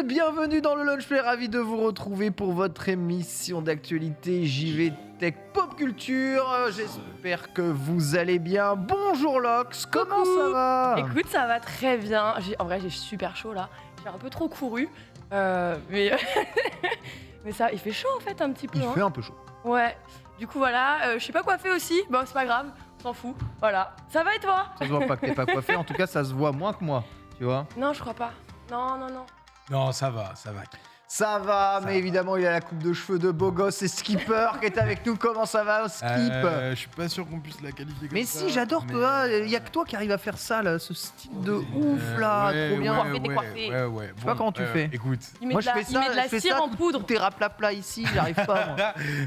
bienvenue dans le Lunch Play, ravi de vous retrouver pour votre émission d'actualité JV Tech Pop Culture. J'espère que vous allez bien. Bonjour Lox, comment ça va? Écoute, ça va très bien. En vrai, j'ai super chaud là. J'ai un peu trop couru, mais mais ça, il fait chaud en fait un petit peu. Il fait un peu chaud. Ouais. Du coup voilà, je suis pas coiffée aussi. Bon, c'est pas grave, on s'en fout. Voilà. Ça va et toi? Ça se voit pas que t'es pas coiffé, en tout cas ça se voit moins que moi, tu vois. Non, je crois pas. Non. Non, ça va. Ça va, mais évidemment il a la coupe de cheveux de beau gosse et Skipper qui est avec nous. Comment ça va, Skip? Je suis pas sûr qu'on puisse la qualifier comme Mais ça. si, j'adore toi, il y a que toi qui arrive à faire ça là, ce style de ouf là, trop bien. Décoiffé. Ouais. Je sais pas comment tu fais. Écoute, Il met Moi de je la, fais il ça, met de la je fais cire ça, en poudre. tout est raplapla ici, j'arrive pas moi.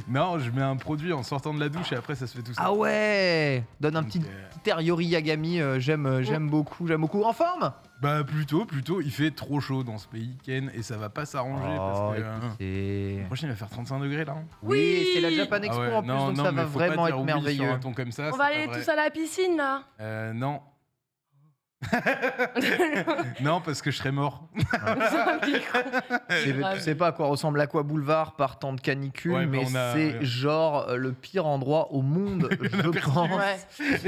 non, je mets un produit en sortant de la douche et après ça se fait tout seul. Ah ouais, donne un Donc, petit air Yori Yagami, j'aime beaucoup. En forme? Bah plutôt, il fait trop chaud dans ce pays, Ken, et ça va pas s'arranger parce que écoutez. la prochaine il va faire 35 degrés là. Hein. Oui, c'est la Japan Expo Ah ouais, en plus, non, donc non, ça mais va faut pas vraiment dire être oui merveilleux. Sur un ton comme ça, On c'est va pas aller vrai. tous à la piscine là. Non. Non, parce que je serais mort. Tu sais pas à quoi ressemble l'Aqua Boulevard par temps de canicule, Ouais, mais on a- c'est genre le pire endroit au monde, je pense. Ouais.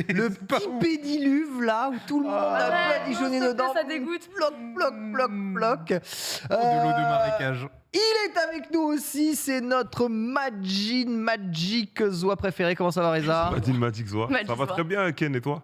Le C'est pas petit ouf. pédiluve là où tout le monde a Ouais, badigeonné non, s'il te plaît, dedans. ça dégoûte. Ploc. De l'eau de marécage. Il est avec nous aussi, c'est notre Magic Zoa préféré. Comment ça va, Reza? Madine Magic Zoa. Magic Ça va Zoa. très bien, Ken, et toi?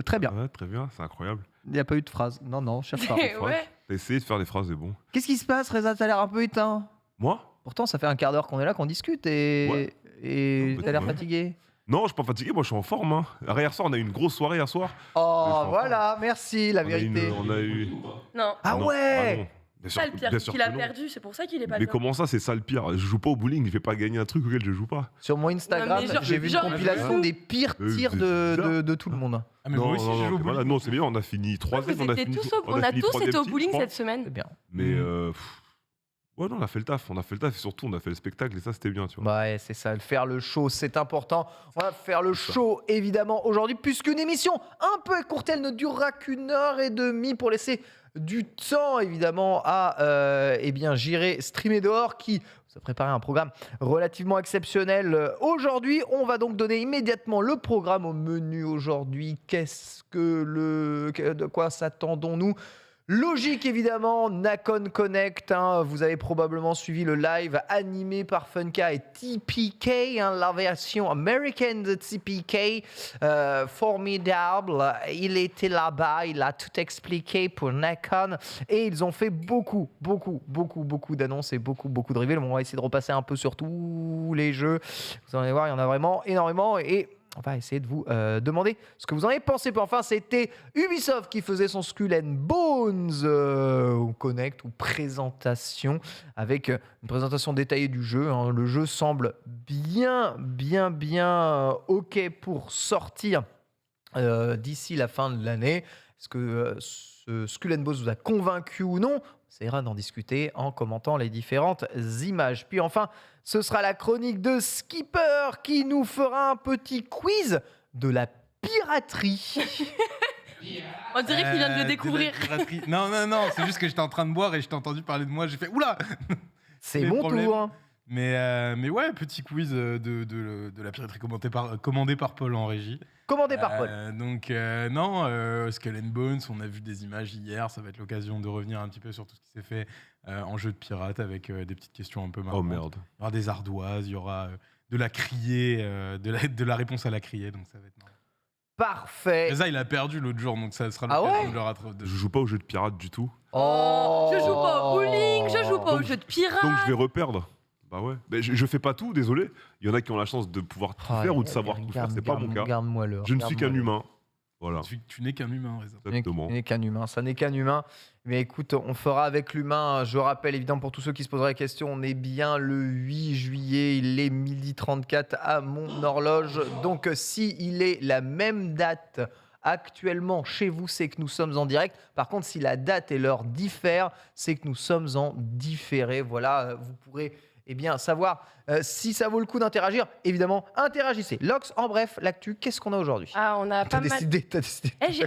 Très bien. Ouais, très bien, c'est incroyable. Il n'y a pas eu de phrase. Non, cherche pas. Ouais. T'as essayé de faire des phrases, c'est bon. Qu'est-ce qui se passe, Reza? T'as l'air un peu éteint. Moi? Pourtant, ça fait un quart d'heure qu'on est là, qu'on discute et Ouais. et Non, t'as l'air ouais. fatigué. Non, je suis pas fatigué, moi je suis en forme. Hein. Hier soir, on a eu une grosse soirée hier soir. Oh, Mais voilà, merci, la vérité. On a eu. Non. Ah non, ouais. non. Bien C'est ça le pire, bien sûr qu'il a que non. perdu, c'est pour ça qu'il est pas Mais bien. comment ça, c'est ça le pire? Je joue pas au bowling, je vais pas gagner un truc auquel je joue pas. Sur mon Instagram, Non, mais genre- j'ai vu une genre- compilation des pires tirs c'est de, bizarre. de tout le monde. Ah mais moi aussi je joue au voilà, bowling. non, c'est bien, on a fini troisième. Vous étiez tous on a fini tous troisième été au team, bowling je crois. cette semaine. C'est bien. Mais ouais, non, on a fait le taf, et surtout on a fait le spectacle et ça c'était bien, tu vois. Ouais, c'est ça, faire le show, c'est important. On va faire le show, évidemment, aujourd'hui, puisqu'une émission un peu écourtée, elle ne durera qu'1h30 pour laisser du temps, évidemment, à J'irai streamer dehors, qui vous a préparé un programme relativement exceptionnel. Aujourd'hui, on va donc donner immédiatement le programme au menu aujourd'hui. De quoi s'attendons-nous? Logique évidemment, Nacon Connect, hein, vous avez probablement suivi le live animé par Funka et TPK, hein, la version américaine de TPK, formidable, il était là-bas, il a tout expliqué pour Nacon et ils ont fait beaucoup d'annonces et beaucoup de reveals. Bon, on va essayer de repasser un peu sur tous les jeux, vous allez voir, il y en a vraiment énormément et on va essayer de vous demander ce que vous en avez pensé. Puis enfin, c'était Ubisoft qui faisait son Skull and Bones ou Connect ou présentation avec une présentation détaillée du jeu. Hein. Le jeu semble bien OK pour sortir d'ici la fin de l'année. Est-ce que ce Skull and Bones vous a convaincu ou non? On essaiera d'en discuter en commentant les différentes images. Puis enfin, ce sera la chronique de Skipper qui nous fera un petit quiz de la piraterie. On dirait qu'il vient de le découvrir. Non, c'est juste que j'étais en train de boire et je t'ai entendu parler de moi, j'ai fait oula. C'est Les mon problèmes. tour. Mais ouais, petit quiz de la piraterie commandé par Paul en régie. Commandé par Paul. Skull and Bones, on a vu des images hier, ça va être l'occasion de revenir un petit peu sur tout ce qui s'est fait en jeu de pirate avec des petites questions un peu marrantes. Oh merde. Il y aura des ardoises, il y aura de la criée, de la réponse à la criée, donc ça va être marrant. Parfait. Mais ça, il a perdu l'autre jour, donc ça sera Ah l'occasion ouais de le rattraper. Je joue pas aux jeux de pirates du tout. Oh. Je joue pas au bowling, je joue pas au Donc- jeu de pirate. Donc je vais reperdre. Bah ouais. Mais je fais pas tout, désolé. Il y en a qui ont la chance de pouvoir tout faire ou de savoir tout faire. C'est pas mon cas. Regarde-moi l'heure. Je ne suis qu'un humain. Voilà. Tu n'es qu'un humain, Reza. Exactement. Ce n'est qu'un humain, ça n'est qu'un humain. Mais écoute, on fera avec l'humain. Je rappelle évidemment pour tous ceux qui se poseraient la question, on est bien le 8 juillet, il est 12h34 à mon horloge. Donc si il est la même date actuellement chez vous, c'est que nous sommes en direct. Par contre, si la date et l'heure diffèrent, c'est que nous sommes en différé. Voilà, vous pourrez eh bien, savoir si ça vaut le coup d'interagir. Évidemment, interagissez. Lox, en bref, l'actu, qu'est-ce qu'on a aujourd'hui? Ah, on a T'as pas mal. décidé.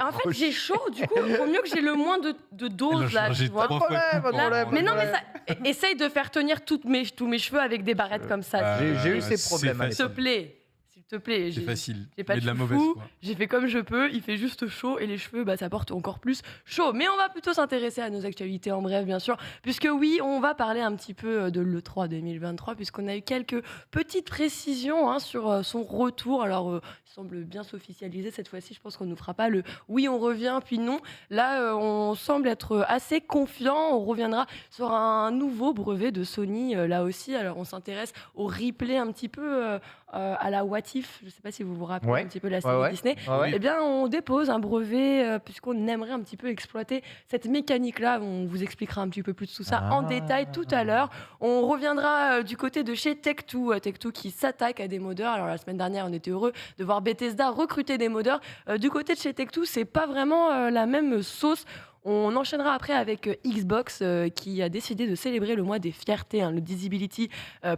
En fait, j'ai chaud, du coup, il vaut mieux que j'ai le moins de doses là, tu vois. trois fois de coupe Problème, en- Mais non, problème. mais ça, essaye de faire tenir tous mes cheveux avec des barrettes comme ça. J'ai eu ces c'est problèmes, facile. S'il te plaît. S'il te plaît. C'est facile. J'ai pas Mais de de la foufou, mauvaise foi. j'ai fait comme je peux, il fait juste chaud et les cheveux, bah, ça porte encore plus chaud. Mais on va plutôt s'intéresser à nos actualités en bref, bien sûr, puisque oui, on va parler un petit peu de l'E3 2023, puisqu'on a eu quelques petites précisions sur son retour. Alors, il semble bien s'officialiser cette fois-ci, je pense qu'on nous fera pas le oui, on revient, puis non. Là, on semble être assez confiant, on reviendra sur un nouveau brevet de Sony, là aussi. Alors, on s'intéresse au replay un petit peu à la What If, je ne sais pas si vous vous rappelez Ouais. un petit peu la série Disney. Ouais. Eh bien, on dépose un brevet puisqu'on aimerait un petit peu exploiter cette mécanique-là. On vous expliquera un petit peu plus de tout ça en détail tout à l'heure. On reviendra du côté de chez Tech2, Tech2 qui s'attaque à des modeurs. Alors la semaine dernière, on était heureux de voir Bethesda recruter des modeurs. Du côté de chez Tech2, c'est pas vraiment la même sauce. On enchaînera après avec Xbox qui a décidé de célébrer le mois des fiertés, le Disability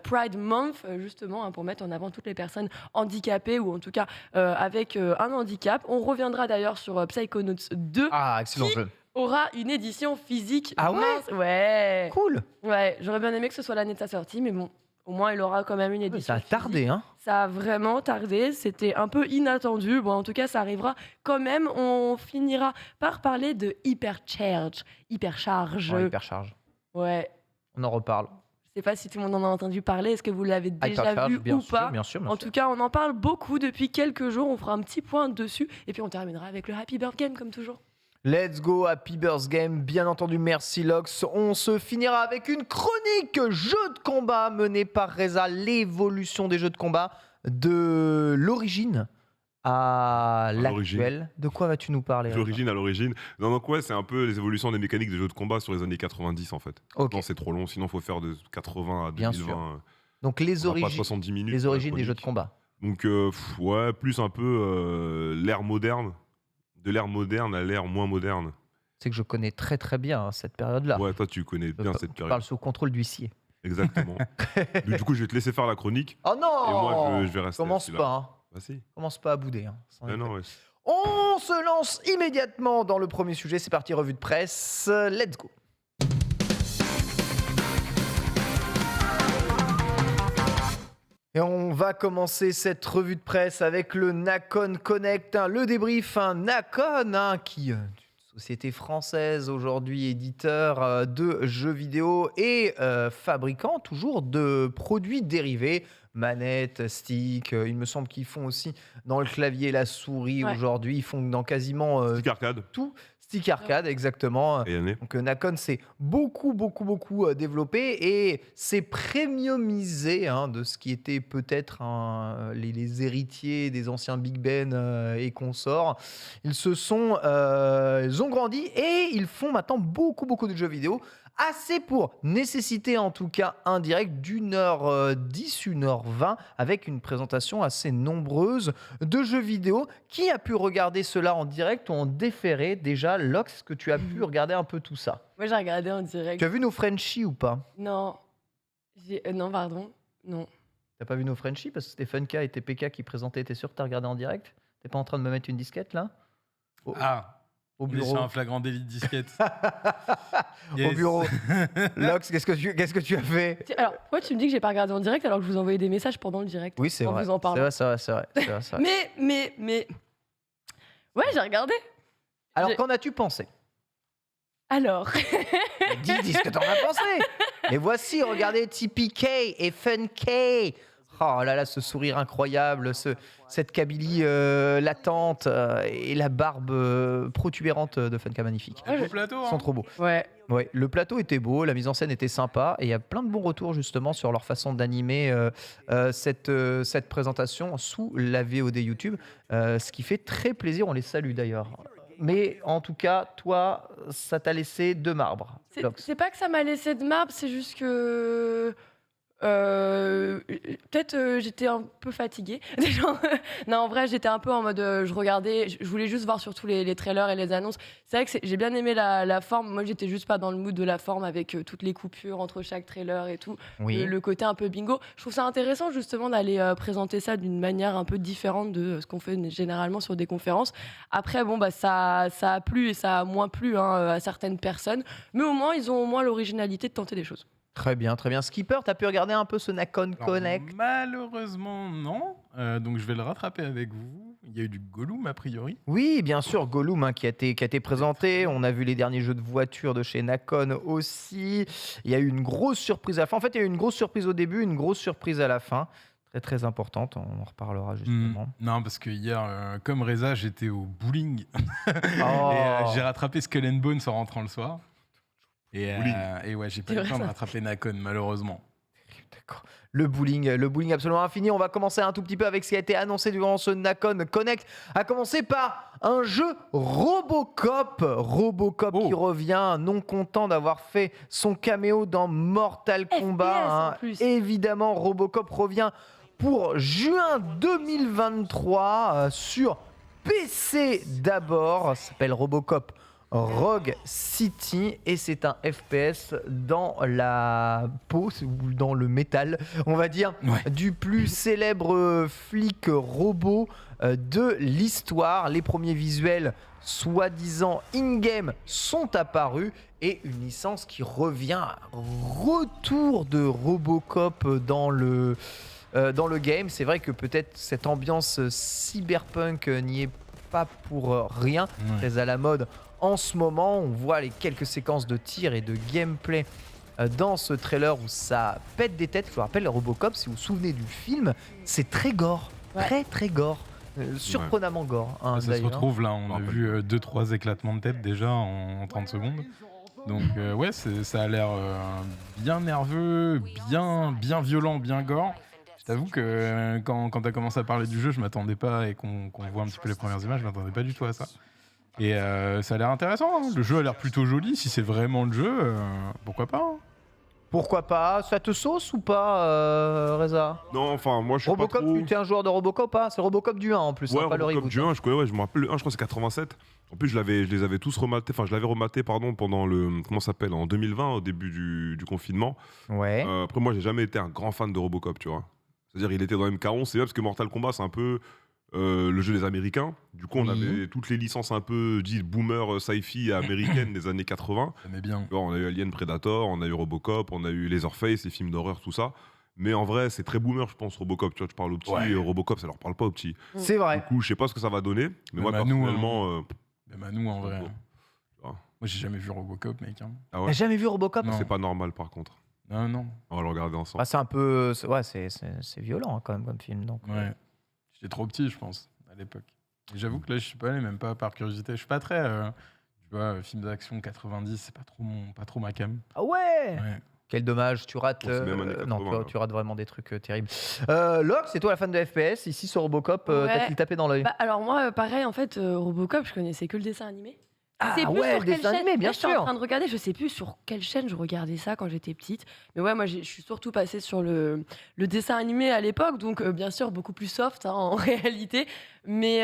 Pride Month, justement, pour mettre en avant toutes les personnes handicapées ou en tout cas avec un handicap. On reviendra d'ailleurs sur Psychonauts 2, Ah, excellent Qui jeu. aura une édition physique. Ah ouais mince. Ouais. Cool. Ouais, j'aurais bien aimé que ce soit l'année de sa sortie, mais bon, au moins il aura quand même une édition. Ça a tardé, physique. hein. Ça a vraiment tardé, c'était un peu inattendu. Bon, en tout cas, ça arrivera quand même. On finira par parler de Hypercharge. Hypercharge. Ouais, hypercharge. Ouais. On en reparle. Je sais pas si tout le monde en a entendu parler. Est-ce que vous l'avez déjà Hypercharge, vu bien ou sûr, pas? bien sûr, bien En sûr. tout cas, on en parle beaucoup depuis quelques jours. On fera un petit point dessus. Et puis, on terminera avec le Happy Bird Game, comme toujours. Let's go, Happy Birth Game, bien entendu, merci Lox. On se finira avec une chronique jeu de combat menée par Reza, l'évolution des jeux de combat de l'origine à l'origine. l'actuel. De quoi vas-tu nous parler Reza? L'origine à l'origine. Non, donc ouais, c'est un peu les évolutions des mécaniques des jeux de combat sur les années 90 en fait. Ok. Non, c'est trop long, sinon il faut faire de 80 à Bien 2020. sûr. Donc les On va pas origines, 70 minutes. les pour la origines des jeux de chronique. combat. Donc ouais, plus un peu l'ère moderne. De l'ère moderne à l'ère moins moderne. C'est que je connais très très bien cette période-là. Ouais, toi tu connais bien cette Je période. parle sous contrôle d'huissier. Exactement. Du coup, je vais te laisser faire la chronique. Oh non Et moi, je vais rester Commence assis là. pas, hein. Bah si. Commence pas à bouder. Hein. Sans Ah déconner. non, ouais. On se lance immédiatement dans le premier sujet. C'est parti, revue de presse. Let's go. Et on va commencer cette revue de presse avec le Nacon Connect, le débrief. Nacon, qui une société française aujourd'hui, éditeur de jeux vidéo et fabricant toujours de produits dérivés. Manettes, sticks, il me semble qu'ils font aussi dans le clavier la souris Ouais. aujourd'hui. Ils font dans quasiment Stick arcade. tout. Stick arcade, exactement. Et année. Donc Nacon s'est beaucoup développé et c'est premiumisé de ce qui était peut-être les héritiers des anciens Big Ben et consorts. Ils ont grandi et ils font maintenant beaucoup de jeux vidéo. Assez pour nécessiter en tout cas un direct d'1h10, 1h20 avec une présentation assez nombreuse de jeux vidéo. Qui a pu regarder cela en direct ou en déféré déjà? Lox, est-ce que tu as pu regarder un peu tout ça? Moi, j'ai regardé en direct. Tu as vu nos Frenchies ou pas? Non. Non, pardon. Non. T'as pas vu nos Frenchies parce que c'était Funka et TPK qui présentaient. T'es sûr que t'as regardé en direct? T'es pas en train de me mettre une disquette là? Ah, Au on est sur bureau. un flagrant délit de disquette. Au Yes. bureau. Lox, qu'est-ce que tu as fait? Alors, pourquoi tu me dis que j'ai pas regardé en direct alors que je vous envoyais des messages pendant le direct? Oui, c'est en vrai. vous en parlant. C'est vrai. Mais. Ouais, j'ai regardé. Alors, J'ai- qu'en as-tu pensé? Alors. Dis ce que t'en as pensé. Et voici, regardez TPK et FunK. Oh là là, ce sourire incroyable, cette Kabylie latente et la barbe protubérante de Funka magnifique. Ouais, Beau je- plateau, Ils hein. sont trop beaux. Ouais. Ouais, le plateau était beau, la mise en scène était sympa et il y a plein de bons retours justement sur leur façon d'animer cette présentation sous la VOD YouTube, ce qui fait très plaisir, on les salue d'ailleurs. Mais en tout cas, toi, ça t'a laissé de marbre. Lox. C'est pas que ça m'a laissé de marbre, c'est juste que. Peut-être j'étais un peu fatiguée. Non, en vrai, j'étais un peu en mode je regardais, je voulais juste voir surtout les trailers et les annonces. C'est vrai que j'ai bien aimé la forme. Moi, j'étais juste pas dans le mood de la forme avec toutes les coupures entre chaque trailer et tout. Oui. Le côté un peu bingo. Je trouve ça intéressant justement d'aller présenter ça d'une manière un peu différente de ce qu'on fait généralement sur des conférences. Après, bon, bah, ça a plu et ça a moins plu à certaines personnes. Mais au moins, ils ont au moins l'originalité de tenter des choses. Très bien, très bien. Skipper, t'as pu regarder un peu ce Nacon Alors, Connect? malheureusement, non. Donc je vais le rattraper avec vous. Il y a eu du Gollum a priori. Oui, bien sûr, Gollum qui a été présenté. On a vu les derniers jeux de voiture de chez Nacon aussi. Il y a eu une grosse surprise à la fin. En fait, il y a eu une grosse surprise au début, une grosse surprise à la fin. Très, très importante. On en reparlera justement. Non, parce que hier, comme Reza, j'étais au bowling. Oh. Et j'ai rattrapé Skull and Bones en rentrant le soir. Bowling. Et ouais, j'ai pas C'est eu le vrai, temps de ça. rattraper Nacon, malheureusement. D'accord. Le bowling absolument infini. On va commencer un tout petit peu avec ce qui a été annoncé durant ce Nacon Connect. À commencer par un jeu Robocop. Robocop Oh. qui revient, non content d'avoir fait son caméo dans Mortal Kombat. en plus. Évidemment, Robocop revient pour juin 2023 sur PC d'abord. Ça s'appelle Robocop Rogue City et c'est un FPS dans la peau ou dans le métal, on va dire, Ouais. du plus célèbre flic robot de l'histoire. Les premiers visuels soi-disant in-game sont apparus et une licence qui revient, retour de Robocop dans le game. C'est vrai que peut-être cette ambiance cyberpunk n'y est pas pour rien, Ouais. très à la mode en ce moment. On voit les quelques séquences de tir et de gameplay dans ce trailer où ça pète des têtes. Je vous rappelle, Robocop, si vous vous souvenez du film, c'est très gore, Ouais. très très gore, surprenamment gore. Hein, Ça se d'ailleurs. retrouve là, on a Ah, vu 2-3 éclatements de tête déjà en 30 secondes. Donc ouais, ça a l'air bien nerveux, bien violent, bien gore. Je t'avoue que quand tu as commencé à parler du jeu, je m'attendais pas, et qu'on voit un petit peu les premières images, je m'attendais pas du tout à ça. Et ça a l'air intéressant, hein. Le jeu a l'air plutôt joli, si c'est vraiment le jeu, pourquoi pas, hein. Pourquoi pas? Ça te sauce ou pas, Reza? Non, enfin, moi je suis Robocop, pas trop... tu es un joueur de Robocop, hein? C'est Robocop du 1 en plus, Ouais, hein, pas le Robocop reboot. du 1, je connais, ouais, je me rappelle le 1, je crois que c'est 87. En plus, je les avais tous rematés, enfin, je l'avais rematé, pardon, pendant le, comment ça s'appelle, en 2020, au début du confinement. Ouais. Après, moi, j'ai jamais été un grand fan de Robocop, tu vois. C'est-à-dire, il était dans MK11, c'est bien parce que Mortal Kombat, c'est un peu le jeu des Américains. Du coup, on Oui. avait toutes les licences un peu dites boomer, sci-fi américaines des années 80. Ça met bien. Bon, on a eu Alien Predator, on a eu Robocop, on a eu Leatherface, les films d'horreur, tout ça. Mais en vrai, c'est très boomer, je pense, Robocop. Tu vois, tu parles aux petits, Ouais. Robocop, ça leur parle pas aux petits. C'est Du vrai. coup, je sais pas ce que ça va donner. Mais moi, Même à nous, personnellement... Même à nous, en vrai. Bon. Ah. Moi, j'ai jamais vu Robocop, mec, hein. Ah T'as ouais, jamais vu Robocop? Non. c'est pas normal, par contre. Non. On va le regarder ensemble. Ah, c'est un peu. Ouais, c'est violent hein, quand même comme film. Donc, Ouais. J'étais trop petit, je pense, à l'époque. Et j'avoue que là, je suis pas allé, même pas par curiosité. Je suis pas très, tu vois, film d'action 90, c'est pas trop ma cam. Ah ouais, Ouais. Quel dommage, tu rates. Bon, c'est même années 80, non, là. tu rates vraiment des trucs terribles. Locke, c'est toi la fan de FPS. Ici sur Robocop, Ouais. t'as-tu tapé dans l'œil? Bah, alors moi, pareil, en fait, Robocop, je connaissais que le dessin animé. Je sais Ah plus ouais, sur le quelle dessin chaîne. animé, bien Là, je suis en sûr. train de regarder, je sais plus sur quelle chaîne je regardais ça quand j'étais petite. Mais ouais, moi, je suis surtout passée sur le dessin animé à l'époque, donc bien sûr beaucoup plus soft en réalité. Mais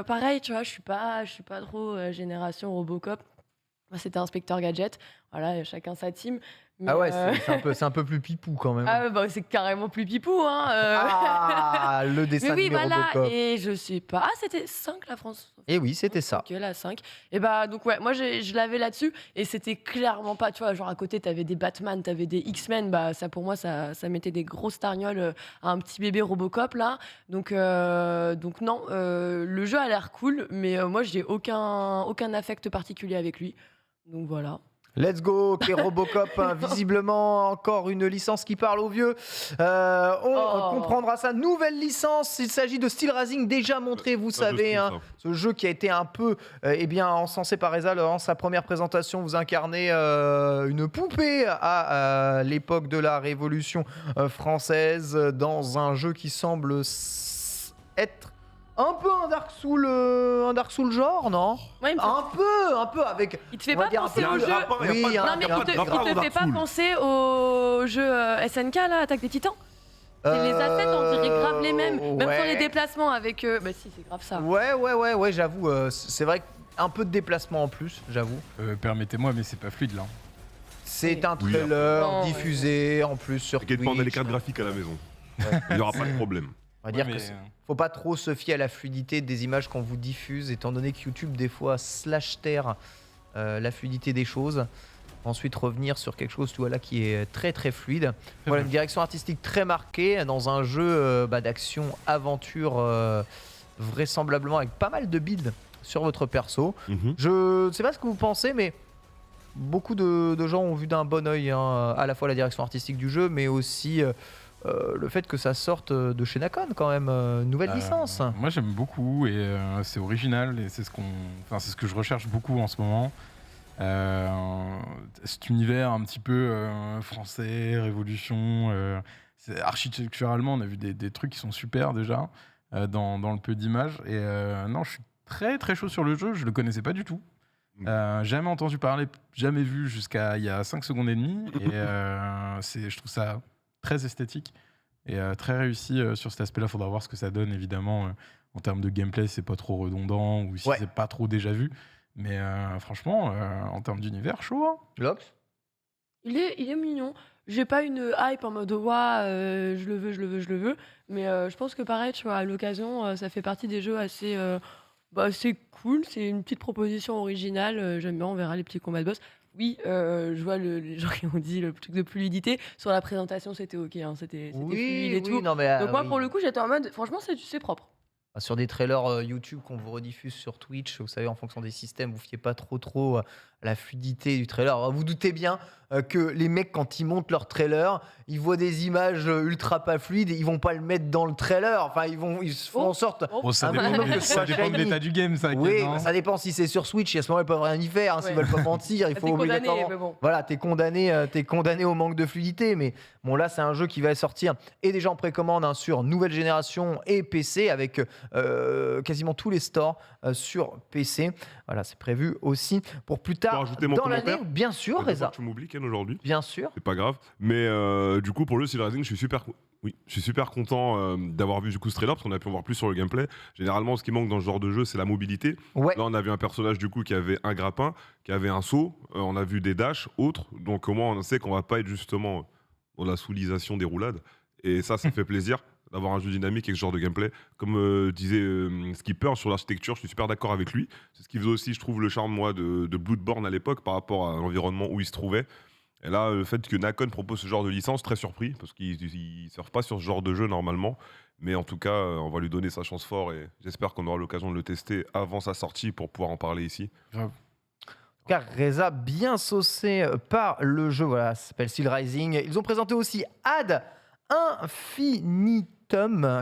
pareil, tu vois, je suis pas trop génération Robocop. Moi, c'était Inspecteur Gadget. Voilà, chacun sa team. Mais, Ah ouais, c'est un peu plus pipou quand même. ah ouais, bah, c'est carrément plus pipou, hein. Ah, le dessin Mais oui, animé voilà, Robocop. et je sais pas. Ah, c'était 5 la France. Et oui, c'était ça. Ok, la 5. Et bah, donc, ouais, moi, je l'avais là-dessus. Et c'était clairement pas, tu vois, genre à côté, t'avais des Batman, t'avais des X-Men. Bah, ça, pour moi, ça mettait des grosses targnoles à un petit bébé Robocop, là. Donc non, le jeu a l'air cool, mais moi, j'ai aucun affect particulier avec lui. Donc voilà. Let's go, ok, Robocop, hein, visiblement encore une licence qui parle aux vieux. On comprendra ça. Nouvelle licence, il s'agit de Steel Rising, déjà montré, vous Ça, je savez, suis, hein, ça. ce jeu qui a été un peu encensé par Reza dans sa première présentation. Vous incarnez une poupée à l'époque de la Révolution française dans un jeu qui semble être Un peu un Dark Soul genre, non? Ouais, il me Un peu avec. Il te fait on va pas dire penser un au peu- jeu. Oui, il y a Non, un mais peu il te Rapport au fait Dark pas Soul. penser au jeu SNK, là, Attaque des Titans. C'est les assets, on dirait grave les mêmes. Même sur les déplacements avec. Bah si, c'est grave ça. Ouais, j'avoue. C'est vrai qu'un peu de déplacement en plus, j'avoue. Permettez-moi, mais c'est pas fluide là. C'est un Oui, trailer non, diffusé en plus sur T'inquiète pas, on a les Twitch. cartes graphiques à la maison. Ouais. Il n'y aura pas de problème. On va dire Ouais, que mais, faut pas trop se fier à la fluidité des images qu'on vous diffuse, étant donné que YouTube des fois slash terre la fluidité des choses. Ensuite revenir sur quelque chose, tu vois là, qui est très très fluide. Voilà, une direction artistique très marquée dans un jeu d'action aventure, vraisemblablement avec pas mal de builds sur votre perso. Je sais pas ce que vous pensez, mais beaucoup de gens ont vu d'un bon oeil à la fois la direction artistique du jeu, mais aussi le fait que ça sorte de chez Nacon quand même, nouvelle licence. Moi j'aime beaucoup et c'est original et c'est ce que je recherche beaucoup en ce moment. Cet univers un petit peu français, révolution. Architecturalement, on a vu des trucs qui sont super déjà dans le peu d'images. Et non, je suis très très chaud sur le jeu. Je le connaissais pas du tout. Jamais entendu parler, jamais vu jusqu'à il y a 5 secondes et demie. Et je trouve ça très esthétique et très réussi sur cet aspect-là. Faudra voir ce que ça donne évidemment en termes de gameplay, c'est pas trop redondant ou si c'est pas trop déjà vu. Mais franchement, en termes d'univers, chaud. Hein. Lox Il est mignon. J'ai pas une hype en mode ouah, je le veux. Mais je pense que pareil, tu vois, à l'occasion, ça fait partie des jeux assez, assez cool. C'est une petite proposition originale. J'aime bien, on verra les petits combats de boss. Oui, je vois les gens qui ont dit le truc de fluidité. Sur la présentation, c'était ok, hein, c'était fluide et tout. Non, mais, Donc moi, oui. pour le coup, j'étais en mode, franchement, c'est propre. Sur des trailers YouTube qu'on vous rediffuse sur Twitch, vous savez, en fonction des systèmes, vous fiez pas trop à la fluidité du trailer. Alors, vous doutez bien que les mecs, quand ils montent leur trailer, ils voient des images ultra pas fluides et ils vont pas le mettre dans le trailer. Enfin, ils se font en sorte. Bon, ça Un dépend, minimum que ce ça soit dépend de shiny. l'état du game, ça. Oui, non ça dépend si c'est sur Switch. Et à ce moment, ils peuvent rien y faire. Hein, s'ils Ouais. veulent pas mentir, il T'es faut condamné, obligatoirement. mais bon. Voilà, t'es condamné au manque de fluidité. Mais bon, là, c'est un jeu qui va sortir et déjà en précommande hein, sur nouvelle génération et PC avec quasiment tous les stores sur PC. Voilà, c'est prévu aussi pour plus tard rajouter mon dans l'année. commentaire Bien sûr, Reza. Tu m'oublies, Ken, aujourd'hui. Bien sûr. C'est pas grave. Mais du coup, pour le Steel Rising, je suis super content d'avoir vu du coup ce trailer parce qu'on a pu en voir plus sur le gameplay. Généralement, ce qui manque dans ce genre de jeu, c'est la mobilité. Ouais. Là, on a vu un personnage du coup qui avait un grappin, qui avait un saut. On a vu des dashs autres. Donc, au moins, on sait qu'on va pas être justement dans la soulisation des roulades. Et ça fait plaisir d'avoir un jeu dynamique avec ce genre de gameplay. Comme disait Skipper sur l'architecture, je suis super d'accord avec lui. C'est ce qui faisait aussi, je trouve, le charme moi de Bloodborne à l'époque par rapport à l'environnement où il se trouvait. Et là, le fait que Nacon propose ce genre de licence, très surpris, parce qu'ils ne surfent pas sur ce genre de jeu normalement. Mais en tout cas, on va lui donner sa chance fort et j'espère qu'on aura l'occasion de le tester avant sa sortie pour pouvoir en parler ici. Grave. Car Reza, bien saucé par le jeu, voilà, ça s'appelle Steel Rising. Ils ont présenté aussi Ad Infinitum,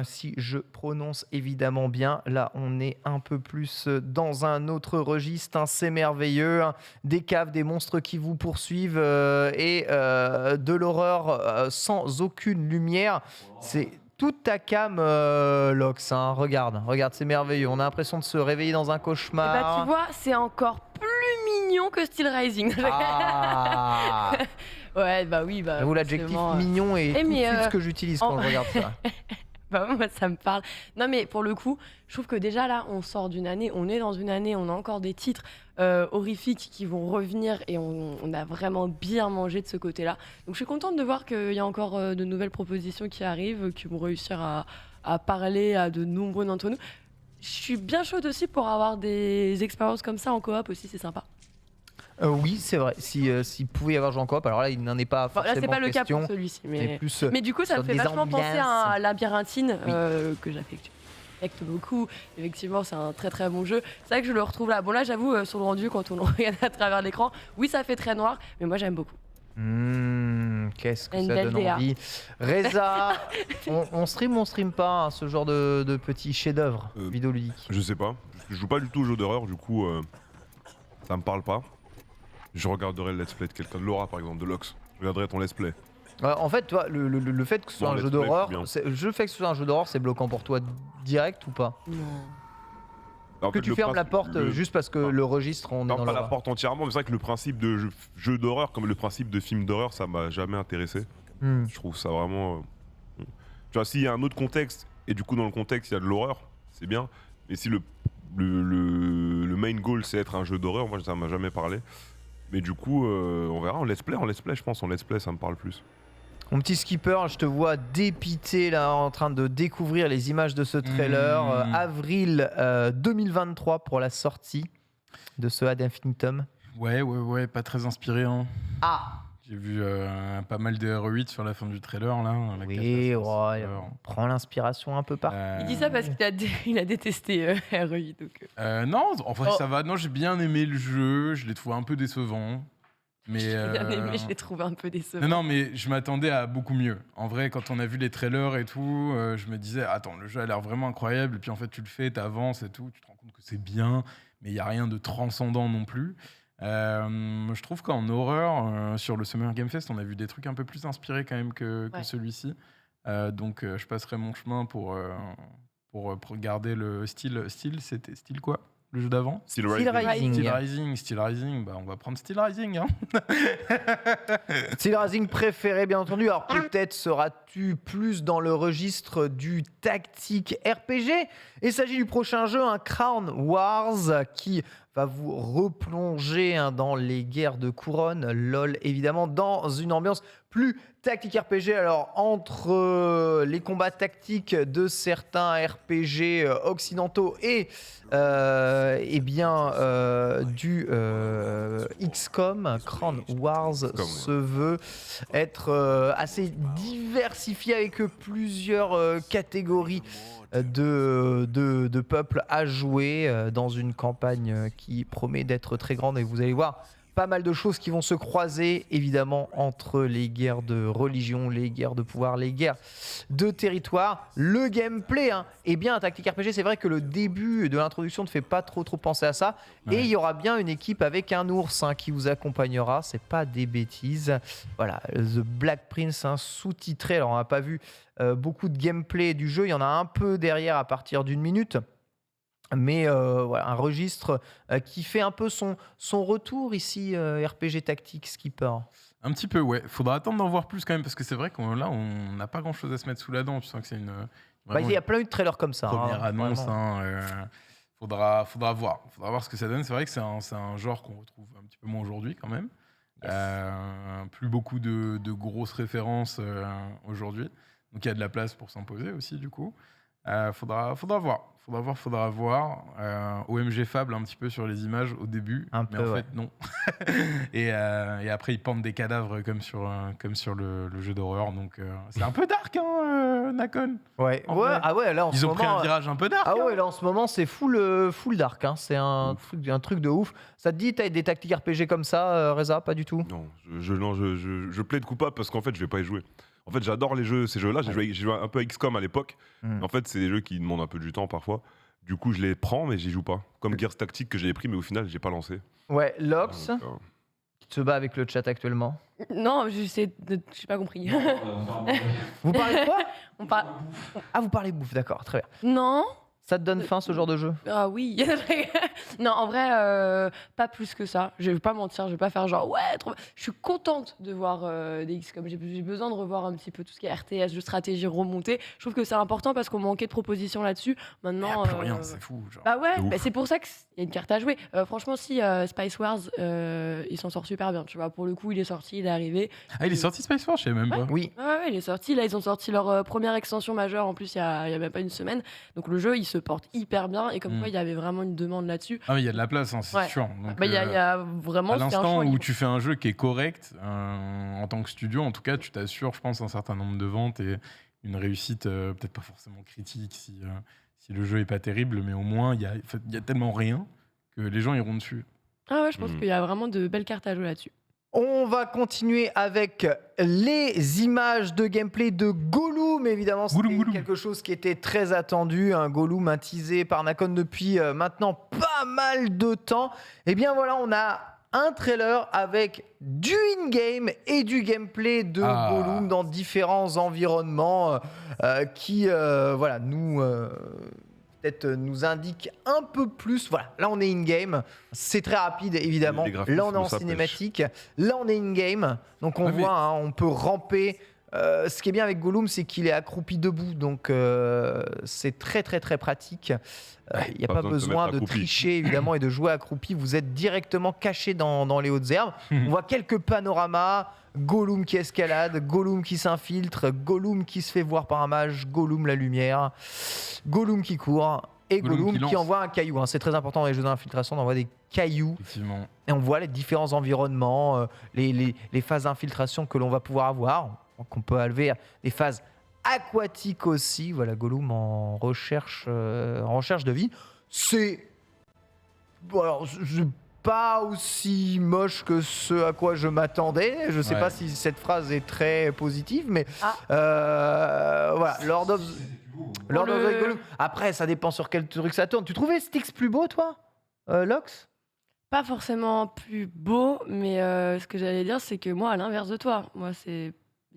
si je prononce évidemment bien. Là, on est un peu plus dans un autre registre, hein, c'est merveilleux. Hein. Des caves, des monstres qui vous poursuivent et de l'horreur sans aucune lumière. C'est toute ta cam, Lox. Hein. Regarde, c'est merveilleux. On a l'impression de se réveiller dans un Et bah, cauchemar. tu vois, c'est encore plus mignon que Steel Rising. Ah. Ouais, bah oui, bah. J'avoue, l'adjectif forcément, mignon est tout de mais, suite ce que j'utilise quand je regarde ça. Bah moi ça me parle. Non mais pour le coup, je trouve que déjà là on sort d'une année, on est dans une année, on a encore des titres horrifiques qui vont revenir et on a vraiment bien mangé de ce côté-là. Donc je suis contente de voir qu'il y a encore de nouvelles propositions qui arrivent, qui vont réussir à parler à de nombreux d'entre nous. Je suis bien chaude aussi pour avoir des expériences comme ça en coop aussi, c'est sympa. Oui, c'est vrai. S'il pouvait y avoir joué en coop, alors là, il n'en est pas Bon, forcément là c'est pas le cas question. pour celui-ci, C'est mais plus du coup ça me sur fait des vachement penser ambiances. à Labyrinthine Oui. que j'affecte beaucoup. Effectivement, c'est un très très bon jeu. C'est vrai que je le retrouve là. Bon là, j'avoue, sur le rendu, quand on le regarde à travers l'écran, oui, ça fait très noir, mais moi j'aime beaucoup. Qu'est-ce que Une ça belle donne DA. envie. Reza, on stream pas hein, ce genre de petits chefs-d'œuvre vidéoludiques. Je sais pas. Je joue pas du tout aux jeux d'horreur, du coup, ça me parle pas. Je regarderai le let's play de quelqu'un, de Laura par exemple, de Lox. Je regarderai ton let's play. En fait, toi, le fait que ce soit Bon, un jeu let's play, d'horreur, c'est bien. le fait que ce soit un jeu d'horreur, c'est bloquant pour toi direct ou pas? Non. En Que fait, tu le fermes la principe- porte juste parce que le registre, on est Non, dans pas la l'horreur. porte entièrement, mais c'est vrai que le principe de jeu d'horreur, comme le principe de film d'horreur, ça m'a jamais intéressé. Hmm. Je trouve ça vraiment. Tu vois, s'il y a un autre contexte, et du coup, dans le contexte, il y a de l'horreur, c'est bien. Mais si le main goal, c'est être un jeu d'horreur, moi, ça m'a jamais parlé. Mais du coup, on verra en let's play, je pense. En let's play, ça me parle plus. Mon petit skipper, je te vois dépité là en train de découvrir les images de ce trailer. Avril 2023 pour la sortie de ce Ad Infinitum. Ouais, pas très inspiré. Hein. Ah J'ai vu pas mal de RE8 sur la fin du trailer là. oui, ouais, on prend l'inspiration un peu partout. Il dit ça parce qu'il a détesté REI. Donc, Non, en vrai Oh. ça va. Non, j'ai bien aimé le jeu. Je l'ai trouvé un peu décevant. Mais j'ai bien aimé, je l'ai trouvé un peu décevant. Non, mais je m'attendais à beaucoup mieux. En vrai, quand on a vu les trailers et tout, je me disais, attends, le jeu a l'air vraiment incroyable. Et puis en fait, tu le fais, t'avances et tout, tu te rends compte que c'est bien, mais il n'y a rien de transcendant non plus. Je trouve qu'en horreur, sur le Summer Game Fest, on a vu des trucs un peu plus inspirés quand même que celui-ci. Donc je passerai mon chemin pour regarder le style. C'était style quoi? Le jeu d'avant? Steel Steel Rising. Steel Rising, bah on va prendre Steel Rising. Hein. Steel Rising préféré, bien entendu. Alors peut-être seras-tu plus dans le registre du tactique RPG. Il s'agit du prochain jeu, un Crown Wars, qui va vous replonger dans les guerres de couronne, LOL évidemment, dans une ambiance plus tactique RPG. Alors entre les combats tactiques de certains RPG occidentaux et du XCOM, Crown Wars se veut être assez diversifié avec plusieurs catégories de peuples à jouer dans une campagne qui promet d'être très grande, et vous allez voir pas mal de choses qui vont se croiser évidemment entre les guerres de religion, les guerres de pouvoir, les guerres de territoire. Le gameplay est bien un tactique RPG. C'est vrai que le début de l'introduction ne fait pas trop penser à ça. Ouais. Et il y aura bien une équipe avec un ours qui vous accompagnera. C'est pas des bêtises. Voilà, The Black Prince sous-titré. Alors on n'a pas vu beaucoup de gameplay du jeu. Il y en a un peu derrière à partir d'1 minute. Mais voilà, un registre qui fait un peu son retour ici, RPG tactique Skipper. Un petit peu, ouais. Faudra attendre d'en voir plus quand même, parce que c'est vrai qu'on là, on n'a pas grand-chose à se mettre sous la dent. Tu sens que c'est Il y a plein eu de trailers comme ça. première annonce. vraiment. Faudra voir. Faudra voir ce que ça donne. C'est vrai que c'est un genre qu'on retrouve un petit peu moins aujourd'hui quand même. Plus beaucoup de grosses références aujourd'hui. Donc il y a de la place pour s'imposer aussi, du coup. Faudra voir. Faudra voir. OMG Fable un petit peu sur les images au début, Un mais peu, en ouais. fait non. et après ils pendent des cadavres comme sur le jeu d'horreur, donc c'est un peu dark, Nacon. Ouais. En vrai. Ah ouais, là en ce Ils ont moment. pris un virage un peu dark. Ah ouais, là en ce moment c'est full dark. C'est un truc de ouf. Ça te dit, t'as des tactiques RPG comme ça, Reza? Pas du tout. Non, je plaide coupable parce qu'en fait, je vais pas y jouer. En fait, j'adore ces jeux-là. J'ai joué un peu à XCOM à l'époque. En fait, c'est des jeux qui demandent un peu du temps parfois. Du coup, je les prends, mais j'y joue pas. Comme Gears Tactics que j'avais pris, mais au final, j'ai pas lancé. Ouais, Lox, Donc, qui se bat avec le chat actuellement. Non, j'ai pas compris. Vous parlez de quoi? On parle. Ah, vous parlez bouffe, d'accord, très bien. Non. Ça te donne faim ce genre de jeu? Ah oui. Non, en vrai, pas plus que ça. Je vais pas mentir, je vais pas faire genre ouais. Je suis contente de voir des XCOM. J'ai besoin de revoir un petit peu tout ce qui est RTS, de stratégie remontée. Je trouve que c'est important parce qu'on manquait de propositions là-dessus. Il n'y Maintenant. a plus rien, c'est fou. Genre. Bah ouais, De ouf. bah c'est pour ça qu'il y a une carte à jouer. Franchement, si Spice Wars, il s'en sort super bien. Tu vois, pour le coup, il est sorti, il est arrivé. Ah, il est sorti Space Force, je sais même pas. Oui. Ouais, il est sorti. Là, ils ont sorti leur première extension majeure. En plus, il y a même pas une semaine. Donc le jeu, il se porte hyper bien. Et comme quoi, il y avait vraiment une demande là-dessus. Ah, mais il y a de la place, c'est Ouais. sûr. Donc, Bah, il y a vraiment. à c'est un l'instant choix où libre. tu fais un jeu qui est correct, en tant que studio, en tout cas, tu t'assures, je pense, un certain nombre de ventes et une réussite, peut-être pas forcément critique si le jeu est pas terrible, mais au moins, il y a tellement rien que les gens iront dessus. Ah ouais, je pense qu'il y a vraiment de belles cartes à jouer là-dessus. On va continuer avec les images de gameplay de Gollum. Évidemment, c'était Gollum. quelque chose qui était très attendu. Un Gollum teasé par Nacon depuis maintenant pas mal de temps. Et bien voilà, on a un trailer avec du in-game et du gameplay de Gollum dans différents environnements qui voilà, peut-être nous indique un peu plus. Voilà, là on est in-game, c'est très rapide évidemment. Là on est en cinématique, là on est in-game, donc on voit, hein, on peut ramper. Ce qui est bien avec Gollum, c'est qu'il est accroupi debout, donc c'est très très très pratique. Il n'y a pas besoin de tricher évidemment et de jouer accroupi. Vous êtes directement caché dans les hautes herbes. On voit quelques panoramas. Gollum qui escalade, Gollum qui s'infiltre, Gollum qui se fait voir par un mage, Gollum la lumière, Gollum qui court et Gollum qui envoie un caillou. Hein. C'est très important dans les jeux d'infiltration d'envoyer des cailloux. Et on voit les différents environnements, les phases d'infiltration que l'on va pouvoir avoir. Donc on peut élever des phases aquatiques aussi. Voilà, Gollum en recherche de vie. C'est... Bon, alors, pas aussi moche que ce à quoi je m'attendais. Je sais pas si cette phrase est très positive, mais voilà, Lord of the Gollum. Après, ça dépend sur quel truc ça tourne. Tu trouvais Styx plus beau, toi, Lox? Pas forcément plus beau, mais ce que j'allais dire, c'est que moi, à l'inverse de toi,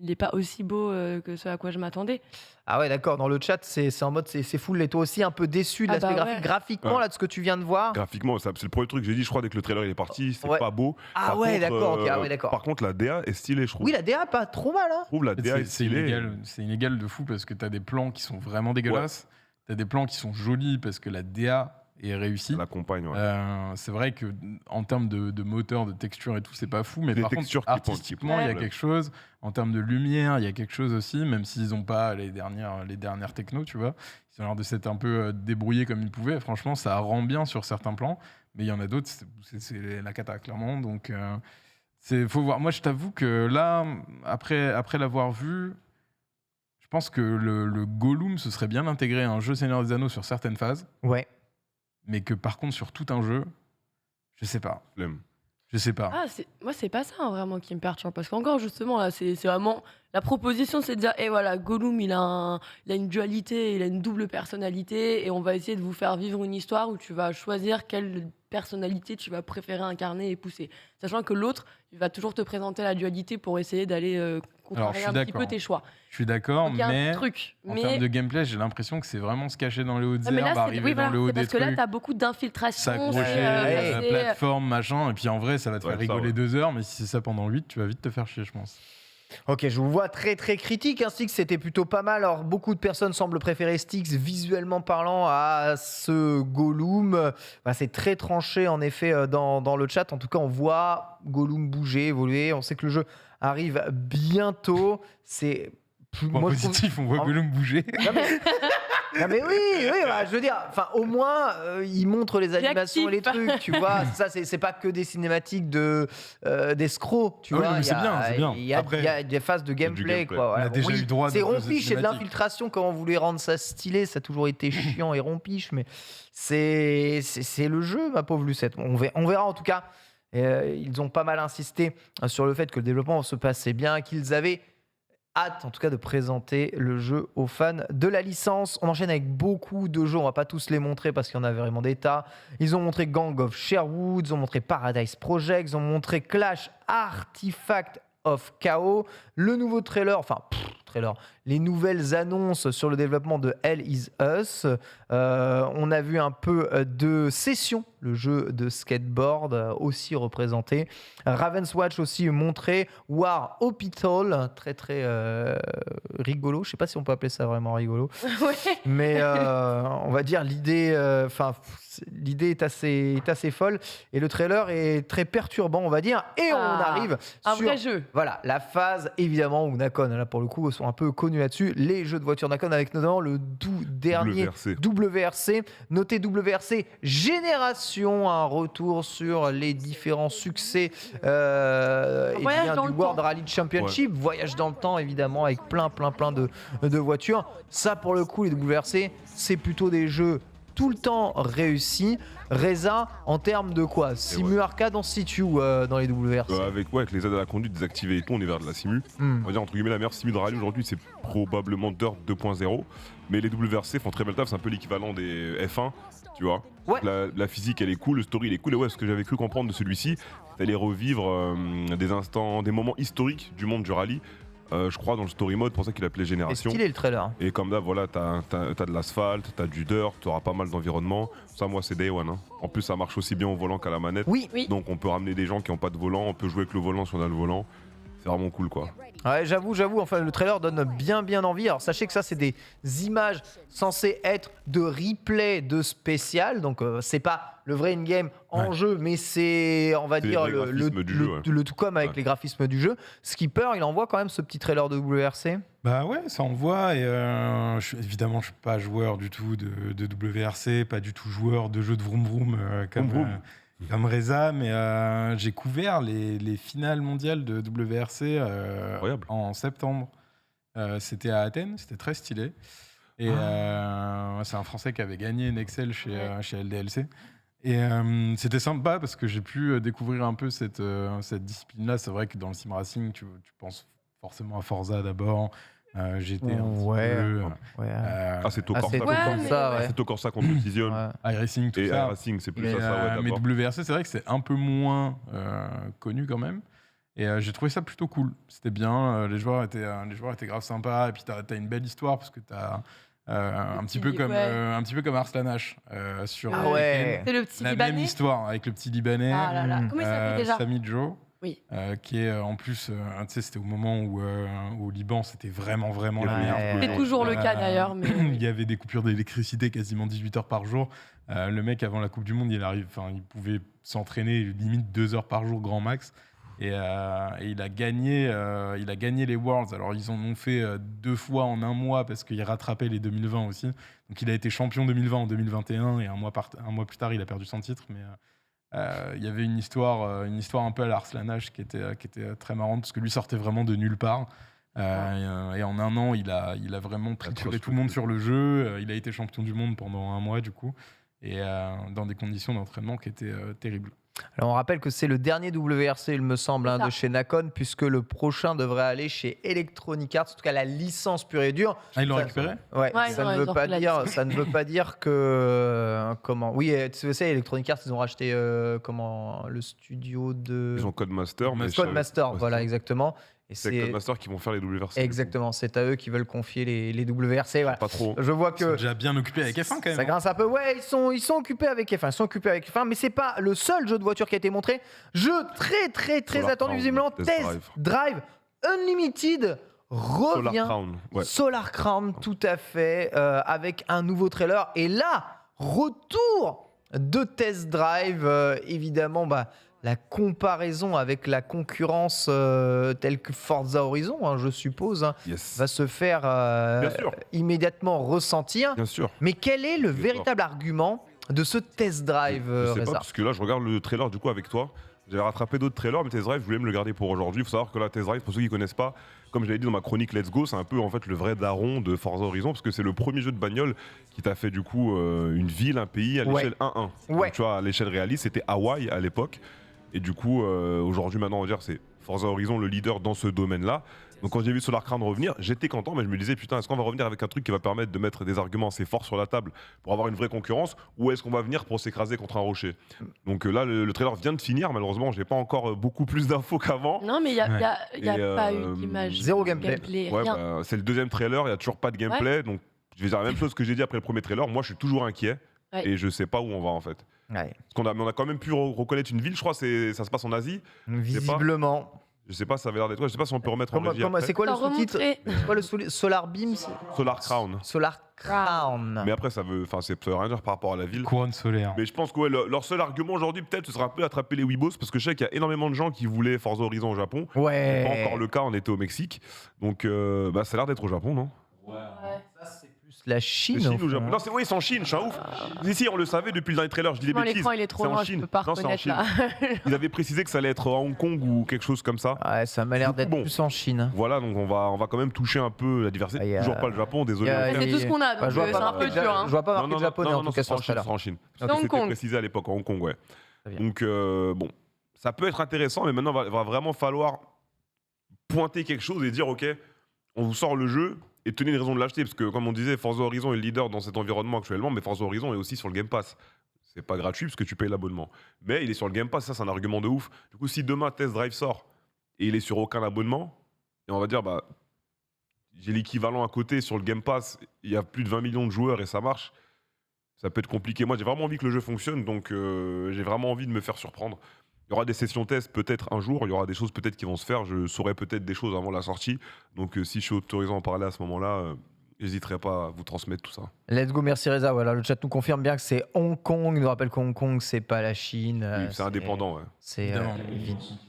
il n'est pas aussi beau que ce à quoi je m'attendais. Ah ouais, d'accord. Dans le chat, c'est en mode c'est full. Et toi aussi, un peu déçu de l'aspect graphique. Graphiquement, là, de ce que tu viens de voir. Graphiquement, c'est le premier truc que j'ai dit. Je crois dès que le trailer il est parti, c'est pas beau. D'accord. Par contre, la DA est stylée, je trouve. Oui, la DA pas trop mal. Hein. Je trouve la DA est stylée. C'est inégal de fou parce que t'as des plans qui sont vraiment dégueulasses. T'as des plans qui sont jolis parce que la DA est réussie. Elle accompagne. C'est vrai que en termes de moteur, de texture et tout, c'est pas fou, mais par contre, artistiquement, il y a quelque chose. En termes de lumière, il y a quelque chose aussi, même s'ils n'ont pas les dernières technos, tu vois. Ils ont l'air de s'être un peu débrouillés comme ils pouvaient. Franchement, ça rend bien sur certains plans, mais il y en a d'autres, c'est la cata, clairement. Donc, faut voir. Moi, je t'avoue que là, après l'avoir vu, je pense que le Gollum, ce serait bien intégré à un jeu Seigneur des Anneaux sur certaines phases. Ouais. Mais que par contre, sur tout un jeu, je sais pas. Je sais pas. Moi, c'est pas ça vraiment qui me perturbe. Parce qu'encore, justement, là, c'est vraiment. La proposition, c'est de dire voilà, Gollum, il a une dualité, il a une double personnalité. Et on va essayer de vous faire vivre une histoire où tu vas choisir quelle personnalité tu vas préférer incarner et pousser. Sachant que l'autre, il va toujours te présenter la dualité pour essayer d'aller contrarier un petit peu tes choix. Je suis d'accord, mais en termes de gameplay, j'ai l'impression que c'est vraiment se cacher dans les hautes herbes, arriver dans le haut des trucs. Parce que là, t'as beaucoup d'infiltration. S'accrocher à la plateforme, machin, et puis en vrai, ça va te faire rigoler 2 heures, mais si c'est ça pendant 8, tu vas vite te faire chier, je pense. Ok, je vous vois très très critique. Styx, c'était plutôt pas mal. Alors, beaucoup de personnes semblent préférer Styx visuellement parlant à ce Gollum. C'est très tranché en effet dans le chat. En tout cas, on voit Gollum bouger, évoluer. On sait que le jeu arrive bientôt. C'est point positif, on voit Gollum bouger. Non mais oui, je veux dire, au moins il montre les animations et les trucs, tu vois. Ça, c'est pas que des cinématiques d'escrocs, tu vois. C'est bien. Il y a des phases de gameplay, quoi. On a déjà eu droit. C'est rompiche et de l'infiltration quand on voulait rendre ça stylé, ça a toujours été chiant et rompiche, mais c'est le jeu, ma pauvre Lucette. On verra en tout cas. Ils ont pas mal insisté sur le fait que le développement se passait bien, qu'ils avaient hâte en tout cas de présenter le jeu aux fans de la licence. On enchaîne avec beaucoup de jeux, on va pas tous les montrer parce qu'il y en a vraiment des tas. Ils ont montré Gang of Sherwood, ils ont montré Paradise Project, ils ont montré Clash Artifact of Chaos, le nouveau trailer, les nouvelles annonces sur le développement de Hell is Us. On a vu un peu de Session, le jeu de skateboard aussi représenté. Ravenswatch aussi montré. War Hospital, très très rigolo. Je sais pas si on peut appeler ça vraiment rigolo. Mais on va dire l'idée est assez folle. Et le trailer est très perturbant, on va dire. Et on arrive sur un vrai jeu. Voilà, la phase évidemment où Nacon, là pour le coup, sont un peu connus là-dessus. Les jeux de voiture Nacon avec notamment le dernier WRC. Notez WRC Génération, un retour sur les différents succès du World Rally Championship. Voyage dans le temps évidemment avec plein de voitures. Ça pour le coup, les WRC, c'est plutôt des jeux tout le temps réussi. Reza, en termes de quoi? Simu arcade, on se situe dans les WRC avec les aides à la conduite désactivées et tout, on est vers de la simu. On va dire entre guillemets la meilleure simu de rallye aujourd'hui, c'est probablement Dirt 2.0. Mais les WRC font très bel taf, c'est un peu l'équivalent des F1, tu vois. La physique elle est cool, le story il est cool. Et ce que j'avais cru comprendre de celui-ci, t'allais revivre des instants, des moments historiques du monde du rallye. Je crois dans le story mode, pour ça qu'il appelait C'est Génération. stylé le trailer. Et comme d'hab, voilà, t'as de l'asphalte, t'as du dirt, t'auras pas mal d'environnement. Ça, moi, c'est Day One. Hein. En plus, ça marche aussi bien au volant qu'à la manette. Oui. Oui. Donc, on peut ramener des gens qui n'ont pas de volant, on peut jouer avec le volant si on a le volant. C'est vraiment cool, quoi. Ouais, j'avoue, enfin le trailer donne bien envie. Alors sachez que ça c'est des images censées être de replay de spécial, donc c'est pas le vrai in-game en jeu, mais c'est on va C'est dire les graphismes du jeu, ouais. le tout comme avec les graphismes du jeu. Skipper, il envoie quand même ce petit trailer de WRC. Bah ouais, ça envoie. Et évidemment, je suis pas joueur du tout de WRC, pas du tout joueur de jeux de vroom vroom comme Reza, mais j'ai couvert les finales mondiales de WRC en septembre. C'était à Athènes, c'était très stylé. Et c'est un Français qui avait gagné une Excel chez LDLC. Et c'était sympa parce que j'ai pu découvrir un peu cette discipline-là. C'est vrai que dans le sim racing, tu penses forcément à Forza d'abord. GT un petit peu. C'est Tocorsa c'est contre ça, ouais. C'est Tocorsa contre Decision. iRacing, tout Et ça. iRacing, c'est plus Mais, ça, ouais, mais d'abord. WRC, c'est vrai que c'est un peu moins connu quand même. Et j'ai trouvé ça plutôt cool. C'était bien. Les joueurs étaient grave sympas. Et puis t'as une belle histoire parce que t'as un petit peu comme Arslan H sur Ah ouais. C'est le petit la Libanais. même histoire avec le petit Libanais. Ah là là. Comment il s'appelle déjà? Sami Joe. Oui. Qui est en plus, tu sais, c'était au moment où au Liban, c'était vraiment Il y la avait- merde. C'est toujours le cas d'ailleurs. Mais... Il y avait des coupures d'électricité quasiment 18 heures par jour. Le mec, avant la Coupe du Monde, il pouvait s'entraîner limite 2 heures par jour, grand max. Et il a gagné les Worlds. Alors, ils en ont fait 2 fois en 1 mois parce qu'il rattrapait les 2020 aussi. Donc, il a été champion 2020 en 2021 et un mois plus tard, il a perdu son titre. Mais il y avait une histoire un peu à l'Arslan H qui était très marrante parce que lui sortait vraiment de nulle part. Et en 1 an, il a vraiment trituré tout le monde sur le jeu. Il a été champion du monde pendant 1 mois, du coup, et dans des conditions d'entraînement qui étaient terribles. Alors on rappelle que c'est le dernier WRC, il me semble, C'est ça. de chez Nacon, puisque le prochain devrait aller chez Electronic Arts, en tout cas la licence pure et dure. Ah, ils l'ont Ça- récupéré? Ouais, Ouais, ça ils ne ont veut pas repris la dire, licence. ça ne veut pas dire que comment. Oui, tu sais, Electronic Arts, ils ont racheté le studio de Ils ont Codemaster. mais Codemaster, voilà exactement. Et C'est c'est Codemaster qui vont faire les WRC. exactement, c'est à eux qui veulent confier les WRC. Voilà. Pas trop. Je vois Ils sont que déjà bien occupés avec F1 quand même. ça grince un peu. Ouais, ils sont occupés avec F1. Mais c'est pas le seul jeu de voiture qui a été montré. Jeu très Solar attendu Crown, visiblement. Test Test Drive Unlimited Solar revient. Crown. Ouais. Solar Crown, tout à fait, avec un nouveau trailer. Et là, retour de Test Drive. Évidemment, la comparaison avec la concurrence telle que Forza Horizon, hein, je suppose, hein, Yes. va se faire Bien sûr. immédiatement ressentir. Bien sûr. Mais quel est le D'accord. véritable argument de ce test drive, Je sais pas, Reza? parce que là, je regarde le trailer du coup avec toi. J'avais rattrapé d'autres trailers, mais Test Drive, je voulais me le garder pour aujourd'hui. Il faut savoir que là, Test Drive, pour ceux qui connaissent pas, comme je l'avais dit dans ma chronique Let's Go, c'est un peu en fait le vrai daron de Forza Horizon, parce que c'est le premier jeu de bagnole qui t'a fait du coup une ville, un pays à Ouais. l'échelle 1-1. Ouais. Donc, tu vois, à l'échelle réaliste, c'était Hawaï à l'époque. Et du coup, aujourd'hui, maintenant, on va dire, c'est Forza Horizon le leader dans ce domaine-là. Donc quand j'ai vu Solar Crown revenir, j'étais content, mais je me disais, putain, est-ce qu'on va revenir avec un truc qui va permettre de mettre des arguments assez forts sur la table pour avoir une vraie concurrence, ou est-ce qu'on va venir pour s'écraser contre un rocher? Donc là, le trailer vient de finir, malheureusement, j'ai pas encore beaucoup plus d'infos qu'avant. Non, mais il n'y a, Ouais. y a Et, pas eu d'image. zéro gameplay. Ouais, rien. c'est le deuxième trailer, il y a toujours pas de gameplay, donc je vais dire la même chose que j'ai dit après le premier trailer. Moi, je suis toujours inquiet Ouais. et je sais pas où on va en fait. Ouais. Parce on a quand même pu reconnaître une ville, je crois, ça se passe en Asie. Visiblement. Je sais pas, ça avait l'air d'être. Je sais pas si on peut remettre en régie après. C'est quoi le T'as sous-titre? remontré. C'est quoi le Solar Beam? Solar Crown. Solar Crown. Mais après, ça veut rien dire par rapport à la ville. Couronne solaire. Mais je pense que ouais, leur seul argument aujourd'hui, peut-être, ce sera un peu attraper les Weebos, parce que je sais qu'il y a énormément de gens qui voulaient Forza Horizon au Japon. C'est Ouais. pas encore le cas, on était au Mexique. Donc, ça a l'air d'être au Japon, non? Ça, c'est plus la Chine. Chine au ou fond, Japon? hein. Non, c'est c'est en Chine, je suis un ouf. Ici, on le savait depuis le dernier trailer, je dis des Franchement, bêtises. l'écran il est trop C'est en loin, je Chine. peux pas Non, c'est en reconnaître Chine. là. Ils avaient précisé que ça allait être à Hong Kong ou quelque chose comme ça. Ouais, ça m'a l'air Du coup, d'être bon. plus en Chine. Voilà, donc on va quand même toucher un peu la diversité. Ah, y a- Toujours pas le Japon, désolé. y a- C'est tout ce qu'on a, donc je vois c'est pas un peu marqué dur. Hein. Je vois pas marqué Non, japonais en tout cas c'est sur en ce Chine, trailer. c'est en Chine. C'est Parce que Hong c'était Kong. précisé à l'époque, à Hong Kong, ouais. Très bien. Donc, bon, ça peut être intéressant, mais maintenant, il va vraiment falloir pointer quelque chose et dire, OK, on vous sort le jeu et tenez une raison de l'acheter. Parce que, comme on disait, Forza Horizon est le leader dans cet environnement actuellement, mais Forza Horizon est aussi sur le Game Pass. c'est pas gratuit parce que tu payes l'abonnement. Mais il est sur le Game Pass, ça c'est un argument de ouf. Du coup, si demain Test Drive sort et il est sur aucun abonnement, et on va dire, bah, j'ai l'équivalent à côté sur le Game Pass, il y a plus de 20 millions de joueurs et ça marche, ça peut être compliqué. Moi, j'ai vraiment envie que le jeu fonctionne, donc j'ai vraiment envie de me faire surprendre. Il y aura des sessions tests peut-être un jour, il y aura des choses peut-être qui vont se faire, je saurai peut-être des choses avant la sortie. Donc si je suis autorisé à en parler à ce moment-là, j'hésiterai pas à vous transmettre tout ça. Let's go, merci Reza. Voilà, le chat nous confirme bien que c'est Hong Kong. Il nous rappelle que Hong Kong, c'est pas la Chine. Oui, c'est indépendant, ouais. C'est Évidemment.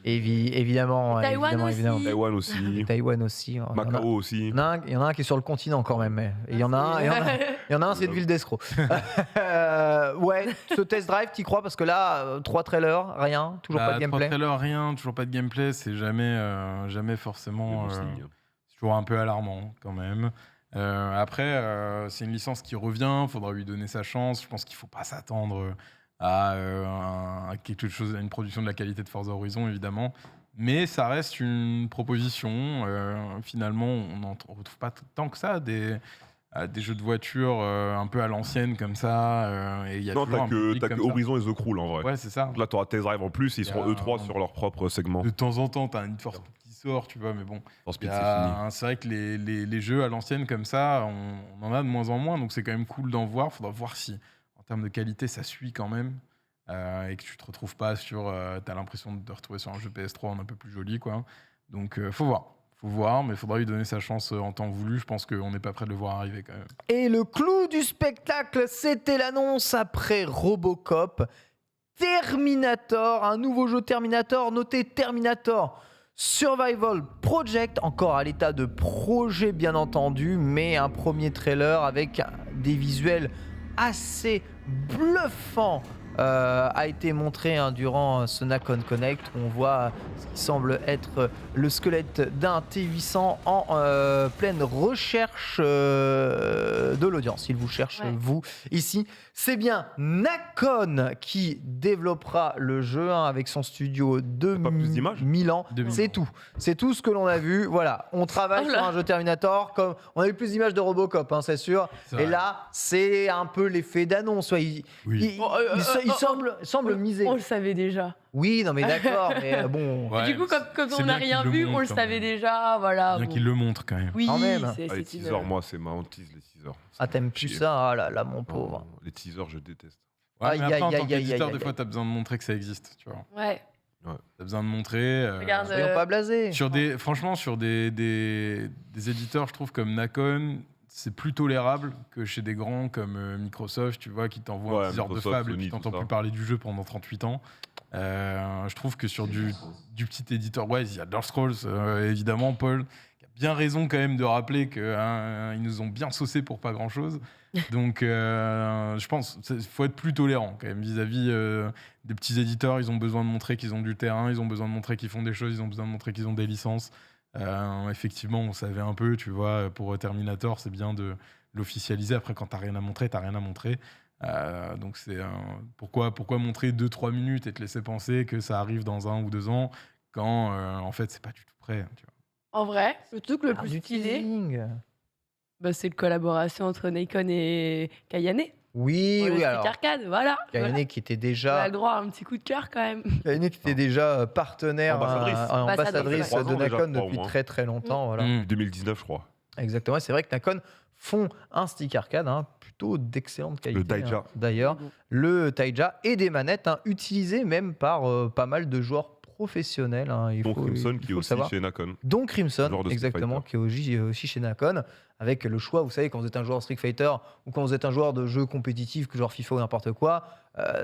évidemment. Taïwan évidemment, aussi. Taïwan aussi, Taïwan aussi. Macao aussi. Il y en a un qui est sur le continent quand même. Et il y en a un, c'est une ville d'escrocs. Ouais, ce test drive, t'y crois? Parce que là, 3 trailers, rien, toujours pas de gameplay. 3 trailers, rien, toujours pas de gameplay, c'est jamais forcément. C'est bon signe. C'est toujours un peu alarmant quand même. Après, c'est une licence qui revient, faudra lui donner sa chance. Je pense qu'il faut pas s'attendre à quelque chose, à une production de la qualité de Forza Horizon évidemment, mais ça reste une proposition. Finalement, on n'en retrouve pas tant que ça des jeux de voiture un peu à l'ancienne comme ça. Et il y a Non, toujours un public t'as que comme ça. Horizon et The Crew là, en vrai. Ouais, c'est ça. Donc là, t'auras Test Drive en plus, ils Il y seront a E3 sur leur propre segment. De temps en temps, t'as une force qui sort, tu vois, mais bon. For Speed, Il y c'est a- fini. C'est vrai que les jeux à l'ancienne comme ça, on en a de moins en moins, donc c'est quand même cool d'en voir. Faudra voir si, en termes de qualité, ça suit quand même. Et que tu te retrouves pas sur. T'as l'impression de te retrouver sur un jeu PS3 un peu plus joli, quoi. Donc faut voir. Faut voir, mais il faudra lui donner sa chance en temps voulu. Je pense qu'on n'est pas prêt de le voir arriver quand même. Et le clou du spectacle, c'était l'annonce après Robocop. Terminator, un nouveau jeu Terminator, noté Terminator Survival Project, encore à l'état de projet bien entendu, mais un premier trailer avec des visuels assez bluffants a été montré durant ce Nacon Connect, où on voit ce qui semble être le squelette d'un T800 en pleine recherche de l'audience. Il vous cherche, Ouais. vous, ici. C'est bien Nacon qui développera le jeu avec son studio de Pas plus d'images Milan. De Milan. C'est tout. C'est tout ce que l'on a vu. Voilà, on travaille Oh sur là. un jeu Terminator. Comme on a eu plus d'images de Robocop, c'est sûr. C'est Et vrai. là, c'est un peu l'effet d'annonce. Ouais, il Oui. semble miser. On le savait déjà. Oui, non mais d'accord, mais bon. Ouais, Du coup, comme c'est on n'a bien rien qu'il vu, montre, on le quand savait même. déjà. Voilà. Bien bon. qu'il le montre quand même. Oui, Quand même. c'est Ah, les c'est une- teasers, moi, c'est ma hantise, les teasers. Ah, t'aimes plus Chier. ça? Ah là là, mon Non, pauvre. les teasers, je déteste. Ouais, mais Aïe, après, en aïe, tant aïe, aïe, qu'éditeur, aïe, des aïe. fois, t'as besoin de montrer que ça existe, tu vois. Ouais. T'as besoin de montrer. Regarde, Soyons pas blasés. Franchement, sur des éditeurs, je trouve, comme Nacon, c'est plus tolérable que chez des grands comme Microsoft, tu vois, qui t'envoient Ouais, un teaser de Microsoft, fable et Sony, puis t'entends tout ça. plus parler du jeu pendant 38 ans. Je trouve que sur du petit éditeur, ouais, il y a Dark Scrolls, évidemment, Paul, qui a bien raison quand même de rappeler qu'ils nous ont bien saucé pour pas grand-chose. Donc, je pense qu'il faut être plus tolérant quand même vis-à-vis des petits éditeurs. Ils ont besoin de montrer qu'ils ont du terrain, ils ont besoin de montrer qu'ils font des choses, ils ont besoin de montrer qu'ils ont des licences. Effectivement, on savait un peu, tu vois, pour Terminator, c'est bien de l'officialiser. Après, quand t'as rien à montrer, t'as rien à montrer. Donc, pourquoi montrer 2-3 minutes et te laisser penser que ça arrive dans 1 ou 2 ans quand, en fait, c'est pas du tout prêt. Tu vois. En vrai, le truc le Ah, plus du stylé, teasing. c'est une collaboration entre Nikon et Kayane. Oui, Pour le oui, stick alors. arcade, voilà. Kayane qui était On a déjà, le droit à un petit coup de cœur quand même. Kayane qui était déjà partenaire, Ambassadrice. ambassadrice Ouais. de 3 ans déjà, Nacon je crois, au depuis moins. très très longtemps. Voilà. Mm. Depuis 2019, je crois. Exactement, c'est vrai que Nacon font un stick arcade plutôt d'excellente qualité. Taija. D'ailleurs, le Taija et des manettes utilisées même par pas mal de joueurs professionnels. Il Donc faut, Crimson, il qui est faut le aussi savoir. chez Nacon. Donc Crimson, Joueur de Street exactement, Fighter. qui est aussi chez Nacon, avec le choix, vous savez, quand vous êtes un joueur de Street Fighter ou quand vous êtes un joueur de jeux compétitifs, que genre FIFA ou n'importe quoi,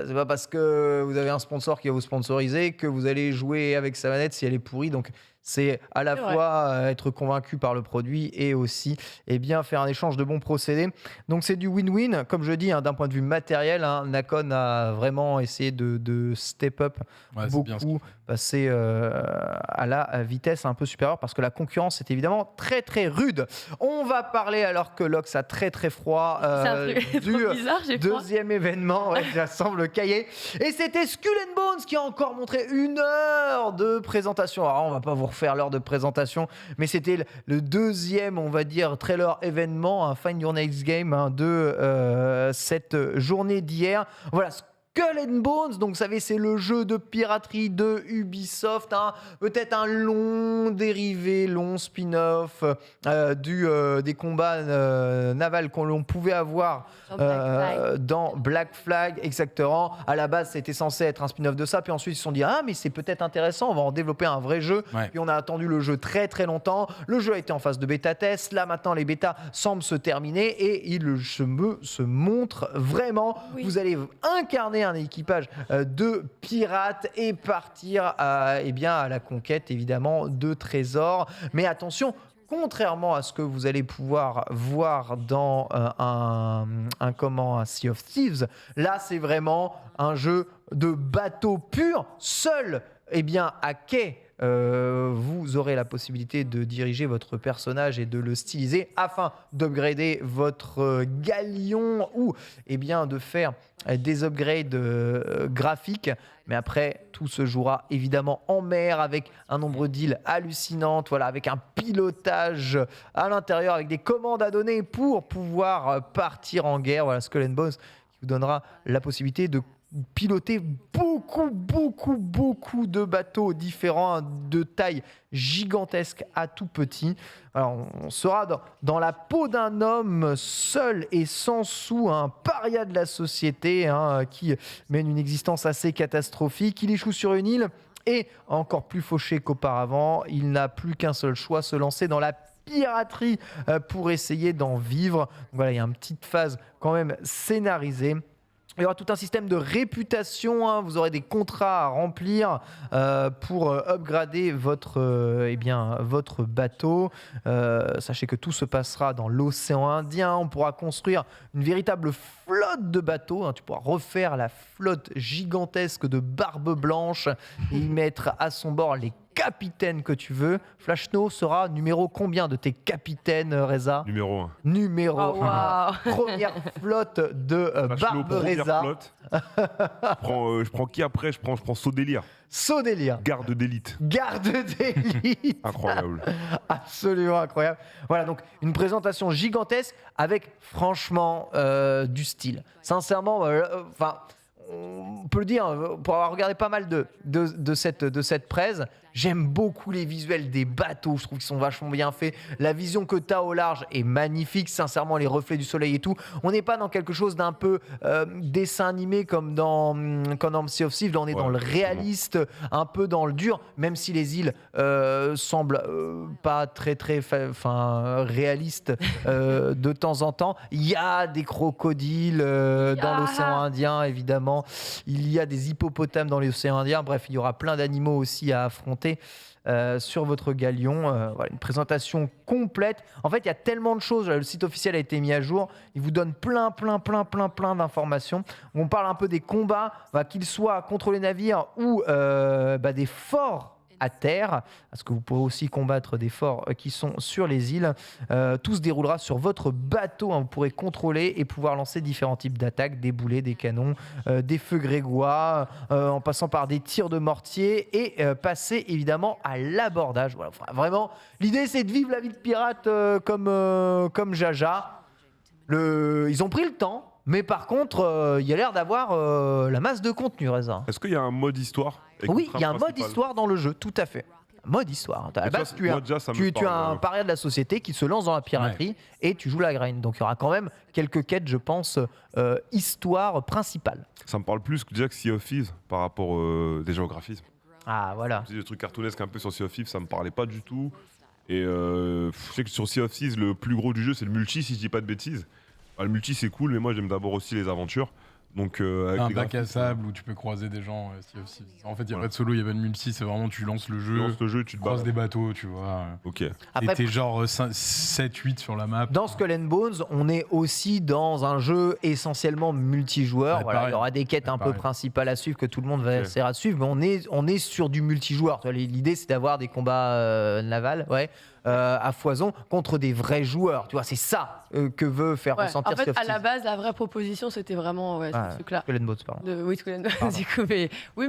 c'est pas parce que vous avez un sponsor qui va vous sponsoriser que vous allez jouer avec sa manette si elle est pourrie. Donc c'est à la C'est vrai. fois être convaincu par le produit et aussi faire un échange de bons procédés. Donc c'est du win-win, comme je dis, d'un point de vue matériel. Nacon a vraiment essayé de step up Ouais, c'est bien ce qu'il beaucoup, fait. passer à la vitesse un peu supérieure parce que la concurrence est évidemment très très rude. On va parler alors que Lox a très très froid C'est un truc du trop bizarre, j'ai froid. deuxième événement, ça semble cahier. Et c'était Skull and Bones qui a encore montré 1 heure de présentation. Alors on va pas vous refaire l'heure de présentation, mais c'était le deuxième, on va dire, trailer événement, Find Your Next Game de cette journée d'hier. Voilà. Skull and Bones. Donc, vous savez, c'est le jeu de piraterie de Ubisoft. Hein. Peut-être un long dérivé, long spin-off des combats navals qu'on pouvait avoir dans Black Flag. Exactement. À la base, c'était censé être un spin-off de ça. Puis ensuite, ils se sont dit, ah, mais c'est peut-être intéressant, on va en développer un vrai jeu. Ouais. Puis on a attendu le jeu très très longtemps. Le jeu a été en phase de bêta-test. Là, maintenant, les bêtas semblent se terminer et il se montre vraiment. Oui. Vous allez incarner un équipage de pirates et partir à la conquête, évidemment, de trésors. Mais attention, contrairement à ce que vous allez pouvoir voir dans un Sea of Thieves, là, c'est vraiment un jeu de bateau pur, seul à quai. Vous aurez la possibilité de diriger votre personnage et de le styliser afin d'upgrader votre galion ou de faire des upgrades graphiques. Mais après, tout se jouera évidemment en mer avec un nombre d'îles hallucinantes, avec un pilotage à l'intérieur, avec des commandes à donner pour pouvoir partir en guerre. Voilà, Skull and Bones qui vous donnera la possibilité de piloter beaucoup de bateaux différents, de taille gigantesque à tout petit. Alors, on sera dans la peau d'un homme seul et sans sou, un paria de la société qui mène une existence assez catastrophique. Il échoue sur une île et, encore plus fauché qu'auparavant, il n'a plus qu'un seul choix, se lancer dans la piraterie pour essayer d'en vivre. Donc, voilà, il y a une petite phase quand même scénarisée. Il y aura tout un système de réputation, vous aurez des contrats à remplir pour upgrader votre bateau. Sachez que tout se passera dans l'océan Indien. On pourra construire une véritable flotte de bateaux. Tu pourras refaire la flotte gigantesque de Barbe Blanche et y mettre à son bord les capitaine que tu veux. Flashno sera numéro combien de tes capitaines, Reza ? Numéro 1. Numéro Oh, 1. wow. Première flotte de Barbe Reza. Je prends qui après ? Je prends Saut-Délire. Saut-Délire. Garde d'élite. Garde d'élite. Incroyable. Absolument incroyable. Voilà, donc une présentation gigantesque avec franchement du style. Sincèrement, on peut le dire, pour avoir regardé pas mal de cette presse, j'aime beaucoup les visuels des bateaux, je trouve qu'ils sont vachement bien faits. La vision que tu as au large est magnifique, sincèrement, les reflets du soleil et tout. On n'est pas dans quelque chose d'un peu dessin animé comme dans Sea of Thieves, là on est dans le réaliste, un peu dans le dur, même si les îles semblent pas très réalistes de temps en temps. Il y a des crocodiles dans l'océan Indien, évidemment. Il y a des hippopotames dans l'océan Indien. Bref, il y aura plein d'animaux aussi à affronter sur votre galion. Voilà, une présentation complète. En fait, il y a tellement de choses. Le site officiel a été mis à jour. Il vous donne plein d'informations. On parle un peu des combats, qu'ils soient contre les navires ou des forts à terre, parce que vous pourrez aussi combattre des forts qui sont sur les îles. Tout se déroulera sur votre bateau. Vous pourrez contrôler et pouvoir lancer différents types d'attaques, des boulets, des canons, des feux grégois, en passant par des tirs de mortier et passer évidemment à l'abordage. Voilà, vraiment, l'idée c'est de vivre la vie de pirate comme Jaja. Ils ont pris le temps, mais par contre, il y a l'air d'avoir la masse de contenu, Reza. Est-ce qu'il y a un mode histoire ? Oui, il y a un mode histoire dans le jeu, tout à fait. Un mode histoire. À la base, tu as un paria de la société qui se lance dans la piraterie et tu joues la grind. Donc il y aura quand même quelques quêtes, je pense, histoire principale. Ça me parle plus déjà que Sea of Thieves par rapport des géographismes. Ah, voilà. Des trucs cartoonesques un peu sur Sea of Thieves, ça me parlait pas du tout. Et je sais que sur Sea of Thieves, le plus gros du jeu, c'est le multi, si je dis pas de bêtises. Le multi, c'est cool, mais moi, j'aime d'abord aussi les aventures. Donc, avec un les bac à sable où tu peux croiser des gens. En fait, il n'y a pas de solo, il n'y a pas de multi, c'est vraiment tu lances le jeu, tu te croises bats. des bateaux, tu vois. Ok. Après, et t'es genre 7-8 sur la map. Dans Skull and Bones, on est aussi dans un jeu essentiellement multijoueur. Voilà, il y aura des quêtes un peu principales à suivre que tout le monde va essayer de suivre, mais on est sur du multijoueur. L'idée, c'est d'avoir des combats navals, à foison contre des vrais joueurs. Tu vois, c'est ça que veut faire Ouais. ressentir En fait, Sea of à la Thieves. base, la vraie proposition, c'était vraiment ce truc-là. Skull and Bones, pardon. Oui, Skull and Bones, Pardon. du coup, oui,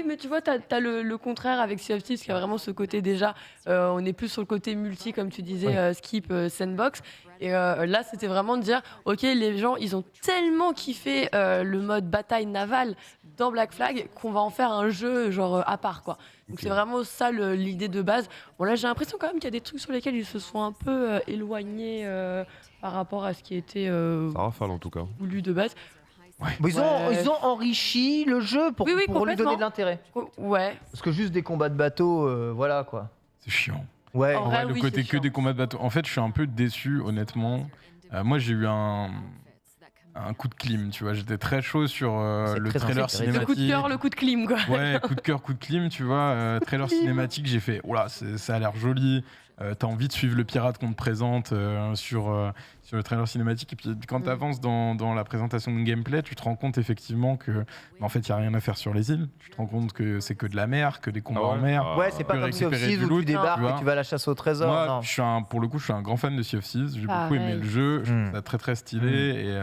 mais tu vois, t'as le contraire avec Sea of Thieves, qui a vraiment ce côté déjà. On est plus sur le côté multi, comme tu disais, skip, sandbox. Et là, c'était vraiment de dire, ok, les gens, ils ont tellement kiffé le mode bataille navale dans Black Flag qu'on va en faire un jeu genre à part, quoi. Donc c'est vraiment ça l'idée de base. Bon là, j'ai l'impression quand même qu'il y a des trucs sur lesquels ils se sont un peu éloignés par rapport à ce qui était Ça rafale en tout cas. voulu de base. Mais ils ont enrichi le jeu pour Oui, lui complètement. donner de l'intérêt. Ouais. Parce que juste des combats de bateau, voilà quoi. C'est chiant. Ouais. En En vrai, vrai, le oui, côté c'est que chiant. des combats de bateau. En fait, je suis un peu déçu, honnêtement. Moi, j'ai eu un coup de clim, tu vois. J'étais très chaud sur C'est le très trailer intéressant. Le coup de cinématique. cœur, le coup de clim, quoi. Ouais, coup de cœur, coup de clim, tu vois. Trailer cinématique, j'ai fait, oh là, ça a l'air joli. T'as envie de suivre le pirate qu'on te présente sur le trailer cinématique. Et puis quand tu avances dans la présentation de gameplay, tu te rends compte effectivement que en fait, il n'y a rien à faire sur les îles. Tu te rends compte que c'est que de la mer, que des combats en mer. Ouais, c'est pas que comme Sea of récupérer Thieves du où tu loot, débarques tu vois. et tu vas à la chasse au trésor. Moi, non. pour le coup, je suis un grand fan de Sea of Thieves. J'ai beaucoup aimé Pareil. le jeu. Je trouve ça très très stylé. Et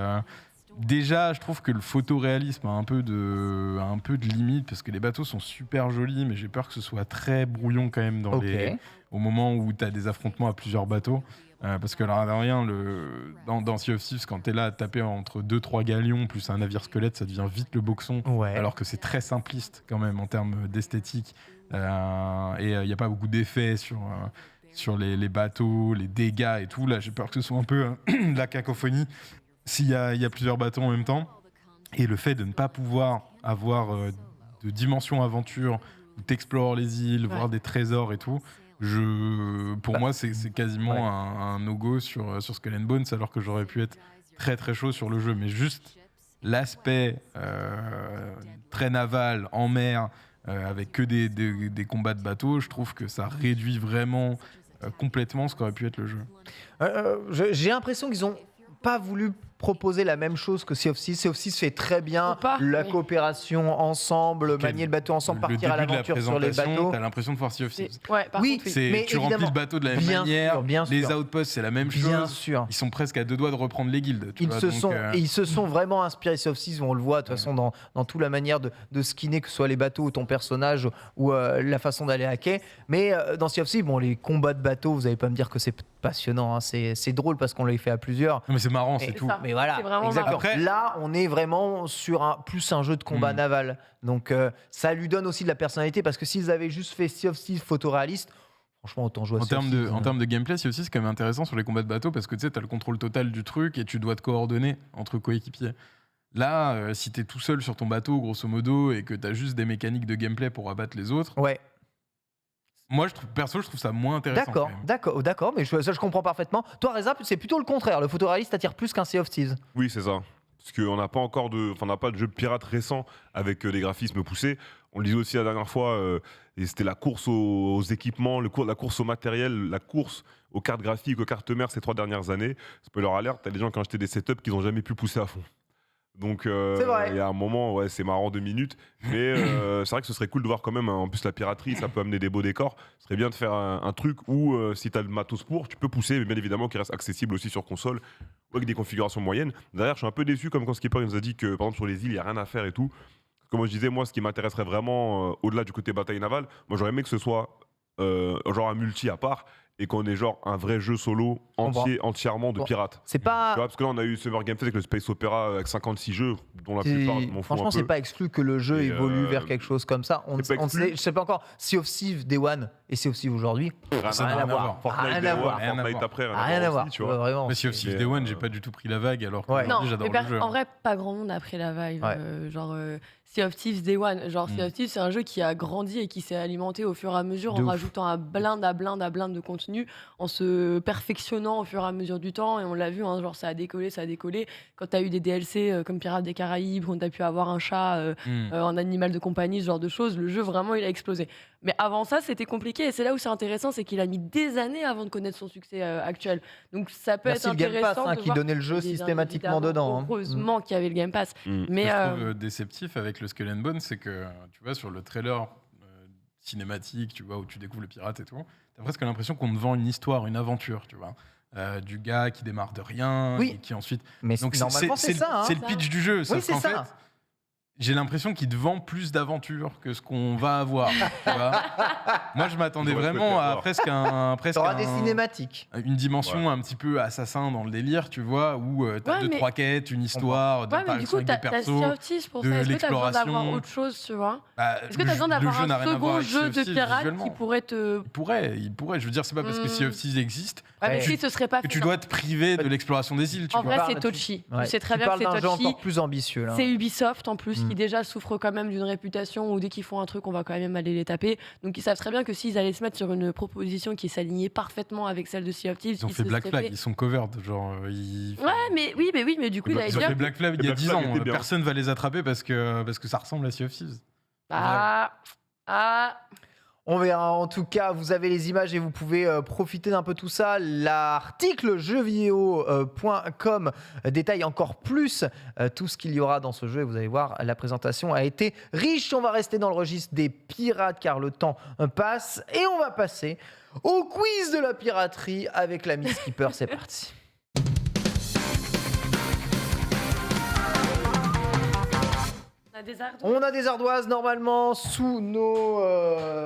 déjà, je trouve que le photoréalisme a un peu de limite parce que les bateaux sont super jolis, mais j'ai peur que ce soit très brouillon quand même au moment où tu as des affrontements à plusieurs bateaux. Parce que là, de rien, dans Sea of Thieves, quand tu es là à taper entre 2-3 galions plus un navire squelette, ça devient vite le boxon. Ouais. Alors que c'est très simpliste quand même en termes d'esthétique. Et il n'y a pas beaucoup d'effets sur les bateaux, les dégâts et tout. Là, j'ai peur que ce soit un peu la cacophonie s'il y a plusieurs bateaux en même temps. Et le fait de ne pas pouvoir avoir de dimension aventure où t'explores les îles, voir des trésors et tout, pour moi, c'est quasiment un no-go sur Skull and Bones, alors que j'aurais pu être très très chaud sur le jeu. Mais juste l'aspect très naval, en mer, avec que des combats de bateaux, je trouve que ça réduit vraiment complètement ce qu'aurait pu être le jeu. J'ai l'impression qu'ils ont pas voulu proposer la même chose que Sea of Thieves. Sea of Thieves fait très bien Ou pas, la oui. coopération ensemble, manier le bateau ensemble, partir à l'aventure sur les bateaux. T'as l'impression de voir Sea of C'est- Thieves. Ouais, par Oui, contre, oui. mais Tu remplis évidemment, le bateau de la même bien manière. sûr, bien Les sûr. outposts, c'est la même Bien chose. sûr. Ils sont presque à deux doigts de reprendre les guildes. Tu vois, donc, Ils se sont vraiment inspirés Sea of Thieves, on le voit de toute façon dans toute la manière de skinner, que ce soit les bateaux ou ton personnage ou la façon d'aller hacker. Mais dans Sea of Thieves, bon, les combats de bateaux, vous n'allez pas me dire que c'est passionnant, hein. C'est drôle parce qu'on les fait à plusieurs. Non, mais c'est marrant, c'est Et- tout. ça. Mais voilà, C'est vraiment exactement. marrant. Après- Là, on est vraiment sur plus un jeu de combat Mm. naval. Donc ça lui donne aussi de la personnalité parce que s'ils avaient juste fait Sea of Thieves photoréaliste, franchement, autant jouer à En Sea of termes, Thieves. en termes de gameplay, c'est aussi quand même intéressant sur les combats de bateau parce que tu sais, t'as le contrôle total du truc et tu dois te coordonner entre coéquipiers. Là, si t'es tout seul sur ton bateau, grosso modo, et que t'as juste des mécaniques de gameplay pour abattre les autres, Ouais, moi, je trouve ça moins intéressant. d'accord, quand même. d'accord, mais ça je comprends parfaitement. Toi, Reza, c'est plutôt le contraire. Le photoréaliste attire plus qu'un Sea of Thieves. Oui, c'est ça. Parce qu'on n'a pas encore on n'a pas de jeu de pirate récent avec des graphismes poussés. On le disait aussi la dernière fois, et c'était la course aux équipements, la course au matériel, la course aux cartes graphiques, aux cartes mères ces 3 dernières années. Spoiler alert, t'as des gens qui ont acheté des setups qu'ils n'ont jamais pu pousser à fond. Donc, C'est vrai. il y a un moment, ouais, c'est marrant 2 minutes. Mais c'est vrai que ce serait cool de voir quand même, en plus la piraterie, ça peut amener des beaux décors. Ce serait bien de faire un truc où, si tu as le matos pour, tu peux pousser, mais bien évidemment qui reste accessible aussi sur console, ou avec des configurations moyennes. D'ailleurs, je suis un peu déçu, comme quand Skipper il nous a dit que, par exemple, sur les îles, il n'y a rien à faire et tout. Comme je disais, moi, ce qui m'intéresserait vraiment, au-delà du côté bataille navale, moi, j'aurais aimé que ce soit genre un multi à part et qu'on ait genre un vrai jeu solo entièrement de Bon. pirates. C'est Tu pas. vois, parce que là, on a eu Summer Game Fest avec le Space Opera avec 56 jeux, dont la plupart m'en font Franchement, un c'est peu. pas exclu que le jeu Et, évolue vers quelque chose comme ça. On c'est pas ne sait, je sais pas encore. Sea of Thieves Day One et Sea of Thieves aujourd'hui, Ça n'a rien à voir. Fortnite, Rien à voir. Fortnite après, rien à voir. aussi, tu vois. Vraiment. Mais Sea of Thieves Mais, Day One, j'ai pas du tout pris la vague alors que Ouais. Non, j'adore mais le jeu. en vrai, pas grand monde a pris la vibe. Ouais. Sea of Thieves Day One. Sea of Thieves, c'est un jeu qui a grandi et qui s'est alimenté au fur et à mesure De en ouf. rajoutant à blinde de contenu, en se perfectionnant au fur et à mesure du temps. Et on l'a vu, hein, genre ça a décollé. Quand t'as eu des DLC comme Pirates des Caraïbes, quand t'as pu avoir un chat en animal de compagnie, ce genre de choses, le jeu vraiment il a explosé. Mais avant ça, c'était compliqué. Et c'est là où c'est intéressant, c'est qu'il a mis des années avant de connaître son succès actuel. Donc ça peut Merci être le Game intéressant Pass hein, de qui voir. donnait le jeu Bien systématiquement évidemment, dedans. hein. Heureusement qu'il y avait le Game Pass. Mm. Mais Ce que je trouve déceptif avec le Skull and Bones, c'est que tu vois sur le trailer cinématique, tu vois où tu découvres le pirate et tout, t'as presque l'impression qu'on te vend une histoire, une aventure, tu vois. Du gars qui démarre de rien, Oui. et qui ensuite... Mais Donc normalement, c'est ça. Hein. C'est le pitch du jeu, sauf c'est qu'en ça. fait, j'ai l'impression qu'il te vend plus d'aventures que ce qu'on va avoir. Tu vois. Moi, je m'attendais J'aurais vraiment souhaité à avoir. T'auras des cinématiques. une dimension un petit peu assassin dans le délire, tu vois, où t'as Ouais, mais- 2-3 quêtes, une histoire, Ouais, mais du d'interaction coup, avec t'as des Sea persos. of Thieves pour de ça. Est-ce que t'as besoin d'avoir l'exploration. autre chose, tu vois? Bah, Est-ce que t'as besoin d'avoir le jeu n'a un rien à voir second avec Sea jeu of de Thieves, pirate visuellement. qui pourrait te. Il pourrait. Je veux dire, c'est pas parce que Sea of Thieves existe Ouais, mais Ouais. si ce serait pas que fait tu dans- dois te priver de l'exploration des îles, tu En vois. vrai, vois. c'est touchy. Ouais. Tu sais très Tu bien que parles d'un c'est jeu touchy. encore plus ambitieux là. C'est Ubisoft en plus, Mm. qui déjà souffre quand même d'une réputation où dès qu'ils font un truc, on va quand même aller les taper. Donc ils savent très bien que s'ils allaient se mettre sur une proposition qui s'alignait parfaitement avec celle de Sea of Thieves, Ils ont fait se Black seraient Flag, fait- ils sont covered, genre ils... Ouais, mais oui, du coup, il allait Ils ont dire. fait Black Flag il y a Black 10 Flag ans, était bien. personne va les attraper parce que ça ressemble à Sea of Thieves. Ah, On verra. En tout cas, vous avez les images et vous pouvez profiter d'un peu tout ça. L'article jeuxvideo.com détaille encore plus tout ce qu'il y aura dans ce jeu. Et vous allez voir, la présentation a été riche. On va rester dans le registre des pirates car le temps passe. Et on va passer au quiz de la piraterie avec l'ami Skipper. C'est parti. on a des ardoises. On a des ardoises normalement sous nos...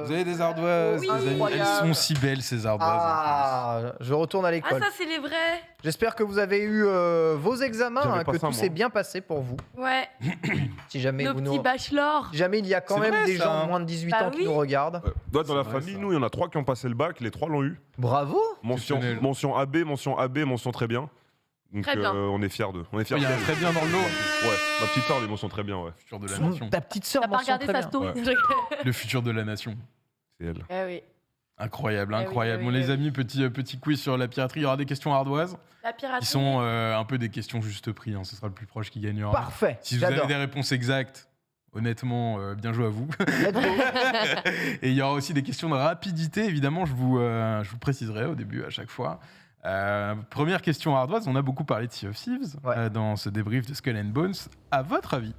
Vous avez des ardoises, Oui. les amis. Elles Incroyable. sont si belles ces ardoises. Ah, je retourne à Ah, l'école. ça, c'est les vrais. J'espère que vous avez eu vos examens, J'avais pas que ça, tout moi. s'est bien passé pour vous. Ouais, Si jamais, nos vous petits nous... bachelors. si jamais il y a quand C'est même vrai, des ça, gens hein. de moins de 18 Bah ans qui oui. nous regardent. Dans la C'est vrai, famille, ça. nous, il y en a 3 qui ont passé le bac, les 3 l'ont eu. Bravo. Exceptionnel. Mention AB, mention très bien. Donc Très bien. on est fiers d'eux. On est fiers Il y a un d'eux. très bien dans le lot. Ouais, ma petite soeur, les mentions très bien, ouais. Le futur de la nation. Ta petite sœur T'as pas mentionne regardé très sa bien. story Le futur de la nation. C'est elle. Eh oui. Incroyable, Eh oui, incroyable. eh Bon, oui, les eh amis, petit quiz sur la piraterie. Il y aura des questions ardoises La piraterie. qui sont un peu des questions juste prix. Hein. Ce sera le plus proche qui gagnera. Parfait. Si vous avez J'adore. des réponses exactes, honnêtement, bien joué à vous. Let's go. Et il y aura aussi des questions de rapidité, évidemment, je vous préciserai au début à chaque fois. Première question ardoise, on a beaucoup parlé de Sea of Thieves Ouais. dans ce débrief de Skull and Bones. À votre avis,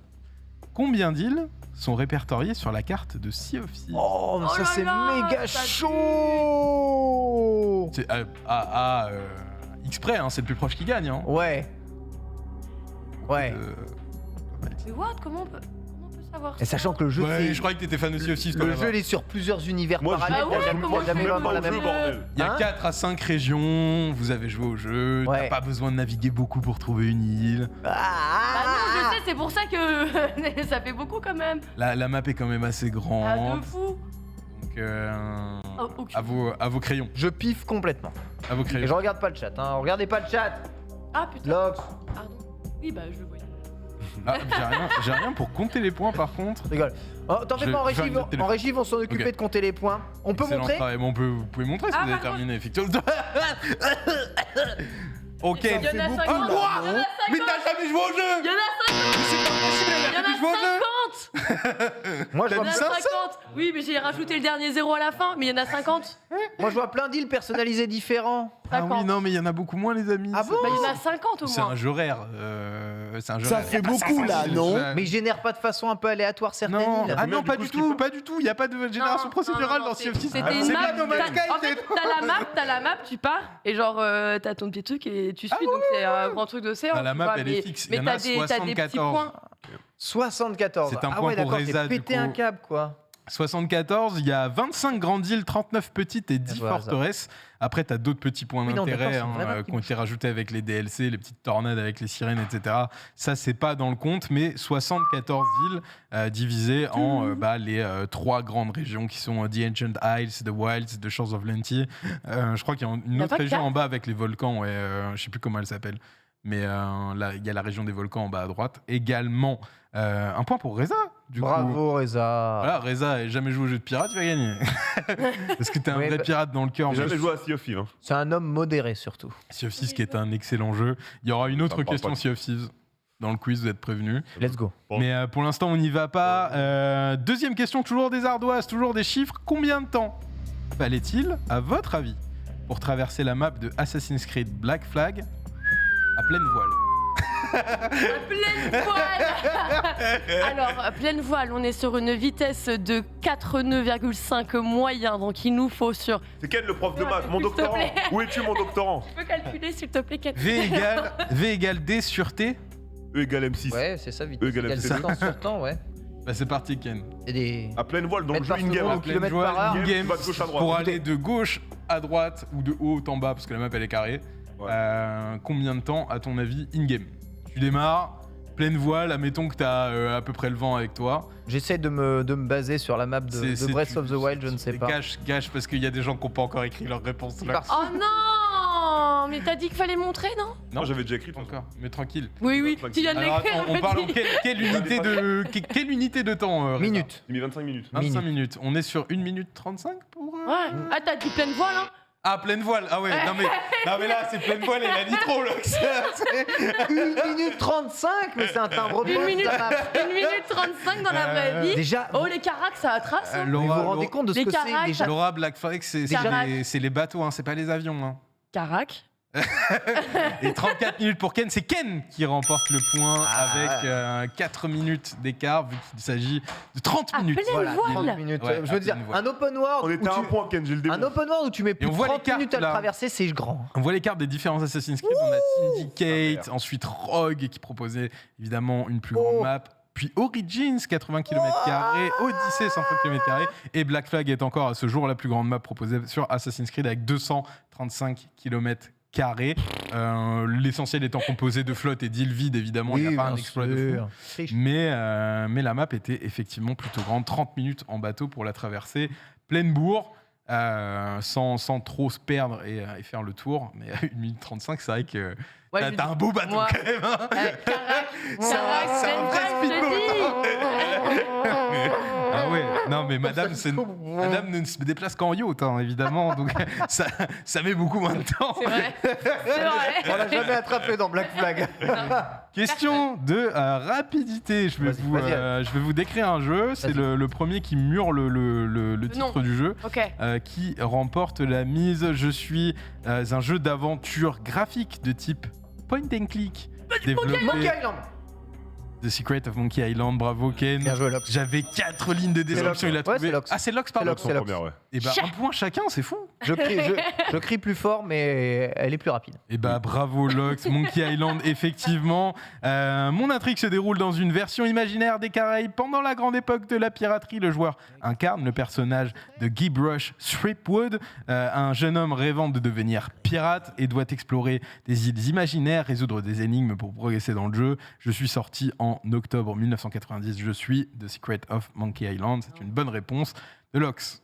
combien d'îles sont répertoriées sur la carte de Sea of Thieves Oh, mais Oh ça là c'est là, méga ça chaud. C'est exprès, hein, c'est le plus proche qui gagne. Hein. Ouais. Ouais. Mais what? Comment on peut savoir Et ça? sachant que le jeu, Ouais, c'est- je croyais que t'étais fan de Sea of Thieves. quand le même, jeu hein. il est sur plusieurs univers Moi, parallèles. Ah ouais, Il y a jamais- comment il y a jamais je peux vraiment la même même. pas bordel. Il y a Hein 4 à 5 régions, vous avez joué au jeu, Ouais. t'as pas besoin de naviguer beaucoup pour trouver une île. Bah non, je sais, c'est pour ça que ça fait beaucoup quand même. La map est quand même assez Ah, grande. de fou. Donc, Oh, aucune. à vos crayons. Je piffe complètement. À vos Et crayons. je regarde pas le chat. Hein. Regardez pas le chat. Ah putain. Lox. Pardon. Oui, bah je le voyais. Ah, j'ai rien pour compter les points par contre. Rigole. Oh, t'en fais Je pas en vais faire régie. une note En régie, ils vont s'en occuper Ok. de compter les points. On peut Excellent montrer. travail. Bon, vous pouvez montrer si Ah, vous avez par contre. terminé, effectivement. Ok. Il y en a 50. Ah, Il y en quoi a 50. Mais t'as jamais joué au jeu. Il y en a 50. C'est pas possible, Il y elle a en jamais joué au jeu. a 50. Moi, je T'as vois, Il y en a dit ça, 50. Oui, mais j'ai rajouté le dernier zéro à la fin, mais il y en a 50. moi, je vois plein d'îles personnalisées différents. Ah oui, 50. non, mais il y en a beaucoup moins, les amis. Ah bon Bah, il y en a 50 au C'est un moins. jeu rare. C'est un jeu Ça rare. fait beaucoup, là, non Mais ils génèrent pas de façon un peu aléatoire certaines Non, îles. ah non, du pas coup, du je tout, kiffe pas du tout. Il n'y a pas de génération Non, procédurale non, dans Sea of Thieves. C'était une C'est map. pas No Man's Sky, En fait, t'as la map, tu pars et genre t'as ton petit truc et tu suis. Donc c'est un grand truc d'océan. Ah, la tu map, vois, elle est mais- fixe. Il Mais y en a t'as des petits 74. points. 74. C'est un ah point ouais, pour d'accord, Reza, j'ai du pété coup. un câble, quoi. 74, il y a 25 grandes îles, 39 petites et 10 voilà, forteresses. Après, tu as d'autres petits points Oui, non, d'intérêt d'accord, c'est une vraie map qui ont été rajoutés avec les DLC, les petites tornades avec les sirènes, etc. Ça, c'est pas dans le compte, mais 74 îles divisées en les 3 grandes régions qui sont The Ancient Isles, The Wilds, The Shores of Plenty. Je crois qu'il y a une a autre pas région 4? en bas avec les volcans, ouais, je sais plus comment elle s'appelle. Mais là, il y a la région des volcans en bas à droite. Également, un point pour Reza, du coup. Bravo, Reza. Voilà, Reza n'a jamais joué au jeu de pirate, il va gagner. Parce que t'es un Oui, vrai bah- pirate dans le cœur. J'ai mais jamais joué à Sea of Thieves. Hein. C'est un homme modéré, surtout. Sea of Thieves qui est un excellent jeu. Il y aura une autre me parle question pas. Sea of Thieves dans le quiz, vous êtes prévenus. Let's go. Bon. Mais pour l'instant, on n'y va pas. Deuxième question, toujours des ardoises, toujours des chiffres. Combien de temps fallait-il, à votre avis, pour traverser la map de Assassin's Creed Black Flag à pleine voile Pleine voile. Alors, pleine voile, on est sur une vitesse de 4 nœuds, 5 moyen, donc il nous faut sur... C'est Ken le prof de Ouais, maths, mon s'il te doctorant. plaît. Où es-tu mon doctorant? Tu peux calculer s'il te plaît, Ken. V égale D sur T. E égale M6. Ouais, c'est ça, vite. E égale MC. temps sur temps, ouais. Bah c'est parti Ken. Et des... À pleine voile, donc Mètres je par joue une game. seconde. hein. kilomètres Pleine par voile, heure. in-game, Va de gauche à droite. pour aller de gauche à droite ou de haut en bas parce que la map elle est carrée. Ouais. Combien de temps à ton avis in-game? Tu démarres, pleine voile, admettons que t'as à peu près le vent avec toi. J'essaie de me baser sur la map de C'est- Breath tu- of the Wild, je ne sais pas. Gâche parce qu'il y a des gens qui n'ont pas encore écrit leur réponse là. Parti. Oh non. Mais t'as dit qu'il fallait montrer, non? Non, j'avais déjà écrit. Pas encore, mais tranquille. Oui, oui, Tranquille. tu viens de Alors l'écrire, attends, on parle en quelle unité de temps Reza? Minute. J'ai mis 25 minutes. 25 minutes. On est sur 1 minute 35 pour... Ouais. Ah, t'as dit pleine voile, hein? Ah, pleine voile. Ah ouais, non mais là, c'est pleine voile et la nitro, là. 1 minute 35, mais c'est un timbre 1 poste, minute, ça m'a- 1 minute 35 dans la vraie vie. Déjà, Oh, les caracs, ça a trace, hein? mais vous vous rendez compte de ce les que c'est caracs, déjà? Laura, Black Flag, Carac. c'est les bateaux, hein, c'est pas les avions. Hein. Carac. Et 34 minutes pour Ken, c'est Ken qui remporte le point avec 4 minutes d'écart, vu qu'il s'agit de 30 Ah, minutes. pleine Voilà, voile. 30 minutes. Ouais, Je veux dire, pleine voile. un open world. On était où à un tu- point, Ken, j'ai le démon. Un open world où tu mets plus on de voit les 30 minutes à cartes, le là. traverser, c'est grand. On voit les cartes des différents Assassin's Creed. On a Syndicate, super. ensuite Rogue qui proposait évidemment une plus grande Oh. map. Puis Origins, 80 km, Odyssey, 130 km, et Black Flag est encore à ce jour la plus grande map proposée sur Assassin's Creed avec 235 km. L'essentiel étant composé de flottes et d'îles vides, évidemment, il n'y a pas un exploit de fou. Triche. Mais la map était effectivement plutôt grande, 30 minutes en bateau pour la traverser, pleine bourre, sans trop se perdre et faire le tour. Mais à 1 minute 35, c'est vrai que Ouais, t'as je- t'as un beau bateau Ouais. quand même. Hein. Carac. C'est un Pleine vrai voile, je te dis. Ah ouais, non mais madame, madame ne se déplace qu'en yacht, hein, évidemment, donc ça met beaucoup moins de temps. C'est vrai. C'est On vrai. l'a jamais attrapé dans Black Flag. Question de rapidité. Je vais vous décrire un jeu. C'est Vas-y. le premier qui mure le titre nom. du jeu. Ok. Qui remporte la mise. Je suis un jeu d'aventure graphique de type point and click. Développé Monkey Island. The Secret of Monkey Island. Bravo Ken. Bien joué, Lox. J'avais 4 lignes de description. Il a Ouais, trouvé. c'est Lox. Ah c'est Lox pardon. Lox, c'est Lox. Première, ouais. Et bah un point chacun, c'est fou. Je crie plus fort, mais elle est plus rapide. Et bah bravo Lox, Monkey Island, effectivement. Mon intrigue se déroule dans une version imaginaire des Caraïbes. Pendant la grande époque de la piraterie, le joueur incarne le personnage de Guybrush Threepwood, un jeune homme rêvant de devenir pirate et doit explorer des îles imaginaires, résoudre des énigmes pour progresser dans le jeu. Je suis sorti en octobre 1990. Je suis The Secret of Monkey Island. C'est une bonne réponse de Lox.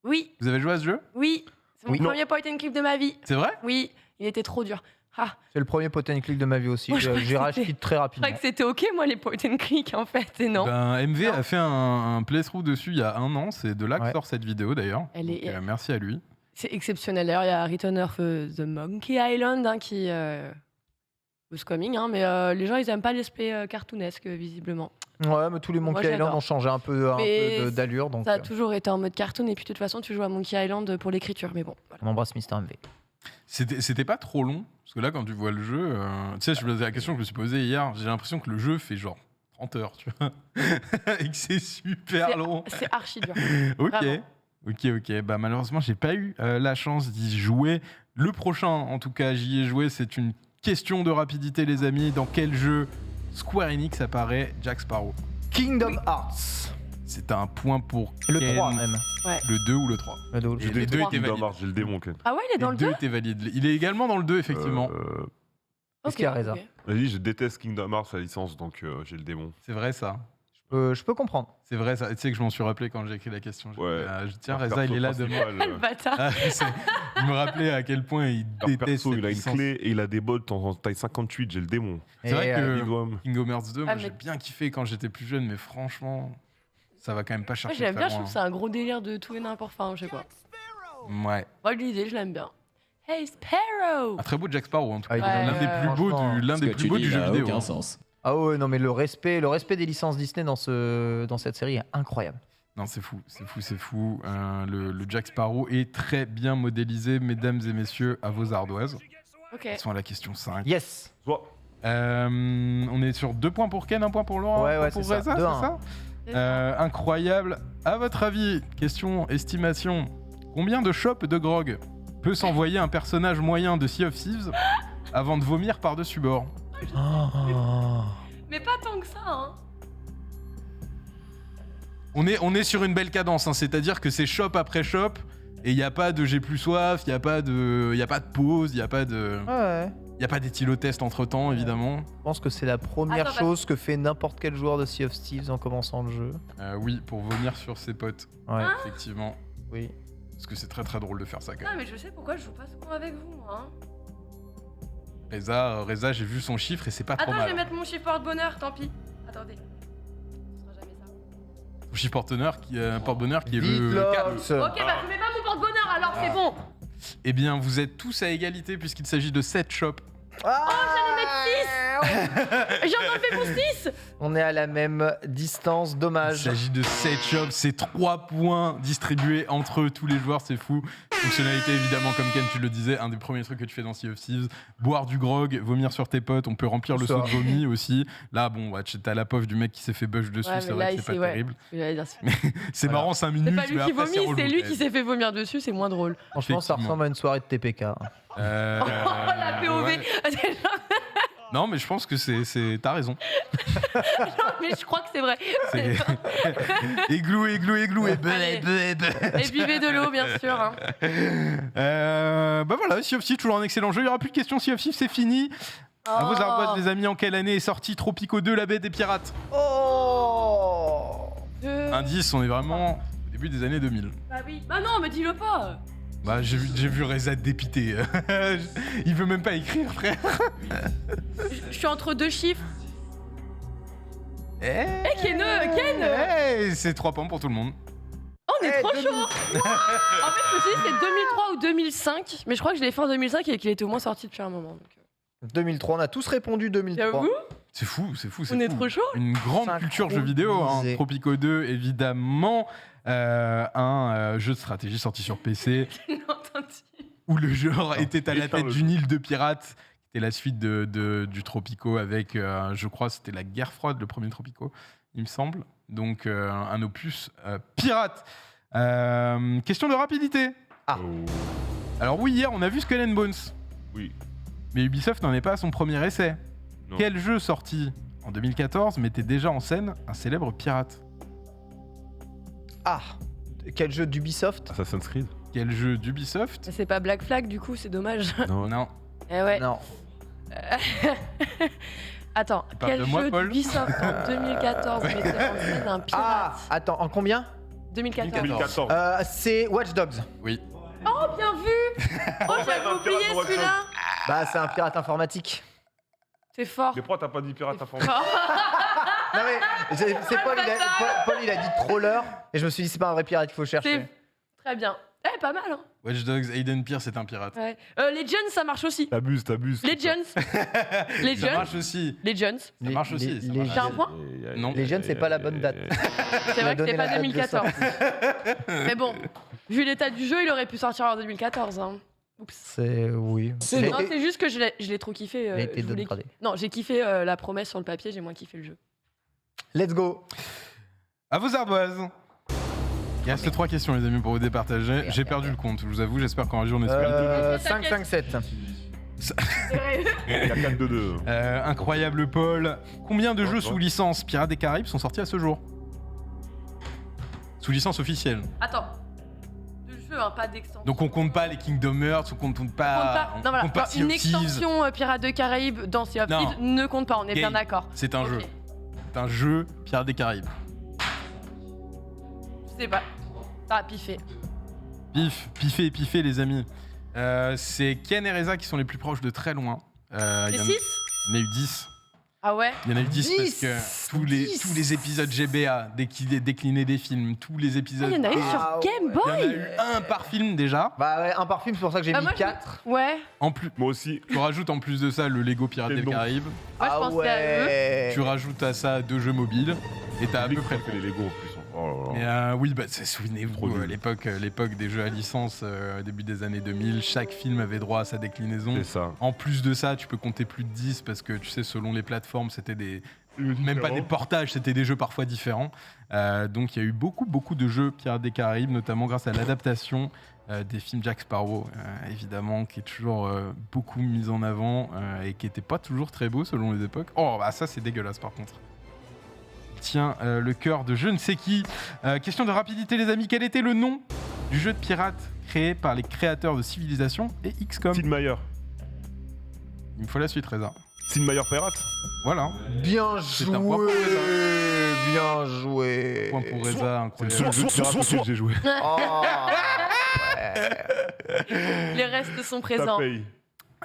Oui, Vous avez joué à ce jeu? oui. C'est mon Oui. premier point and click de ma vie. C'est vrai? Oui, il était trop dur. Ah, C'est le premier pot and click de ma vie aussi. Moi, je crois que J'ai rage c'était- quitte très je rapidement. croyais que c'était ok, moi, les point and click, en fait. Et non. Ben, MV Non. a fait un playthrough dessus il y a 1 an. C'est de là que Ouais. sort cette vidéo d'ailleurs. Elle est- Donc, merci à lui. C'est exceptionnel. D'ailleurs, il y a Return of the Monkey Island hein, qui was coming, hein, mais les gens, ils aiment pas l'aspect cartoonesque, visiblement. Ouais, mais tous les Moi, Monkey Island j'adore. ont changé un peu Mais d'allure. Donc, Ça a toujours été en mode cartoon, et puis de toute façon, tu joues à Monkey Island pour l'écriture, mais bon. Voilà. on embrasse Mister MV. C'était pas trop long. Parce que là, quand tu vois le jeu, tu sais, je me posais la question que je me suis posée hier. J'ai l'impression que le jeu fait genre 30 heures, tu vois. Et que c'est super C'est- long. C'est archi dur. Ok. Vraiment. Ok. Bah, malheureusement, j'ai pas eu la chance d'y jouer. Le prochain, en tout cas, j'y ai joué. C'est une question de rapidité, les amis. Dans quel jeu Square Enix apparaît Jack Sparrow? Kingdom Hearts. C'est un point pour Le Ken. 3 même. Le 2 ou le 3? Le 2. Et J'ai les des deux deux étaient Kingdom valides. Hearts, j'ai le démon, Ken. Ah ouais, il est dans le 2 étaient valides. Il est également dans le 2, effectivement. Qu'est-ce qu'il y a, Reza Vas-y, je déteste Kingdom Hearts, la licence, donc j'ai le démon. C'est vrai, ça. Je peux comprendre. C'est vrai, ça. Tu sais que je m'en suis rappelé quand j'ai écrit la question. Ouais. Tiens, Leur Reza, il perso est là demain. principal, Le bâtard. Ah, je me rappelais à quel point il leur déteste perso, cette il a une licence. clé et il a des bottes en taille 58, j'ai le démon. C'est vrai Et, que Ingram. Kingdom Hearts 2, moi, Ah, j'ai mais- bien kiffé quand j'étais plus jeune, mais franchement, ça va quand même pas Moi, chercher j'aime très bien, je loin. trouve que c'est un gros délire de tout et n'importe quoi, je sais quoi. Ouais. Moi, l'idée, je l'aime bien. Hey, Sparrow! Un très beau Jack Sparrow, en tout Ah, cas. il est L'un Ouais, des plus beaux franchement, du, l'un Ce des que plus tu beaux dis du jeu n'a vidéo. aucun hein. sens. Ah ouais, non mais le respect des licences Disney dans cette série est incroyable. Non, c'est fou. Le Jack Sparrow est très bien modélisé, mesdames et messieurs, à vos ardoises. Ok. Passons à la question 5. Yes. Soit. On est sur 2 points pour Ken, 1 point pour Laurent, Ouais, un point c'est pour ça, Reza, 2-1. c'est ça C'est ça. Incroyable. À votre avis, question estimation, combien de shops de grog peut s'envoyer un personnage moyen de Sea of Thieves avant de vomir par-dessus bord? Mais pas tant que ça, hein. On est sur une belle cadence, hein, c'est-à-dire que c'est shop après shop et il n'y a pas de j'ai plus soif, il n'y a pas de pause, il n'y a pas de... Ouais. Il n'y a pas d'éthylotest entre temps, évidemment. Je pense que c'est la première Attends, chose que fait n'importe quel joueur de Sea of Thieves en commençant le jeu. Oui, pour vomir sur ses potes, Ouais, effectivement. oui. Parce que c'est très très drôle de faire ça quand Ah, même. mais je sais pourquoi je joue pas souvent avec vous, moi. Hein. Reza, j'ai vu son chiffre et c'est pas trop Attends, je mal. vais mettre mon chiffre porte-bonheur, tant pis. Attendez. Ce sera jamais ça. Son chiffre porte-bonheur qui est le 4. Vite, Ok, bah je mets pas mon porte-bonheur alors, c'est bon. Eh bien, vous êtes tous à égalité puisqu'il s'agit de 7 shops. J'en enlevé mon 6. On est à la même distance, Il dommage. s'agit de 7 shops, c'est 3 points distribués entre tous les joueurs, c'est fou. Fonctionnalité évidemment, comme Ken tu le disais, un des premiers trucs que tu fais dans Sea of Thieves, boire du grog, vomir sur tes potes, on peut remplir le Ça. seau de vomi aussi. Là bon, ouais, t'as la pauvre du mec qui s'est fait bush dessus, Ouais, c'est mais vrai là, que c'est ici, pas ouais. terrible. C'est Voilà. marrant 5 C'est minutes, pas lui mais qui après, vomit, relou. c'est lui qui s'est fait vomir dessus, c'est moins drôle. Franchement, ça Effectivement. ressemble à une soirée de TPK. Oh la POV. ouais. Non mais je pense que t'as raison. Mais je crois que c'est vrai. C'est- Églou, églou, églou, et Allez. Et buvez de l'eau, bien sûr. Hein. Bah voilà, Sea of Thieves, toujours un excellent jeu. Il n'y aura plus de questions, Sea of Thieves, c'est fini. À vos arboises, les amis, en quelle année est sorti Tropico 2, la baie des pirates? Oh Indice, on est vraiment au début des années 2000. Bah oui. Bah non, mais dis-le pas. Bah j'ai vu Reza dépité. Il veut même pas écrire, frère. Je suis entre 2 chiffres. Eh, Ken c'est 3 points pour tout le monde. Oh, on est Eh, trop 2000. chaud. En fait, je me suis dit c'est 2003 ou 2005. Mais je crois que je l'ai fait en 2005 et qu'il était au moins sorti depuis un moment. Donc. 2003, on a tous répondu 2003. J'avoue, C'est fou, c'est fou, c'est on est fou. trop chaud. Une grande culture jeu vidéo, hein. Synchronisé. Tropico 2, évidemment. Un jeu de stratégie sorti sur PC. J'ai entendu. Où le genre était à la putain, tête le d'une île de pirates, qui était la suite du Tropico avec, je crois, c'était la guerre froide, le premier Tropico, il me semble. Donc un opus pirate. Question de rapidité. Ah. Oh, Alors oui, hier, on a vu Skull and Bones, oui. mais Ubisoft n'en est pas à son premier essai. Non. Quel jeu sorti en 2014 mettait déjà en scène un célèbre pirate? Ah, quel jeu d'Ubisoft? Assassin's Creed. Quel jeu d'Ubisoft? Mais c'est pas Black Flag du coup, c'est dommage. Non. Eh ouais. Non. Attends, parles quel de moi, jeu Paul d'Ubisoft en 2014 mettait en scène un pirate? Ah, attends, en combien? 2014. 2014. C'est Watch Dogs. Oui. Oh, bien vu. Oh, j'avais un oublié pirate dans Watch celui-là. Bah, c'est un pirate informatique. C'est fort. Mais pourquoi t'as pas dit pirate informatique? Non mais, c'est Paul, Paul, il a dit troller, et je me suis dit, c'est pas un vrai pirate qu'il faut chercher. C'est très bien. Eh, pas mal, hein. Watch Dogs, Aiden Pierce c'est un pirate. Ouais. Legends, ça marche aussi. T'abuses. Legends. Ça Legends. marche aussi. Legends. Ça marche aussi. ça les marche J'ai un aussi. point. Non. Les jeunes, c'est pas la bonne date. C'est vrai que donné c'est la pas date de 2014. Mais bon, vu l'état du jeu, il aurait pu sortir en 2014. Hein. Oups. C'est oui. Non, c'est juste que je l'ai trop kiffé. Il a été je voulais- downgradé. Non, j'ai kiffé la promesse sur le papier, j'ai moins kiffé le jeu. Let's go. À vos ardoises. Il reste 3 questions, les amis, pour vous départager. J'ai perdu le compte, je vous avoue. J'espère qu'en région, on est super. 5-5-7. Il y a 4-2-2. Incroyable Paul. Combien de jeux sous licence Pirates des Caraïbes sont sortis à ce jour? Sous licence officielle. Attends. De jeu, hein, pas d'extension. Donc on compte pas les Kingdom Hearts, on compte pas. Non, voilà. compte pas Non, Sea une of Thieves. extension Pirates des Caraïbes dans Sea of Non. Thieves ne compte pas, on est bien Game. d'accord. C'est un Ok. jeu. C'est un jeu Pirates des Caraïbes. Je sais pas. Ah, piffé. Piffé, les amis. C'est Ken et Reza qui sont les plus proches de très loin. Il C'est y en a- 6 il y en a eu 10. Ah ouais. Il y en a eu 10 parce 10, que tous les épisodes GBA, déclinés des films, tous les Ah, épisodes. il y en a eu Ah, sur Game Il y en a Boy. eu un par film déjà. Bah ouais, un parfum, c'est pour ça que j'ai Ah, mis moi, je- 4. Ouais. En plus, Moi aussi. tu rajoutes en plus de ça le Lego Pirates Quel des nom. Caraïbes. Moi, je pensais à eux. ouais. Tu rajoutes à ça 2 jeux mobiles et t'as à peu Lui qui près. a fait les Lego en plus. Oh là Mais là. oui, Trop souvenez-vous, nul. l'époque des jeux à licence, début des années 2000, chaque film avait droit à sa déclinaison. C'est ça. En plus de ça, tu peux compter plus de 10 parce que tu sais, selon les plateformes, c'était même pas des portages, c'était des jeux parfois différents. Donc il y a eu beaucoup de jeux Pirates des Caraïbes, notamment grâce à l'adaptation des films Jack Sparrow, évidemment, qui est toujours beaucoup mis en avant et qui était pas toujours très beau selon les époques. Oh, bah ça c'est dégueulasse par contre. Tiens, le cœur de je ne sais qui. Question de rapidité les amis, quel était le nom du jeu de pirates créé par les créateurs de Civilization et XCOM? Sid Meier. Il me faut la suite, Reza. Sid Meier Pirate. Voilà. Bien C'est joué. un point pour Reza. Bien joué. Point pour Reza, C'est le incroyable. seul jeu de pirate auquel j'ai joué. Oh, Les restes sont Ça présents. paye.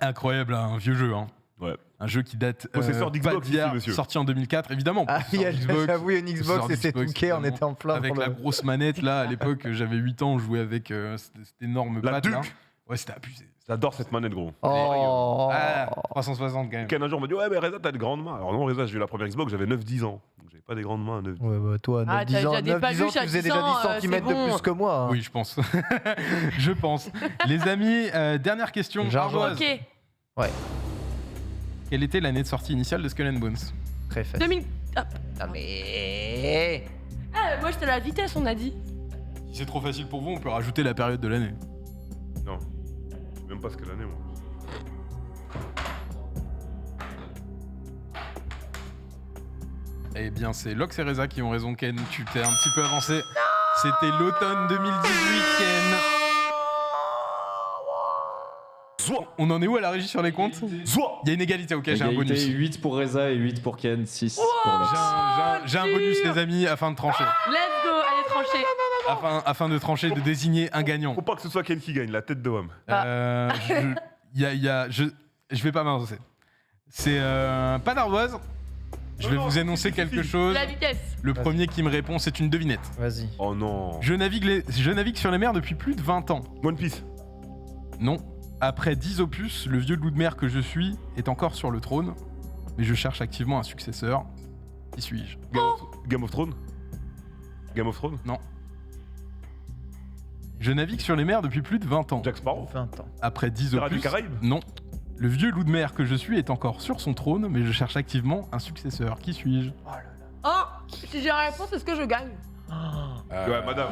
Incroyable, un vieux jeu. Hein. Ouais. Un jeu qui date Possesseur d'Xbox pas d'hier, ici, monsieur. sorti en 2004, évidemment. Ah, il y a Possesseur d'Xbox, j'avoue, une Xbox possesseur et c'est d'Xbox, Touquet, on évidemment. était en plein Avec dans la le- grosse manette, là, à l'époque, j'avais 8 ans, on jouait avec cette énorme La patte, là. Duke. Ouais, c'était abusé. J'adore cette manette, gros. Oh. Ah, 360 quand même. Ken, un jour, m'a dit ouais, mais Reza, t'as de grandes mains. Alors non, Reza, j'ai eu la première Xbox, j'avais 9-10 ans. Donc j'avais pas des grandes mains à 9-10 ans. Ouais, bah toi, Ah, 9-10 t'as ans, déjà des 9-10 ans, paluches tu à faisais 10 déjà 10 ans, cm c'est de bon. plus que moi. hein. Oui, je pense. Je pense. Les amis, dernière question. Jargon. Ardoise. Ok. Quelle était l'année de sortie initiale de Skull and Bones? Très facile. 2000. Ah, Ah, mais... moi j'étais à la vitesse, on a dit. Si c'est trop facile pour vous, on peut rajouter la période de l'année. Non. Je sais même pas ce qu'est l'année, moi. Eh bien, c'est Lox et Reza qui ont raison, Ken. Tu t'es un petit peu avancé. C'était l'automne 2018, Ken. Zouah. On en est où à la régie sur les comptes? Zouah. Il y a une égalité, ok, j'ai un Égalité, bonus. 8 pour Reza et 8 pour Ken, 6 pour Lox. J'ai un bonus, les amis, afin de trancher. Let's go, allez trancher. Afin de trancher, de désigner un gagnant. Faut pas que ce soit Ken qui gagne, la tête de Wam. Je vais pas m'avancer. C'est pas d'ardoise. Je vais Non, vous énoncer si, quelque si. chose. La vitesse. Le premier qui me répond, c'est une devinette. Vas-y. Oh non. Je navigue sur les mers depuis plus de 20 ans. One Piece. Non. Après 10 opus, le vieux loup de mer que je suis est encore sur le trône. Mais je cherche activement un successeur. Qui suis-je? Game of Thrones. Game of Thrones. Je navigue sur les mers depuis plus de 20 ans. Jack Sparrow. 20 ans. Après 10 Pirates du opus... Caraïbes. Non. Le vieux loup de mer que je suis est encore sur son trône, mais je cherche activement un successeur. Qui suis-je? Oh là là. Oh, si j'ai la réponse, est-ce que je gagne? Ouais, madame.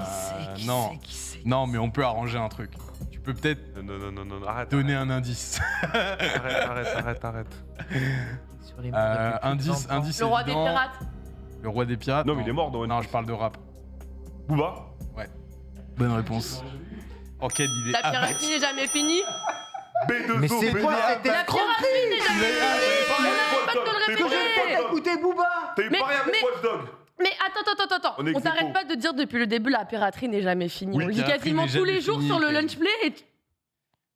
Non. Non, mais on peut arranger un truc. Tu peux peut-être Non, arrête. donner un indice. Arrête. Sur les mains depuis plus de 20 ans. Indice Le roi des évident. pirates. Le roi des pirates. Non, mais il est mort dans One Non, Piece. je parle de rap. Booba. Bonne réponse. Ok, il est La piraterie n'est jamais finie. B2O. Mais c'est quoi cette La escroquerie? piraterie n'est jamais finie. On n'arrête pas de te le répéter. Écoutez Booba. T'as eu Mais- pareil avec mais- Watch Dog. Mais attends. On est On ex t'arrête aequo. pas de dire depuis le début la piraterie n'est jamais finie. Oui, On le dit piraterie quasiment n'est tous les jamais jours finie, sur le Ken. lunch play. Et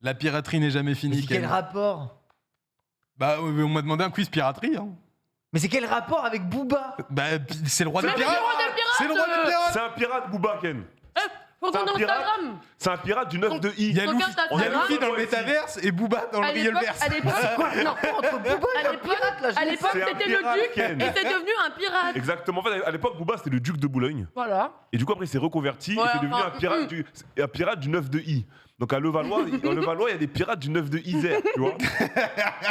La piraterie n'est jamais Mais finie. c'est quel Ken. rapport? Bah, on m'a demandé un quiz piraterie. Hein. Mais c'est quel rapport avec Booba? Bah, c'est le roi des Mais pirates. c'est le roi des pirates. C'est le roi des pirates. C'est un pirate, Booba, Ken. Faut C'est qu'on un ait pirate. Instagram. C'est un pirate du 9 de I. Il y a Regarde Luffy, ta il y a Instagram. Luffy dans le métaverse et Booba dans le À l'époque, realverse. à l'époque, Entre Booba et À un l'époque- pirate là, je à l'ai l'époque, C'est un c'était pirate, le duc Ken. et c'est devenu un pirate. Exactement. En fait, à l'époque, Booba, c'était le duc de Boulogne. Voilà. Et du coup, après, il s'est reconverti Ouais, et c'est devenu enfin, un pirate du 9 de I. Donc à Levallois, il y a des pirates du 9 de Isère, tu vois.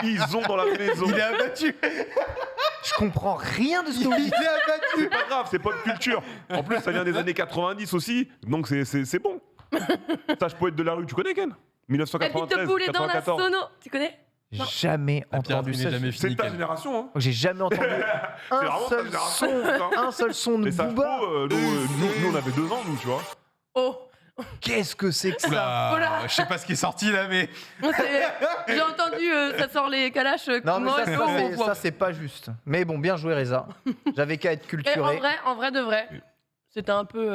Ils ont dans la maison. Il est abattu. Je comprends rien de ce que vous Il dites. est abattu. C'est pas grave, c'est pop culture. En plus, ça vient des années 90 aussi, donc c'est bon. Sage poète de la rue, tu connais Ken? La bite 1993, de poulet dans la 94. sono. Tu connais? Jamais La entendu piraterie ça. n'est jamais C'est finie. ta Ken. génération, hein. J'ai jamais entendu vraiment ta génération, putain. un seul son de Mais Sage Booba. Po, nous, on avait 2 ans, nous, tu vois. Oh. Qu'est-ce que c'est que ça? Oula, je sais pas ce qui est sorti là, mais J'ai entendu, ça sort les calaches. Non mais ça, Morocco, c'est- bon, ça, c'est pas juste. Mais bon, bien joué Reza. J'avais qu'à être Et culturé. en vrai de vrai, c'était un peu,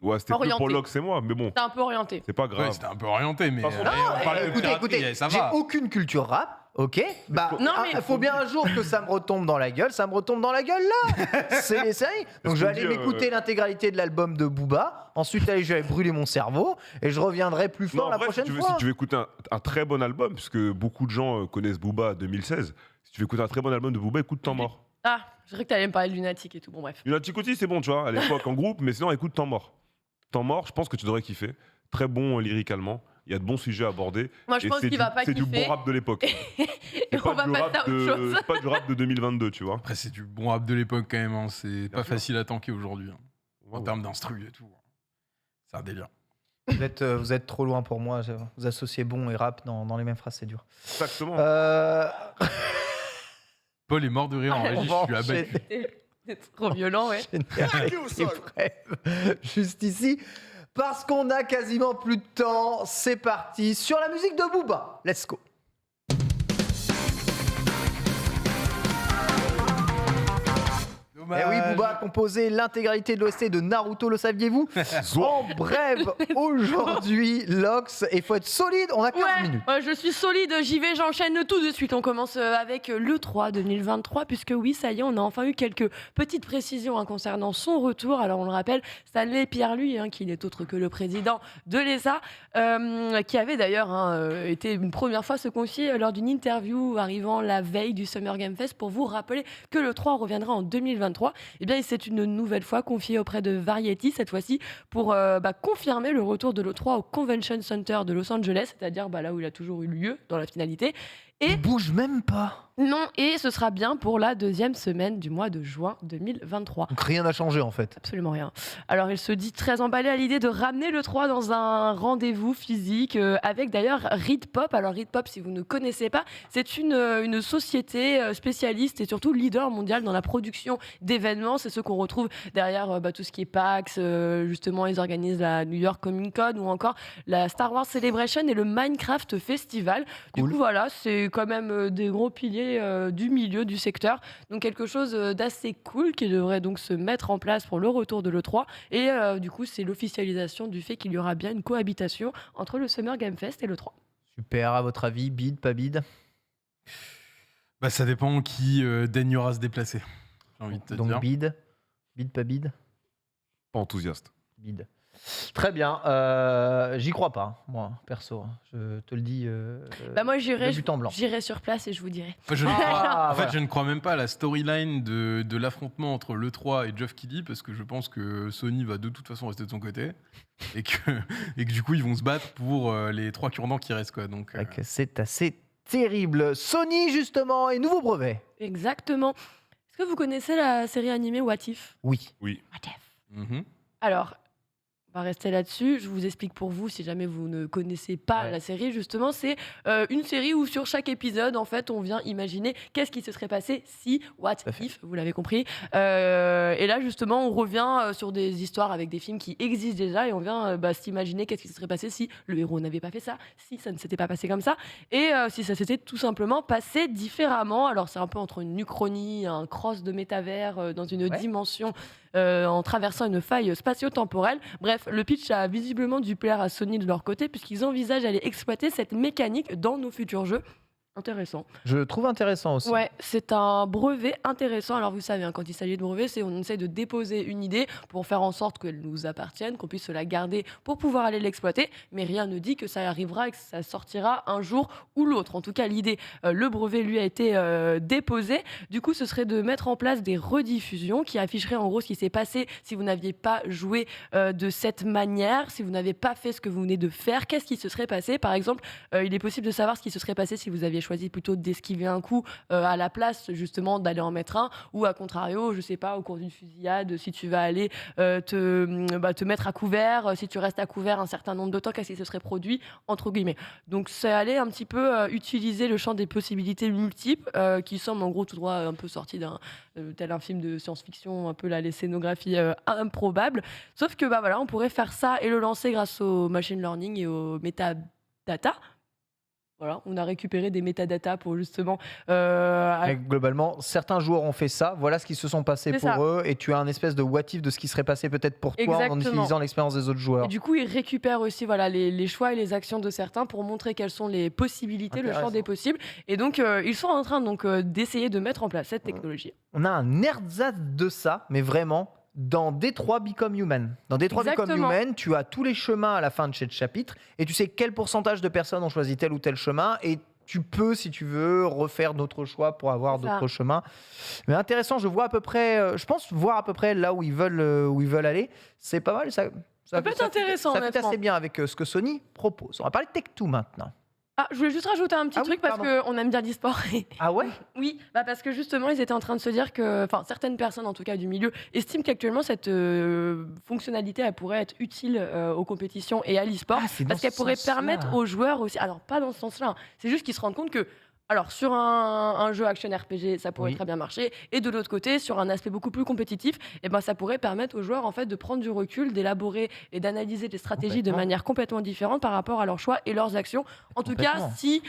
Ouais, c'était plus Orienté. pour Lox et moi, mais bon, c'était un peu orienté. c'est pas ouais, grave. c'était un peu orienté. Mais De toute façon, on parle de Écoutez, piraterie, écoutez, ça j'ai va. aucune culture rap. Ok, bah Non, mais- faut bien un jour que ça me retombe dans la gueule, ça me retombe dans la gueule là. C'est ça. Donc je vais aller qu'on dit, m'écouter l'intégralité de l'album de Booba. Ensuite, allez, je vais brûler mon cerveau et je reviendrai plus fort Non, la en vrai, prochaine si fois. tu veux écouter un très bon album, puisque beaucoup de gens connaissent Booba 2016, si tu veux écouter un très bon album de Booba, écoute Temps Mort. Ah, je dirais que t'allais me parler de Lunatic et tout. Bon, bref. Lunatic aussi, c'est bon, tu vois, à l'époque en groupe, mais sinon, écoute Temps Mort. Temps Mort, je pense que tu devrais kiffer. Très bon lyriquement. Il y a de bons sujets à aborder. Moi, je Et pense c'est qu'il va pas C'est du kiffer. bon rap de l'époque. Et C'est on va du passer rap à autre chose. c'est pas du rap de 2022, tu vois. Après, c'est du bon rap de l'époque quand même. Hein. C'est Bien pas sûr. facile à tanker aujourd'hui. Hein. En termes d'instru et tout. C'est un délire. Vous êtes trop loin pour moi. Vous associez bon et rap dans les mêmes phrases, c'est dur. Exactement. Paul est mort de rire en On régie, va je suis abattu. C'est trop violent, ouais. Avec les brèves, juste ici. Parce qu'on a quasiment plus de temps, c'est parti sur la musique de Booba. Let's go. Eh oui, Booba a composé l'intégralité de l'OST de Naruto, le saviez-vous? En bref, aujourd'hui, Lox, il faut être solide, on a 15 minutes. Ouais, je suis solide, j'y vais, j'enchaîne tout de suite. On commence avec l'E3 2023, puisque oui, ça y est, on a enfin eu quelques petites précisions concernant son retour. Alors on le rappelle, Stanley Pierre-Louis, qui n'est autre que le président de l'ESA, qui avait d'ailleurs été une première fois se confier lors d'une interview arrivant la veille du Summer Game Fest pour vous rappeler que l'E3 reviendra en 2023. Eh bien, il s'est une nouvelle fois confié auprès de Variety, cette fois-ci, pour confirmer le retour de l'E3 au Convention Center de Los Angeles, c'est-à-dire là où il a toujours eu lieu dans la finalité. Et Il bouge même pas. non, et ce sera bien pour la deuxième semaine du mois de juin 2023. Donc rien n'a changé en fait. Absolument rien. Alors, il se dit très emballé à l'idée de ramener le 3 dans un rendez-vous physique avec d'ailleurs Ritpop. Alors, Ritpop, si vous ne connaissez pas, c'est une société spécialiste et surtout leader mondial dans la production d'événements. C'est ceux qu'on retrouve derrière tout ce qui est PAX. Justement, ils organisent la New York Comic Con ou encore la Star Wars Celebration et le Minecraft Festival. Du Cool. coup, voilà, c'est quand même des gros piliers du milieu du secteur. Donc quelque chose d'assez cool qui devrait donc se mettre en place pour le retour de l'E3. Et du coup, c'est l'officialisation du fait qu'il y aura bien une cohabitation entre le Summer Game Fest et l'E3. Super, à votre avis, bid, pas bid? Bah, ça dépend qui daignera se déplacer. J'ai envie de te Donc dire. bid, bid, pas bid? Pas enthousiaste. Bid. Très bien, j'y crois pas, moi, perso. Je te le dis. Moi, j'irai de but en blanc. sur place et je vous dirai. Moi, je ne crois- Ah, en fait, voilà. je ne crois même pas à la storyline de l'affrontement entre l'E3 et Geoff Keighley parce que je pense que Sony va de toute façon rester de son côté et que du coup, ils vont se battre pour les 3 cure-dents qui restent. Quoi. Donc, Donc, c'est assez terrible. Sony, justement, et nouveau brevet. Exactement. Est-ce que vous connaissez la série animée What If? Oui. Oui. What If? mhm. Alors, on va rester là-dessus. Je vous explique pour vous, si jamais vous ne connaissez pas Ouais. la série, justement, c'est une série où sur chaque épisode, en fait, on vient imaginer qu'est-ce qui se serait passé si, what Tout à fait. if, vous l'avez compris. Et là, justement, on revient sur des histoires avec des films qui existent déjà et on vient s'imaginer qu'est-ce qui se serait passé si le héros n'avait pas fait ça, si ça ne s'était pas passé comme ça, et si ça s'était tout simplement passé différemment. Alors, c'est un peu entre une uchronie, un cross de métavers dans une Ouais. dimension en traversant une faille spatio-temporelle. Bref, le pitch a visiblement dû plaire à Sony de leur côté puisqu'ils envisagent d'aller exploiter cette mécanique dans nos futurs jeux. Intéressant. Je le trouve intéressant aussi. Ouais, c'est un brevet intéressant. Alors vous savez, quand il s'agit de brevet, c'est on essaie de déposer une idée pour faire en sorte qu'elle nous appartienne, qu'on puisse la garder pour pouvoir aller l'exploiter. Mais rien ne dit que ça arrivera et que ça sortira un jour ou l'autre. En tout cas, l'idée, le brevet lui a été déposé. Du coup, ce serait de mettre en place des rediffusions qui afficheraient en gros ce qui s'est passé si vous n'aviez pas joué de cette manière, si vous n'avez pas fait ce que vous venez de faire. Qu'est-ce qui se serait passé? Par exemple, il est possible de savoir ce qui se serait passé si vous aviez choisi plutôt d'esquiver un coup à la place justement d'aller en mettre un, ou à contrario, je sais pas, au cours d'une fusillade, si tu vas aller te mettre à couvert, si tu restes à couvert un certain nombre de temps, qu'est-ce qui se serait produit entre guillemets. Donc c'est aller un petit peu utiliser le champ des possibilités multiples qui semble en gros tout droit un peu sorti d'un tel un film de science-fiction, un peu les scénographies improbables. Sauf que voilà, on pourrait faire ça et le lancer grâce au machine learning et au metadata. Voilà, on a récupéré des métadatas pour justement. Mais globalement, certains joueurs ont fait ça. Voilà ce qui se sont passés C'est pour ça. eux. Et tu as un espèce de what if de ce qui serait passé peut-être pour toi en Exactement. utilisant l'expérience des autres joueurs. Et du coup, ils récupèrent aussi les choix et les actions de certains pour montrer quelles sont les possibilités, le champ Intéressant. des possibles. Et donc, ils sont en train d'essayer de mettre en place cette technologie. On a un ersatz de ça, mais vraiment, dans Détroit Become Human. Dans Détroit Become Exactement. Human, tu as tous les chemins à la fin de chaque chapitre et tu sais quel pourcentage de personnes ont choisi tel ou tel chemin et tu peux, si tu veux, refaire d'autres choix pour avoir C'est ça. d'autres chemins. Mais intéressant, je vois à peu près, je pense voir à peu près là où ils veulent aller. C'est pas mal, Ça peut être intéressant, Ça fait honnêtement. assez bien avec ce que Sony propose. On va parler de Tech2 maintenant. Ah, je voulais juste rajouter un petit Ah oui, truc parce pardon. qu'on aime bien l'e-sport. Ah ouais? Oui, parce que justement, ils étaient en train de se dire que, enfin, certaines personnes, en tout cas du milieu, estiment qu'actuellement, cette fonctionnalité, elle pourrait être utile aux compétitions et à l'e-sport, Ah, c'est dans parce qu'elle ce pourrait sens-là. permettre aux joueurs aussi, alors pas dans ce sens-là, hein, c'est juste qu'ils se rendent compte que, alors sur un jeu action RPG, ça pourrait Oui. très bien marcher, et de l'autre côté, sur un aspect beaucoup plus compétitif, et ben, ça pourrait permettre aux joueurs en fait de prendre du recul, d'élaborer et d'analyser des stratégies de Complètement. manière complètement différente par rapport à leurs choix et leurs actions. En tout cas, Complètement. si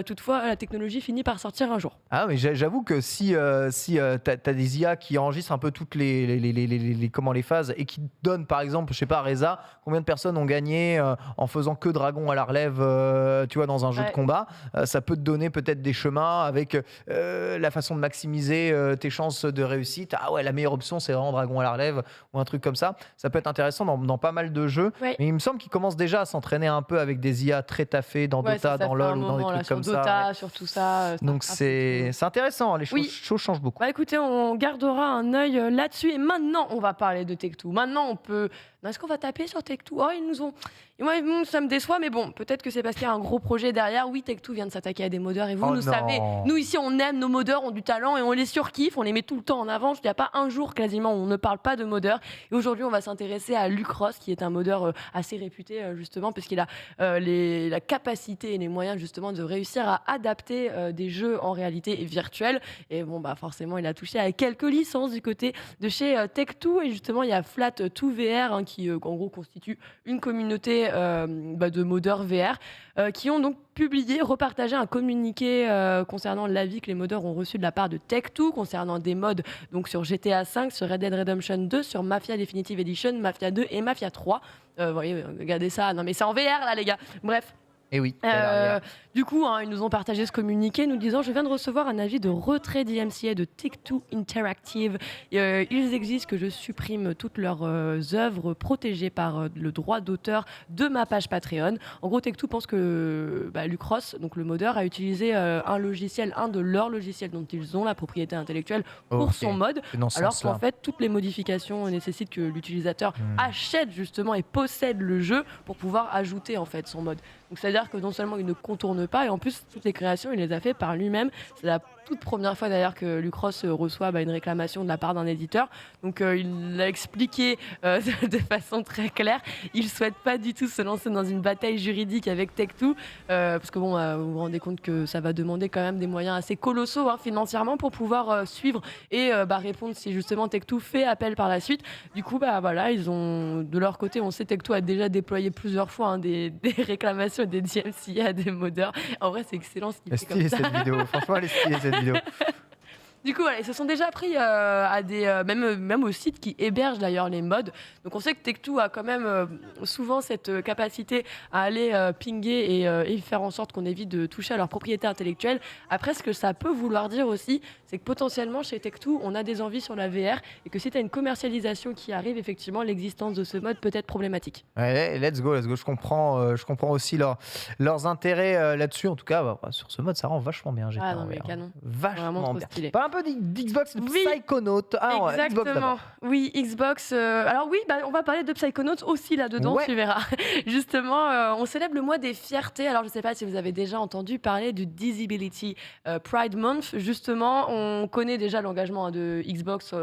toutefois la technologie finit par sortir un jour. Ah, mais j'avoue que si t'as des IA qui enregistrent un peu toutes les phases et qui donnent, par exemple, je sais pas, Reza, combien de personnes ont gagné en faisant que dragon à la relève, tu vois, dans un jeu de Ouais. combat, ça peut te donner peut-être des chemins avec la façon de maximiser tes chances de réussite. Ah ouais, la meilleure option, c'est vraiment dragon à la relève ou un truc comme ça. Ça peut être intéressant dans pas mal de jeux. Ouais. Mais il me semble qu'ils commencent déjà à s'entraîner un peu avec des IA très taffées dans Ouais, Dota, ça dans fait un LoL ou dans des moment, là, trucs sur comme Dota, ça. Ouais. sur tout ça. Donc Starcraft c'est et tout. intéressant, les Oui. choses changent beaucoup. Bah écoutez, on gardera un œil là-dessus et maintenant on va parler de Tech2. Maintenant on peut. Non, est-ce qu'on va taper sur Tech2? Oh, ils nous ont. Et moi, ça me déçoit, mais bon, peut-être que c'est parce qu'il y a un gros projet derrière. Oui, Tech2 vient de s'attaquer à des modeurs et vous, Oh nous non. savez, nous ici on aime nos modeurs, ont du talent et on les surkiffe, on les met tout le temps en avant. Il n'y a pas un jour quasiment où on ne parle pas de modeurs. Et aujourd'hui, on va s'intéresser à Lucross, qui est un modeur assez réputé justement, parce qu'il a la capacité et les moyens justement de réussir à adapter des jeux en réalité virtuelle. Et bon, bah forcément, il a touché à quelques licences du côté de chez Tech2. Et justement, il y a Flat2VR qui, en gros, constitue une communauté de modeurs VR qui ont donc publié, repartagé un communiqué concernant l'avis que les modeurs ont reçu de la part de Tech2 concernant des mods donc sur GTA 5, sur Red Dead Redemption 2, sur Mafia Definitive Edition, Mafia 2 et Mafia 3. Vous voyez, regardez ça. Non mais c'est en VR là les gars. Bref. Et oui. Du coup, ils nous ont partagé ce communiqué nous disant: je viens de recevoir un avis de retrait d'IMCA de Take-Two Interactive. Ils exigent que je supprime toutes leurs œuvres protégées par le droit d'auteur de ma page Patreon. En gros, Take-Two pense que Lucross, donc le modeur, a utilisé un de leurs logiciels dont ils ont la propriété intellectuelle pour son mode, alors qu'en fait, toutes les modifications nécessitent que l'utilisateur achète justement et possède le jeu pour pouvoir ajouter en fait son mode. Donc c'est-à-dire que non seulement il ne contourne pas, et en plus toutes les créations il les a fait par lui-même. C'est la toute première fois d'ailleurs que Lucross reçoit une réclamation de la part d'un éditeur. Donc il l'a expliqué de façon très claire. Il souhaite pas du tout se lancer dans une bataille juridique avec Tech2 parce que bon, vous vous rendez compte que ça va demander quand même des moyens assez colossaux financièrement pour pouvoir suivre et répondre si justement Tech2 fait appel par la suite. Du coup voilà, ils ont de leur côté, on sait Tech2 a déjà déployé plusieurs fois des réclamations et des DMCA à des modeurs. En vrai c'est excellent ce qu'il fait comme ça. Cette vidéo, franchement elle est stylée cette vidéo. Du coup, voilà, ils se sont déjà pris à des même aux sites qui hébergent d'ailleurs les mods. Donc on sait que Tech2 a quand même souvent cette capacité à aller pinguer et faire en sorte qu'on évite de toucher à leur propriété intellectuelle. Après, ce que ça peut vouloir dire aussi, c'est que potentiellement chez Tech2, on a des envies sur la VR et que si tu as une commercialisation qui arrive, effectivement, l'existence de ce mode peut être problématique. Ouais, let's go. Je comprends aussi leurs intérêts là-dessus. En tout cas, sur ce mode, ça rend vachement bien. Ah non, mais canon. Vachement Vraiment trop bien. stylé. Pas un peu d'Xbox, de Oui, Psychonaut. Xbox exactement. d'abord. Oui, Xbox. Alors oui, on va parler de Psychonauts aussi là-dedans, Ouais. tu verras. Justement, on célèbre le mois des fiertés. Alors je ne sais pas si vous avez déjà entendu parler du Disability Pride Month. Justement, on connaît déjà l'engagement de Xbox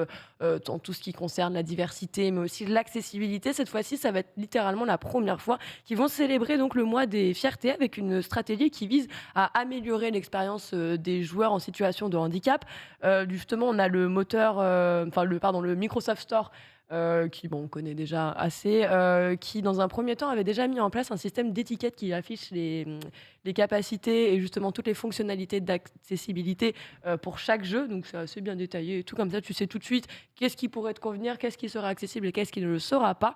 dans tout ce qui concerne la diversité, mais aussi l'accessibilité. Cette fois-ci, ça va être littéralement la première fois qu'ils vont célébrer donc le mois des fiertés avec une stratégie qui vise à améliorer l'expérience des joueurs en situation de handicap. Justement, on a le moteur, le Microsoft Store. Qui on connaît déjà assez, qui dans un premier temps avait déjà mis en place un système d'étiquettes qui affiche les capacités et justement toutes les fonctionnalités d'accessibilité pour chaque jeu, donc c'est assez bien détaillé et tout comme ça tu sais tout de suite qu'est-ce qui pourrait te convenir, qu'est-ce qui sera accessible et qu'est-ce qui ne le sera pas,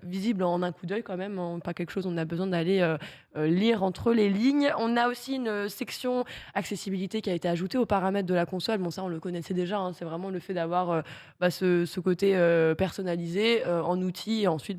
visible en un coup d'œil quand même, pas quelque chose on a besoin d'aller lire entre les lignes. On a aussi une section accessibilité qui a été ajoutée aux paramètres de la console, bon ça on le connaissait déjà, c'est vraiment le fait d'avoir ce côté personnalisé en outils. Et ensuite,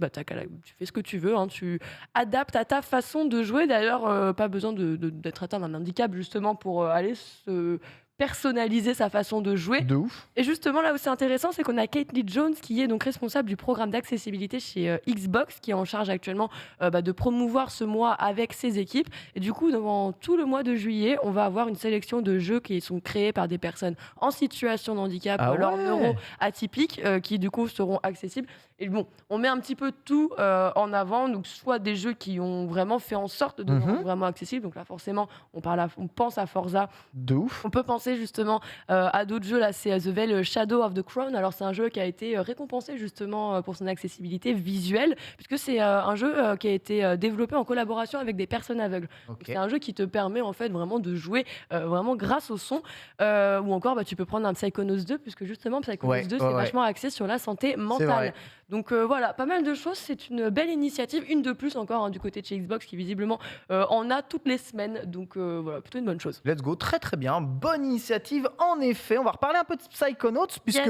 tu fais ce que tu veux. Hein, tu adaptes à ta façon de jouer. D'ailleurs, pas besoin d'être atteint d'un handicap justement pour aller se personnaliser sa façon de jouer. De ouf. Et justement, là où c'est intéressant, c'est qu'on a Caitlin Jones qui est donc responsable du programme d'accessibilité chez Xbox, qui est en charge actuellement de promouvoir ce mois avec ses équipes. Et du coup, dans tout le mois de juillet, on va avoir une sélection de jeux qui sont créés par des personnes en situation de handicap ou alors neuro-atypiques qui du coup seront accessibles. Et bon, on met un petit peu tout en avant, donc soit des jeux qui ont vraiment fait en sorte de rendre vraiment accessible. Donc là, forcément, on pense à Forza. De ouf. On peut penser justement à d'autres jeux. Là, c'est The Veil Shadow of the Crown. Alors, c'est un jeu qui a été récompensé justement pour son accessibilité visuelle, puisque c'est un jeu qui a été développé en collaboration avec des personnes aveugles. Donc, c'est un jeu qui te permet en fait vraiment de jouer vraiment grâce au son. Ou encore, tu peux prendre un Psychonauts 2, puisque justement, Psychonauts 2, c'est vachement axé sur la santé mentale. Donc voilà, pas mal de choses. C'est une belle initiative, une de plus encore du côté de chez Xbox qui visiblement en a toutes les semaines. Donc voilà, plutôt une bonne chose. Let's go, très très bien. Bonne initiative, en effet. On va reparler un peu de Psychonauts, puisque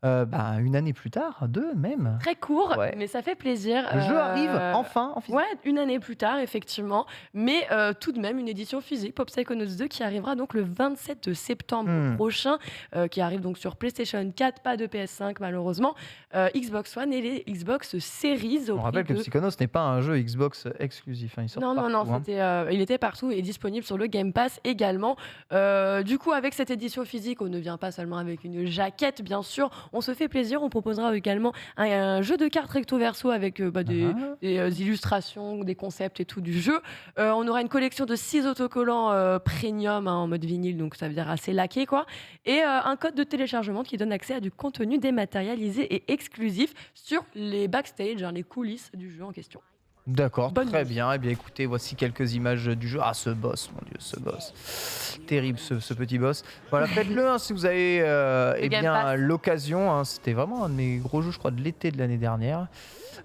une année plus tard, deux même. Très court, mais ça fait plaisir. Le jeu arrive enfin en physique. Ouais, une année plus tard, effectivement. Mais tout de même, une édition physique, Pop Psychonauts 2, qui arrivera donc le 27 septembre prochain, qui arrive donc sur PlayStation 4, pas de PS5 malheureusement, Xbox One et les Xbox Series. On rappelle que Psychonauts n'est pas un jeu Xbox exclusif. Il sort partout, non, il était partout et disponible sur le Game Pass également. Du coup, avec cette édition physique, on ne vient pas seulement avec une jaquette, bien sûr. On se fait plaisir, on proposera également un jeu de cartes recto-verso avec des illustrations, des concepts et tout du jeu. On aura une collection de 6 autocollants premium en mode vinyle, donc ça veut dire assez laqué, quoi. Et un code de téléchargement qui donne accès à du contenu dématérialisé et exclusif sur les backstage, les coulisses du jeu en question. D'accord, très bien. Eh bien, écoutez, voici quelques images du jeu. Ah, ce boss, mon Dieu, ce boss. Terrible, ce petit boss. Voilà, faites-le si vous avez l'occasion. C'était vraiment un de mes gros jeux, je crois, de l'été de l'année dernière.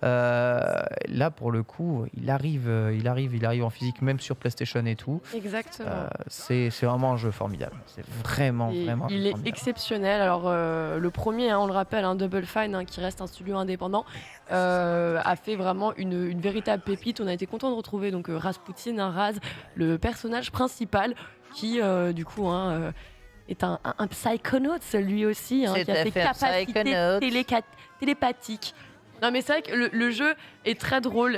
Là, pour le coup, il arrive en physique, même sur PlayStation et tout. Exactement. C'est vraiment un jeu formidable. C'est vraiment il est formidable. exceptionnel. Alors, le premier, on le rappelle, Double Fine, qui reste un studio indépendant, a fait vraiment une véritable pépite. On a été content de retrouver donc Rasputin, Raz, le personnage principal, qui du coup est un psychonaute lui aussi, qui a ses capacités télépathiques. Non, mais c'est vrai que le jeu est très drôle.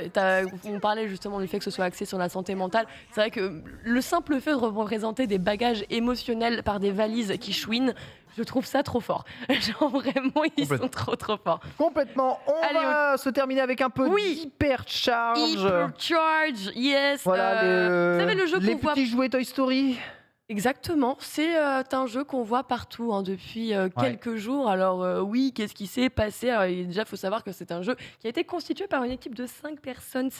On parlait justement du fait que ce soit axé sur la santé mentale. C'est vrai que le simple fait de représenter des bagages émotionnels par des valises qui chouinent, je trouve ça trop fort. Genre vraiment, ils sont trop forts. Complètement. On va se terminer avec un peu d'Hypercharge. Hypercharge, yes. Voilà, vous savez, le jeu les qu'on voit... petits jouets Toy Story. Exactement, c'est un jeu qu'on voit partout depuis quelques jours. Alors oui, qu'est-ce qui s'est passé? Alors, déjà, il faut savoir que c'est un jeu qui a été constitué par une équipe de 5 personnes,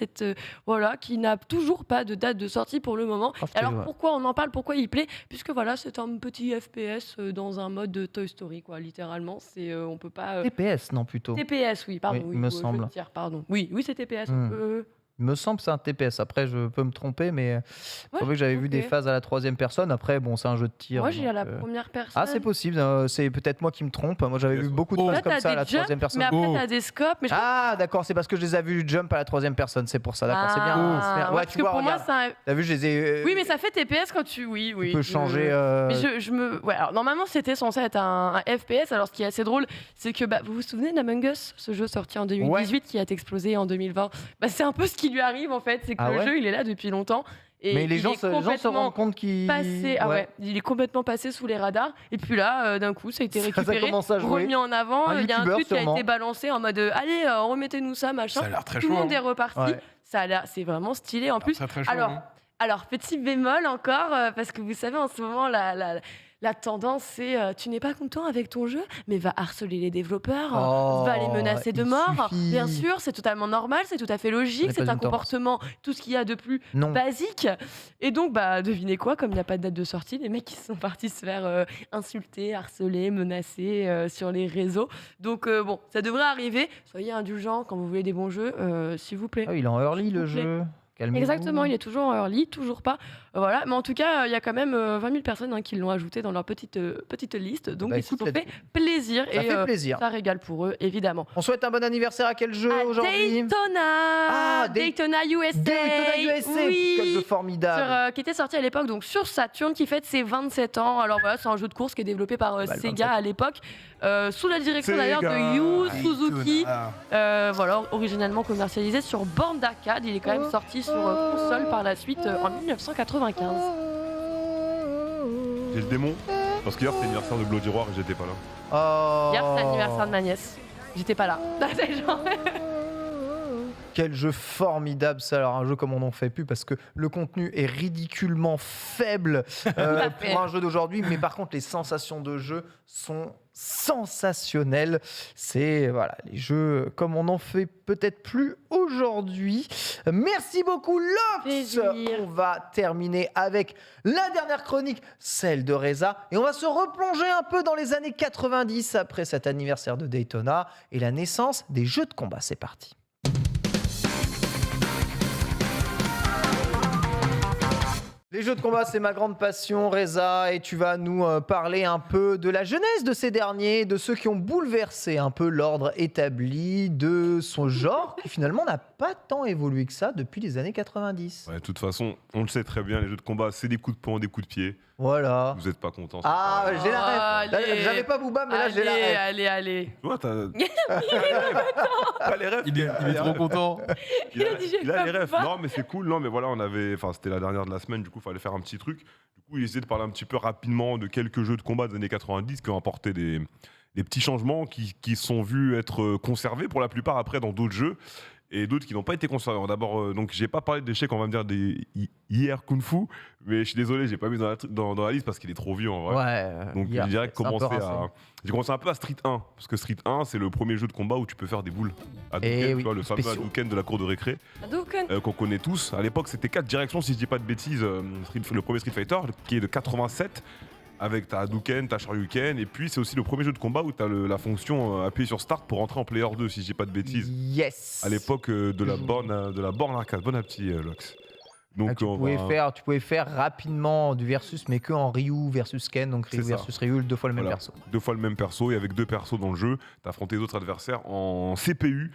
qui n'a toujours pas de date de sortie pour le moment. Alors pourquoi on en parle? Pourquoi il plaît? Puisque voilà, c'est un petit FPS dans un mode de Toy Story, quoi. Littéralement, on peut pas. TPS, non plutôt. TPS, oui, pardon. Oui, il me semble. Oui, c'est TPS. Il me semble que c'est un TPS. Après, je peux me tromper, mais je trouvais que j'avais vu des phases à la 3e personne. Après, bon, c'est un jeu de tir. Moi, j'ai à la première personne. Ah, c'est possible. C'est peut-être moi qui me trompe. Moi, j'avais vu beaucoup de phases comme ça à la 3e personne. Mais après, t'as des scopes. Mais d'accord, c'est parce que je les ai vus jump à la 3e personne. C'est pour ça. D'accord, c'est bien. Ouais, tu vois, pour moi, t'as vu, je les ai. Oui, mais ça fait TPS quand tu. Oui. Tu peux changer. Mais ouais, alors normalement, c'était censé être un FPS. Alors, ce qui est assez drôle, c'est que vous vous souvenez d'Among Us, ce jeu sorti en 2018 qui a explosé en 2020. C'est un peu ce qui lui arrive en fait. C'est que le jeu, il est là depuis longtemps. Et mais les gens se rendent compte qu'il il est complètement passé sous les radars. Et puis là, d'un coup, ça a été récupéré, remis en avant. Il y a un truc qui a été balancé en mode allez, remettez-nous ça, machin. Ça a l'air très Tout chaud. le monde est reparti. C'est vraiment stylé en plus. Très chaud, Alors, petit bémol encore, parce que vous savez, en ce moment, la tendance, c'est tu n'es pas content avec ton jeu, mais va harceler les développeurs, va les menacer de mort. Bien sûr, c'est totalement normal, c'est tout à fait logique, c'est un comportement, tout ce qu'il y a de plus basique. Et donc, devinez quoi, comme il n'y a pas de date de sortie, les mecs ils sont partis se faire insulter, harceler, menacer sur les réseaux. Donc bon, ça devrait arriver. Soyez indulgents quand vous voulez des bons jeux, s'il vous plaît. Il est en early le jeu. Calmez-vous. Exactement, il est toujours en early, toujours pas. Voilà, mais en tout cas, il y a quand même 20 000 personnes qui l'ont ajouté dans leur petite liste. Donc, ils se sont fait plaisir. Ça fait plaisir. Ça régale pour eux, évidemment. On souhaite un bon anniversaire à quel jeu À aujourd'hui? Daytona USA. Daytona USA, oui. quel jeu formidable. Qui était sorti à l'époque donc sur Saturn, qui fête ses 27 ans. Alors voilà, c'est un jeu de course qui est développé par Sega à l'époque, sous la direction d'ailleurs de Yu Suzuki. Voilà, originellement commercialisé sur borne d'arcade. Il est quand même sorti sur console par la suite en 1995. J'ai le démon, parce qu'hier c'était l'anniversaire de Bloody Roar et j'étais pas là. Hier, c'est l'anniversaire de ma nièce. J'étais pas là. Quel jeu formidable ça, alors un jeu comme on n'en fait plus parce que le contenu est ridiculement faible pour un jeu d'aujourd'hui, mais par contre les sensations de jeu sont sensationnelles. C'est voilà, les jeux comme on n'en fait peut-être plus aujourd'hui. Merci beaucoup Lox. On va terminer avec la dernière chronique, celle de Reza, et on va se replonger un peu dans les années 90 après cet anniversaire de Daytona et la naissance des jeux de combat. C'est parti. Les jeux de combat, c'est ma grande passion, Reza, et tu vas nous parler un peu de la jeunesse de ces derniers, de ceux qui ont bouleversé un peu l'ordre établi de son genre, qui finalement n'a pas tant évolué que ça depuis les années 90. Ouais, de toute façon, on le sait très bien, les jeux de combat, c'est des coups de poing, des coups de pied. Voilà. Vous n'êtes pas content. Ah, j'ai la ref. J'avais pas Booba, mais là j'ai la ref. Allez. Tu vois, t'as les refs. Il est trop content. Il a les refs. Non, mais c'est cool. Non, mais voilà, c'était la dernière de la semaine, du coup, il fallait faire un petit truc. Du coup, il essayait de parler un petit peu rapidement de quelques jeux de combat des années 90 qui ont apporté des petits changements qui sont vus être conservés pour la plupart après dans d'autres jeux. Et d'autres qui n'ont pas été conservés. D'abord, donc j'ai pas parlé d'échecs, on va me dire des hier Kung Fu, mais je suis désolé, j'ai pas mis dans la liste parce qu'il est trop vieux en vrai. Ouais. Donc j'ai direct commencé un peu à Street 1, parce que Street 1 c'est le premier jeu de combat où tu peux faire des boules. Hadouken, tu vois, le fameux Hadouken de la cour de récré, qu'on connaît tous. À l'époque c'était 4 directions si je dis pas de bêtises, le premier Street Fighter qui est de 87. Avec ta Hadouken, ta Shoryuken, et puis c'est aussi le premier jeu de combat où tu as la fonction appuyer sur Start pour rentrer en Player 2, si je dis pas de bêtises. Yes. À l'époque de la borne arcade. Bon appétit, Lox. Donc tu pouvais faire rapidement du versus, mais que en Ryu versus Ken, donc Ryu versus Ryu, 2 fois le même perso. 2 fois le même perso, et avec 2 persos dans le jeu, tu affronté d'autres adversaires en CPU.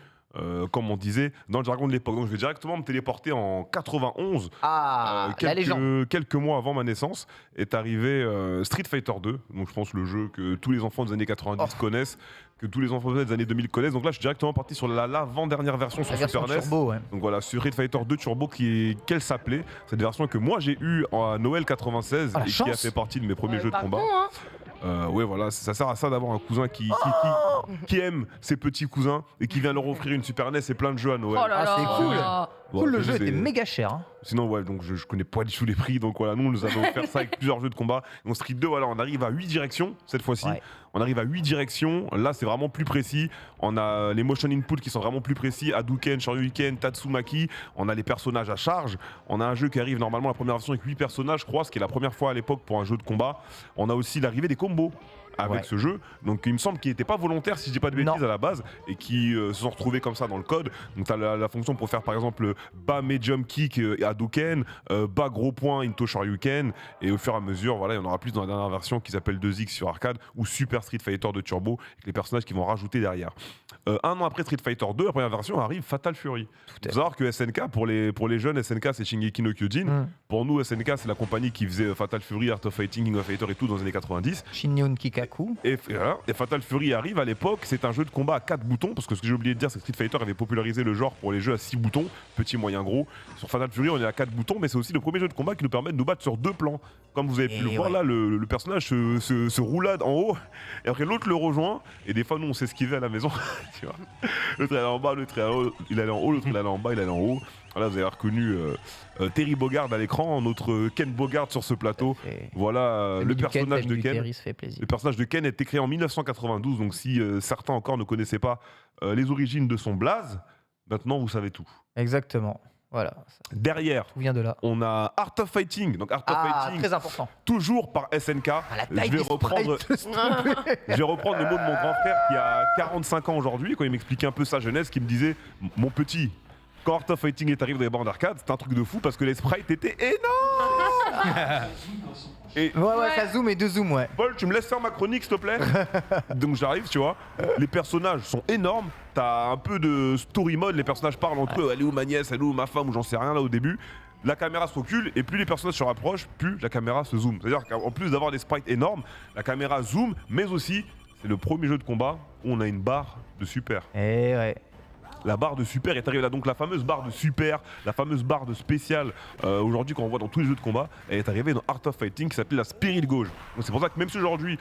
Comme on disait dans le jargon de l'époque. Donc je vais directement me téléporter en 91, la légende. quelques mois avant ma naissance, est arrivé Street Fighter 2, donc je pense le jeu que tous les enfants des années 90 connaissent, que tous les enfants des années 2000 connaissent. Donc là je suis directement parti sur l'avant-dernière version sur Super NES. Turbo, ouais. Donc voilà, Street Fighter 2 Turbo qu'elle s'appelait, cette version que moi j'ai eue à Noël 96 et qui a fait partie de mes premiers jeux de combat. Ouais, voilà, ça sert à ça d'avoir un cousin qui aime ses petits cousins et qui vient leur offrir une Super NES et plein de jeux à Noël. Oh là là. C'est cool. Ouais, le jeu était méga cher. Hein. Sinon, ouais, donc je connais pas du tout les prix. Donc voilà, nous, on nous avait offert ça avec plusieurs jeux de combat. Donc Street 2, voilà, on arrive à 8 directions cette fois-ci. Ouais. On arrive à 8 directions. Là, c'est vraiment plus précis. On a les motion inputs qui sont vraiment plus précis. Hadouken, Shoryuken, Tatsumaki. On a les personnages à charge. On a un jeu qui arrive normalement, la première version avec 8 personnages, je crois, ce qui est la première fois à l'époque pour un jeu de combat. On a aussi l'arrivée des combos avec ce jeu, donc il me semble qu'il n'était pas volontaire si je dis pas de bêtises à la base, et qui se sont retrouvés comme ça dans le code. Donc tu as la fonction pour faire par exemple bas medium kick Hadouken, bas gros point into Shoryuken, et au fur et à mesure, voilà, il y en aura plus dans la dernière version qui s'appelle 2X sur arcade, ou Super Street Fighter de Turbo, avec les personnages qui vont rajouter derrière. Un an après Street Fighter 2, la première version arrive Fatal Fury. Il faut savoir que SNK, pour les jeunes, SNK c'est Shingeki no Kyojin. Pour nous, SNK c'est la compagnie qui faisait Fatal Fury, Art of Fighting, King of Fighter et tout dans les années 90. Shinyon Kikaku. Et Fatal Fury arrive à l'époque, c'est un jeu de combat à 4 boutons, parce que ce que j'ai oublié de dire, c'est que Street Fighter avait popularisé le genre pour les jeux à 6 boutons, petit, moyen, gros. Sur Fatal Fury, on est à 4 boutons, mais c'est aussi le premier jeu de combat qui nous permet de nous battre sur 2 plans. Comme vous avez pu le voir là, le personnage se roulade en haut, et après l'autre le rejoint, et des fois nous on s'esquivait à la maison. Tu vois, l'autre il allait en bas, l'autre il allait en haut, l'autre il allait en bas, il allait en haut. Voilà, vous avez reconnu Terry Bogard à l'écran, notre Ken Bogard sur ce plateau. Voilà le personnage de Ken. Le personnage de Ken a été créé en 1992, donc si certains encore ne connaissaient pas les origines de son blaze, maintenant vous savez tout. Exactement. Voilà. Derrière, tout vient de là. On a Art of Fighting. Donc Art of Fighting, très important. Toujours par SNK. Je vais reprendre les mots de mon grand frère qui a 45 ans aujourd'hui, quand il m'expliquait un peu sa jeunesse, qui me disait mon petit. Quand Art of Fighting est arrivé dans les bornes d'arcade, c'était un truc de fou parce que les sprites étaient énormes. Et Ouais, ça zoom et 2 zooms, ouais. Paul, tu me laisses faire ma chronique, s'il te plaît? Donc j'arrive, tu vois. Les personnages sont énormes. T'as un peu de story mode. Les personnages parlent entre eux. Elle est où ma nièce? Elle est où ma femme? Ou j'en sais rien là au début. La caméra se recule et plus les personnages se rapprochent, plus la caméra se zoome. C'est-à-dire qu'en plus d'avoir des sprites énormes, la caméra zoome, mais aussi, c'est le premier jeu de combat où on a une barre de super. Eh ouais. La barre de super est arrivée là, donc la fameuse barre de super, la fameuse barre de spécial, aujourd'hui qu'on voit dans tous les jeux de combat, elle est arrivée dans Art of Fighting qui s'appelle la Spirit Gauge. Donc c'est pour ça que même si aujourd'hui,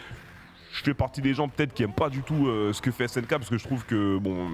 je fais partie des gens peut-être qui aiment pas du tout ce que fait SNK, parce que je trouve que, bon,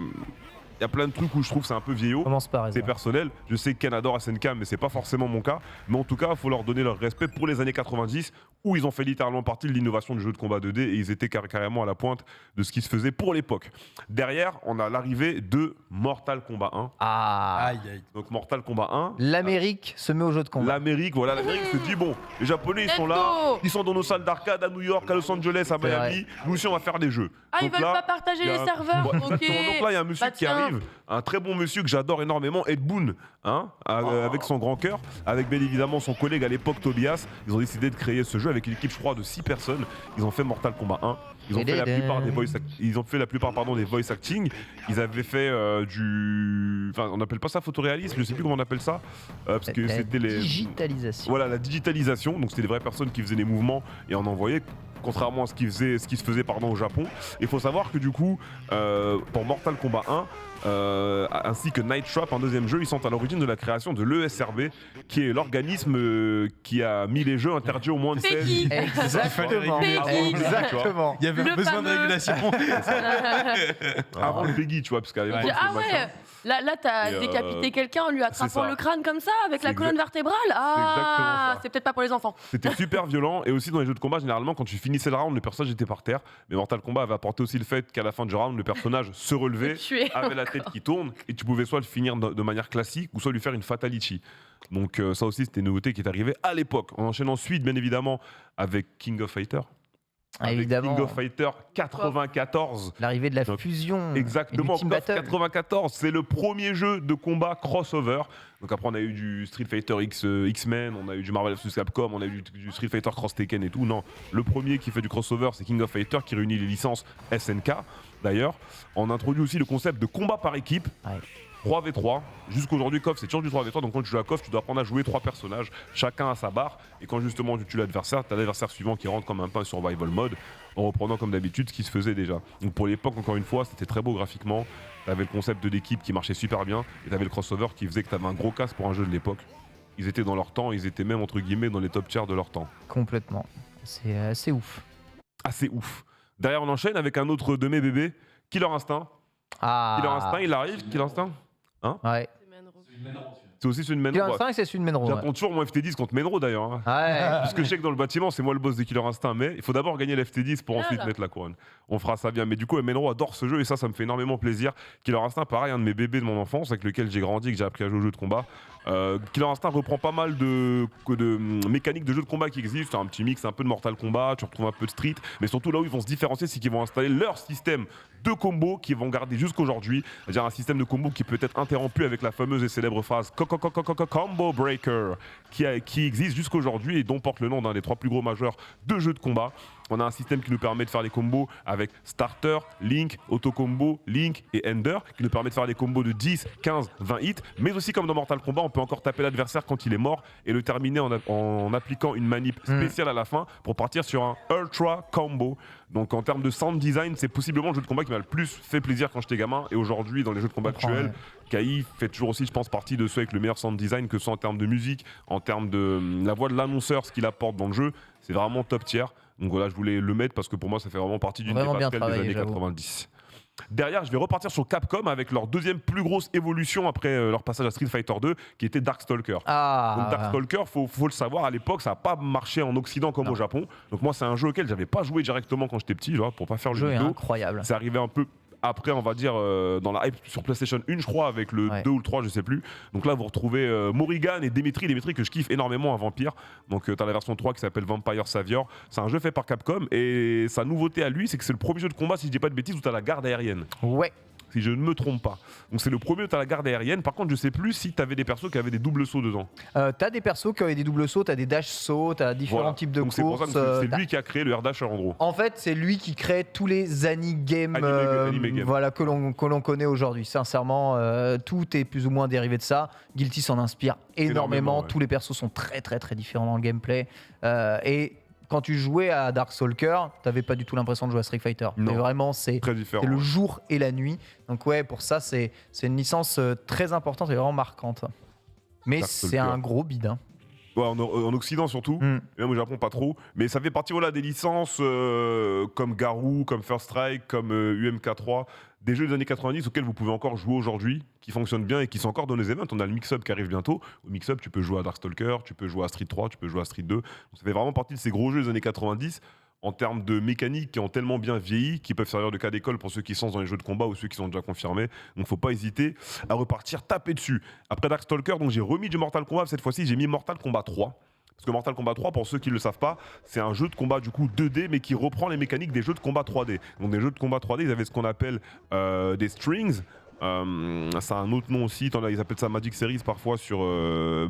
il y a plein de trucs où je trouve que c'est un peu vieillot. Commence par C'est raison. personnel. Je sais que Ken adore SNK, mais c'est pas forcément mon cas. Mais en tout cas, il faut leur donner leur respect pour les années 90, où ils ont fait littéralement partie de l'innovation du jeu de combat 2D et ils étaient carrément à la pointe de ce qui se faisait pour l'époque. Derrière, on a l'arrivée de Mortal Kombat 1. Ah. Aïe, aïe. Donc Mortal Kombat 1. L'Amérique se met au jeu de combat. L'Amérique, voilà, l'Amérique se dit bon, les Japonais ils sont là, Let's go. ils sont dans nos salles d'arcade à New York, à Los Angeles, à Miami. Nous aussi on va faire des jeux. Ah, ils Donc veulent là, pas partager il y a les un- serveurs. Ouais. Ok. Donc là il y a un monsieur Bah, qui tiens. arrive, un très bon monsieur que j'adore énormément, Ed Boon, hein, avec son grand cœur, avec bien évidemment son collègue à l'époque Tobias. Ils ont décidé de créer ce jeu avec une équipe je crois de 6 personnes. Ils ont fait Mortal Kombat 1. Ils ont fait la plupart des voice acting. Ils avaient fait enfin on appelle pas ça photoréalisme, je sais plus comment on appelle ça, parce que La c'était les digitalisation. voilà, la digitalisation, donc c'était des vraies personnes qui faisaient les mouvements et on envoyait, contrairement à ce qui se faisait au Japon. Il faut savoir que du coup, pour Mortal Kombat 1, ainsi que Night Trap, un deuxième jeu, ils sont à l'origine de la création de l'ESRB, qui est l'organisme qui a mis les jeux interdits au moins de 16. Peggy. Exactement. Peggy. Exactement. Il y avait Le un besoin de fameux. régulation. Avant le Peggy, tu vois, parce qu'à l'époque, Ouais. c'était Ah le machin. ouais, là t'as Et, décapité quelqu'un en lui attrapant ça. le crâne comme ça avec la C'est colonne vertébrale. exactement Ah, ça. c'est peut-être pas pour les enfants. C'était super violent et aussi dans les jeux de combat généralement quand tu finissais le round le personnage était par terre, mais Mortal Kombat avait apporté aussi le fait qu'à la fin du round le personnage se relevait, Tué. avait la tête qui tourne et tu pouvais soit le finir de manière classique ou soit lui faire une fatality. Donc ça aussi c'était une nouveauté qui est arrivée à l'époque. On enchaîne ensuite bien évidemment avec King of Fighter. Ah, Avec évidemment. King of Fighter 94. L'arrivée de la Donc, fusion. Exactement, Et du Team KOF Battle. 94, c'est le premier jeu de combat crossover. Donc après on a eu du Street Fighter X-Men, on a eu du Marvel vs Capcom, on a eu du Street Fighter Cross Tekken et tout. Non, le premier qui fait du crossover c'est King of Fighter qui réunit les licences SNK. D'ailleurs, on introduit aussi le concept de combat par équipe. Ouais. 3v3, jusqu'aujourd'hui KOF c'est toujours du 3v3, donc quand tu joues à KOF tu dois apprendre à jouer 3 personnages, chacun à sa barre, et quand justement tu tues l'adversaire, t'as l'adversaire suivant qui rentre comme un peu un survival mode, en reprenant comme d'habitude ce qui se faisait déjà. Donc pour l'époque encore une fois c'était très beau graphiquement, t'avais le concept de l'équipe qui marchait super bien, et t'avais le crossover qui faisait que t'avais un gros casse pour un jeu de l'époque. Ils étaient dans leur temps, ils étaient même entre guillemets dans les top tiers de leur temps. Complètement. C'est ouf. Assez ouf. Derrière on enchaîne avec un autre de mes bébés, Killer Instinct. Ah. Killer Instinct il arrive, Killer Instinct Ouais. c'est aussi sur une Killer Menro. Instinct, c'est celui de Menro. Ouais. J'apprends toujours mon FT10 contre Menro d'ailleurs. Hein. Ouais. Parce que je sais que dans le bâtiment, c'est moi le boss de Killer Instinct, mais il faut d'abord gagner l'FT10 pour ensuite Voilà. mettre la couronne. On fera ça bien. Mais du coup, Menro adore ce jeu et ça me fait énormément plaisir. Killer Instinct, pareil, un de mes bébés de mon enfance avec lequel j'ai grandi, que j'ai appris à jouer au jeu de combat. Killer Instinct reprend pas mal de mécaniques de jeux de combat qui existent. Un petit mix un peu de Mortal Kombat, tu retrouves un peu de Street, mais surtout là où ils vont se différencier, c'est qu'ils vont installer leur système de combos qu'ils vont garder jusqu'aujourd'hui. C'est-à-dire un système de combos qui peut être interrompu avec la fameuse et célèbre phrase Combo Breaker qui existe jusqu'aujourd'hui et dont porte le nom d'un des 3 plus gros majeurs de jeux de combat. On a un système qui nous permet de faire les combos avec Starter, Link, Auto-Combo, Link et Ender, qui nous permet de faire des combos de 10, 15, 20 hits, mais aussi comme dans Mortal Kombat, on peut encore taper l'adversaire quand il est mort et le terminer en appliquant une manip spéciale à la fin pour partir sur un Ultra Combo. Donc en termes de sound design, c'est possiblement le jeu de combat qui m'a le plus fait plaisir quand j'étais gamin et aujourd'hui dans les jeux de combat comprends, actuels, ouais. KI fait toujours aussi, je pense, partie de ceux avec le meilleur sound design, que ce soit en termes de musique, en termes de la voix de l'annonceur, ce qu'il apporte dans le jeu, c'est vraiment top tier. Donc voilà, je voulais le mettre parce que pour moi, ça fait vraiment partie d'une des Vraiment bien passerelles des travaillé, années j'avoue. 90. Derrière, je vais repartir sur Capcom avec leur deuxième plus grosse évolution après leur passage à Street Fighter 2, qui était Darkstalker. Ah. Donc Darkstalker, faut le savoir, à l'époque, ça n'a pas marché en Occident comme Non. au Japon. Donc moi, c'est un jeu auquel j'avais pas joué directement quand j'étais petit, tu vois, pour pas faire Le le jeu est vidéo. incroyable. C'est arrivé un peu après, on va dire, dans la hype sur PlayStation 1, je crois, avec le Ouais. 2 ou le 3, je sais plus. Donc là, vous retrouvez Morrigan et Dimitri que je kiffe énormément, un vampire. Donc tu as la version 3 qui s'appelle Vampire Savior. C'est un jeu fait par Capcom et sa nouveauté à lui, c'est que c'est le premier jeu de combat, si je dis pas de bêtises, où tu as la garde aérienne. Ouais. si je ne me trompe pas. Donc c'est le premier où t'as la garde aérienne. Par contre, je sais plus si t'avais des persos qui avaient des doubles sauts dedans. T'as des persos qui ont des doubles sauts, t'as des dash sauts, t'as différents Voilà. types de Donc c'est pour ça courses. que c'est lui qui a créé le Air Dasher en gros. En fait, c'est lui qui crée tous les games, Anime game. voilà, que l'on connaît aujourd'hui. Sincèrement, tout est plus ou moins dérivé de ça. Guilty s'en inspire énormément. Ouais. Tous les persos sont très très très différents dans le gameplay. Et quand tu jouais à Darkstalker, t'avais pas du tout l'impression de jouer à Street Fighter. Non. Mais vraiment, c'est Très différent. le ouais. jour et la nuit. Donc ouais, pour ça, c'est une licence très importante et vraiment marquante. Mais c'est Darkstalker. un gros bide. Hein. Ouais, en Occident surtout, Mm. et même au Japon pas trop, mais ça fait partie voilà, des licences comme Garou, comme First Strike, comme UMK3, des jeux des années 90 auxquels vous pouvez encore jouer aujourd'hui, qui fonctionnent bien et qui sont encore dans les events. On a le Mix-Up qui arrive bientôt. Au Mix-Up, tu peux jouer à Darkstalker, tu peux jouer à Street 3, tu peux jouer à Street 2. Donc, ça fait vraiment partie de ces gros jeux des années 90 en termes de mécaniques qui ont tellement bien vieilli, qui peuvent servir de cas d'école pour ceux qui sont dans les jeux de combat ou ceux qui sont déjà confirmés. Donc faut pas hésiter à repartir taper dessus. Après Darkstalker, donc j'ai remis du Mortal Kombat. Cette fois-ci, j'ai mis Mortal Kombat 3. Parce que Mortal Kombat 3, pour ceux qui ne le savent pas, c'est un jeu de combat du coup 2D, mais qui reprend les mécaniques des jeux de combat 3D. Donc des jeux de combat 3D, ils avaient ce qu'on appelle des strings. Ça a un autre nom aussi, ils appellent ça Magic Series parfois sur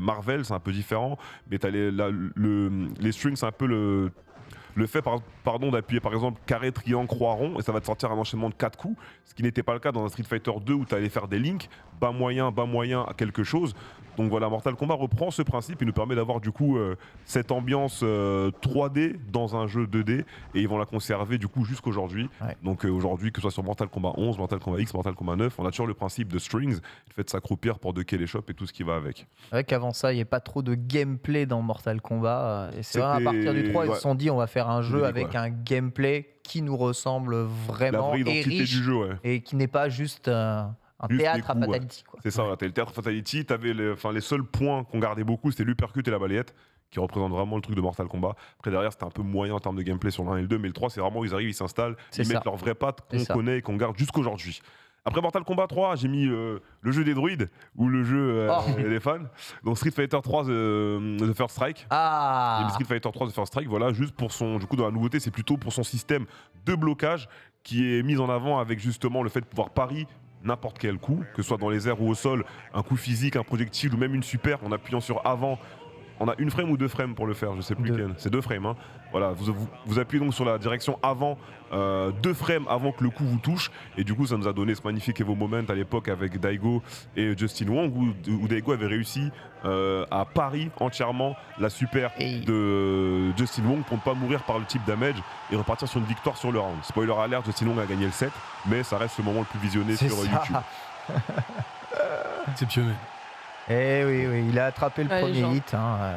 Marvel, c'est un peu différent. Mais t'as les strings, c'est un peu le fait d'appuyer par exemple carré, triangle, croix, rond, et ça va te sortir un enchaînement de 4 coups, ce qui n'était pas le cas dans un Street Fighter 2 où tu allais faire des links, bas moyen à quelque chose. Donc voilà, Mortal Kombat reprend ce principe et nous permet d'avoir du coup cette ambiance 3D dans un jeu 2D, et ils vont la conserver du coup jusqu'aujourd'hui. Ouais. Donc aujourd'hui, que ce soit sur Mortal Kombat 11, Mortal Kombat X, Mortal Kombat 9, on a toujours le principe de strings, le fait de s'accroupir pour ducker les shops et tout ce qui va avec. C'est vrai qu'avant ça, il n'y avait pas trop de gameplay dans Mortal Kombat. Et c'est vraiment à C'était- partir du 3, ils ouais. se sont dit on va faire un jeu Unique, avec ouais. un gameplay qui nous ressemble La vraiment vraie et identité riche du jeu, ouais. et qui n'est pas juste un Juste théâtre des à coups, ouais. Fatality. Quoi. C'est ça, t'as le théâtre Fatality, t'avais les seuls points qu'on gardait beaucoup, c'était l'uppercut et la balayette, qui représentent vraiment le truc de Mortal Kombat. Après derrière, c'était un peu moyen en termes de gameplay sur le 1 et le 2, mais le 3, c'est vraiment où ils arrivent, ils s'installent, C'est ils ça. mettent leurs vraies pattes qu'on C'est ça. connaît et qu'on garde jusqu'aujourd'hui. Après Mortal Kombat 3, j'ai mis le jeu des druides, ou le jeu Oh. des fans. Donc Street Fighter 3 The First Strike. Il y a Ah Street Fighter 3 The First Strike, voilà, juste pour son. Du coup, dans la nouveauté, c'est plutôt pour son système de blocage qui est mis en avant avec justement le fait de pouvoir pari n'importe quel coup, que ce soit dans les airs ou au sol, un coup physique, un projectile ou même une super en appuyant sur avant. On a une frame ou deux frames pour le faire, je sais plus Deux. lequel. C'est 2 frames. Hein. Voilà, vous appuyez donc sur la direction avant, 2 frames avant que le coup vous touche. Et du coup, ça nous a donné ce magnifique Evo Moment à l'époque avec Daigo et Justin Wong, où Daigo avait réussi à pari entièrement la super Et- de Justin Wong pour ne pas mourir par le type damage et repartir sur une victoire sur le round. Spoiler alert, Justin Wong a gagné le 7, mais ça reste le moment le plus visionné c'est sur ça. YouTube. Exceptionnel. Eh oui, il a attrapé le Ouais, premier genre. hit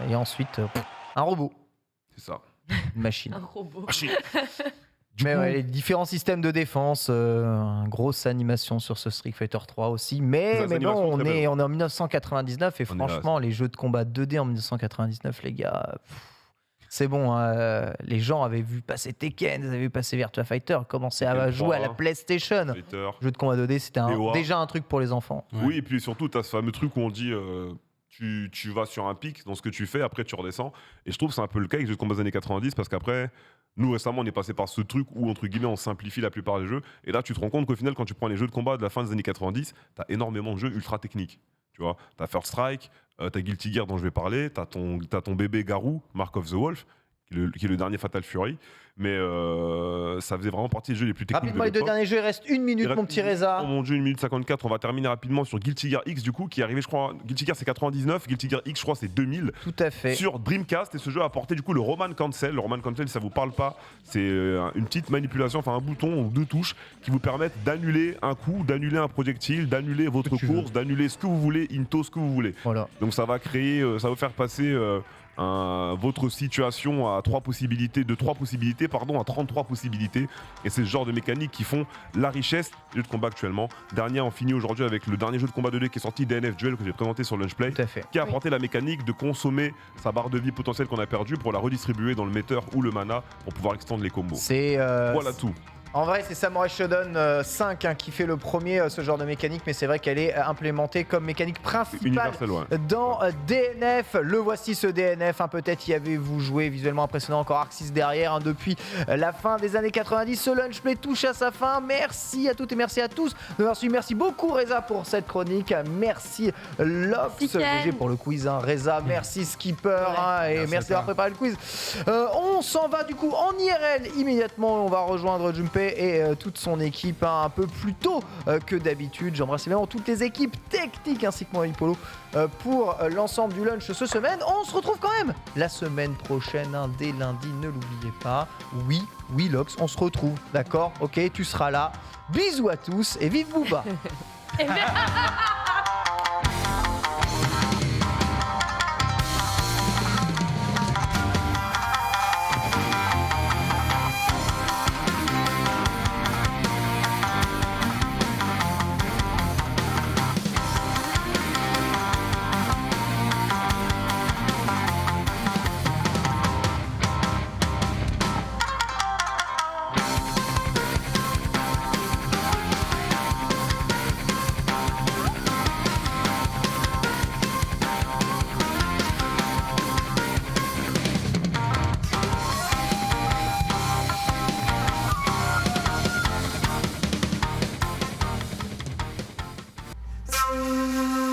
et ensuite un robot, C'est ça. une machine. Un robot. Mais ouais, les différents systèmes de défense, grosse animation sur ce Street Fighter 3 aussi. Mais Des bon, animations on très est belles. en 1999 et On est là, franchement, les jeux de combat 2D en 1999, les gars, c'est bon. Hein, les gens avaient vu passer Tekken, ils avaient vu passer Virtua Fighter, commençaient à Tekken jouer à la 3, PlayStation. Fighter. Jeu de combat 2D, c'était POA. déjà un truc pour les enfants. Ouais. Oui, et puis surtout, tu as ce fameux truc où on dit tu vas sur un pic dans ce que tu fais, après tu redescends. Et je trouve que c'est un peu le cas avec les jeux de combat des années 90 parce qu'après, nous récemment, on est passé par ce truc où, entre guillemets, on simplifie la plupart des jeux. Et là, tu te rends compte qu'au final, quand tu prends les jeux de combat de la fin des années 90, tu as énormément de jeux ultra techniques. Tu vois, tu as First Strike, tu as Guilty Gear dont je vais parler, tu as ton bébé Garou, Mark of the Wolf, qui est le dernier Fatal Fury. Mais ça faisait vraiment partie des jeux les plus techniques Rapidement, de les deux l'époque. derniers jeux, il reste une minute, Il mon reste petit une minute. Reza. Oh mon dieu, 1 minute 54. On va terminer rapidement sur Guilty Gear X, du coup, qui est arrivé, je crois. Guilty Gear, c'est 99. Guilty Gear X, je crois, c'est 2000. Tout à fait. Sur Dreamcast. Et ce jeu a apporté, du coup, le Roman Cancel. Le Roman Cancel, si ça vous parle pas, c'est une petite manipulation, enfin un bouton ou 2 touches qui vous permettent d'annuler un coup, d'annuler un projectile, d'annuler votre tu veux. course, d'annuler ce que vous voulez, into ce que vous voulez. Voilà. Donc ça va créer, ça va vous faire passer votre situation à 3 possibilités, à 33 possibilités. Et c'est ce genre de mécaniques qui font la richesse des jeux de combat actuellement. Dernier, on finit aujourd'hui avec le dernier jeu de combat 2D qui est sorti, DNF Duel, que j'ai présenté sur Lunchplay, Tout à fait. qui a apporté la mécanique de consommer sa barre de vie potentielle qu'on a perdue pour la redistribuer dans le metteur ou le mana pour pouvoir extendre les combos. C'est Voilà tout. En vrai, c'est Samurai Shodown 5 qui fait le premier ce genre de mécanique, mais c'est vrai qu'elle est implémentée comme mécanique principale Universel, ouais. dans DNF. Le voici ce DNF, peut-être y avez-vous joué, visuellement impressionnant, encore Arc 6 derrière, depuis la fin des années 90. Ce Lunch Play touche à sa fin. Merci à toutes et merci à tous de m'avoir suivi. Merci beaucoup Reza pour cette chronique. Merci Lox, GG pour le quiz. Reza, merci Skipper et merci d'avoir préparé le quiz. On s'en va du coup en IRL immédiatement. On va rejoindre Junpei et toute son équipe un peu plus tôt que d'habitude. J'embrasse évidemment toutes les équipes techniques ainsi que moi Polo pour l'ensemble du lunch ce semaine. On se retrouve quand même la semaine prochaine, dès lundi, ne l'oubliez pas. Oui, Lox, on se retrouve, d'accord? Ok, tu seras là. Bisous à tous et vive Booba. Thank you.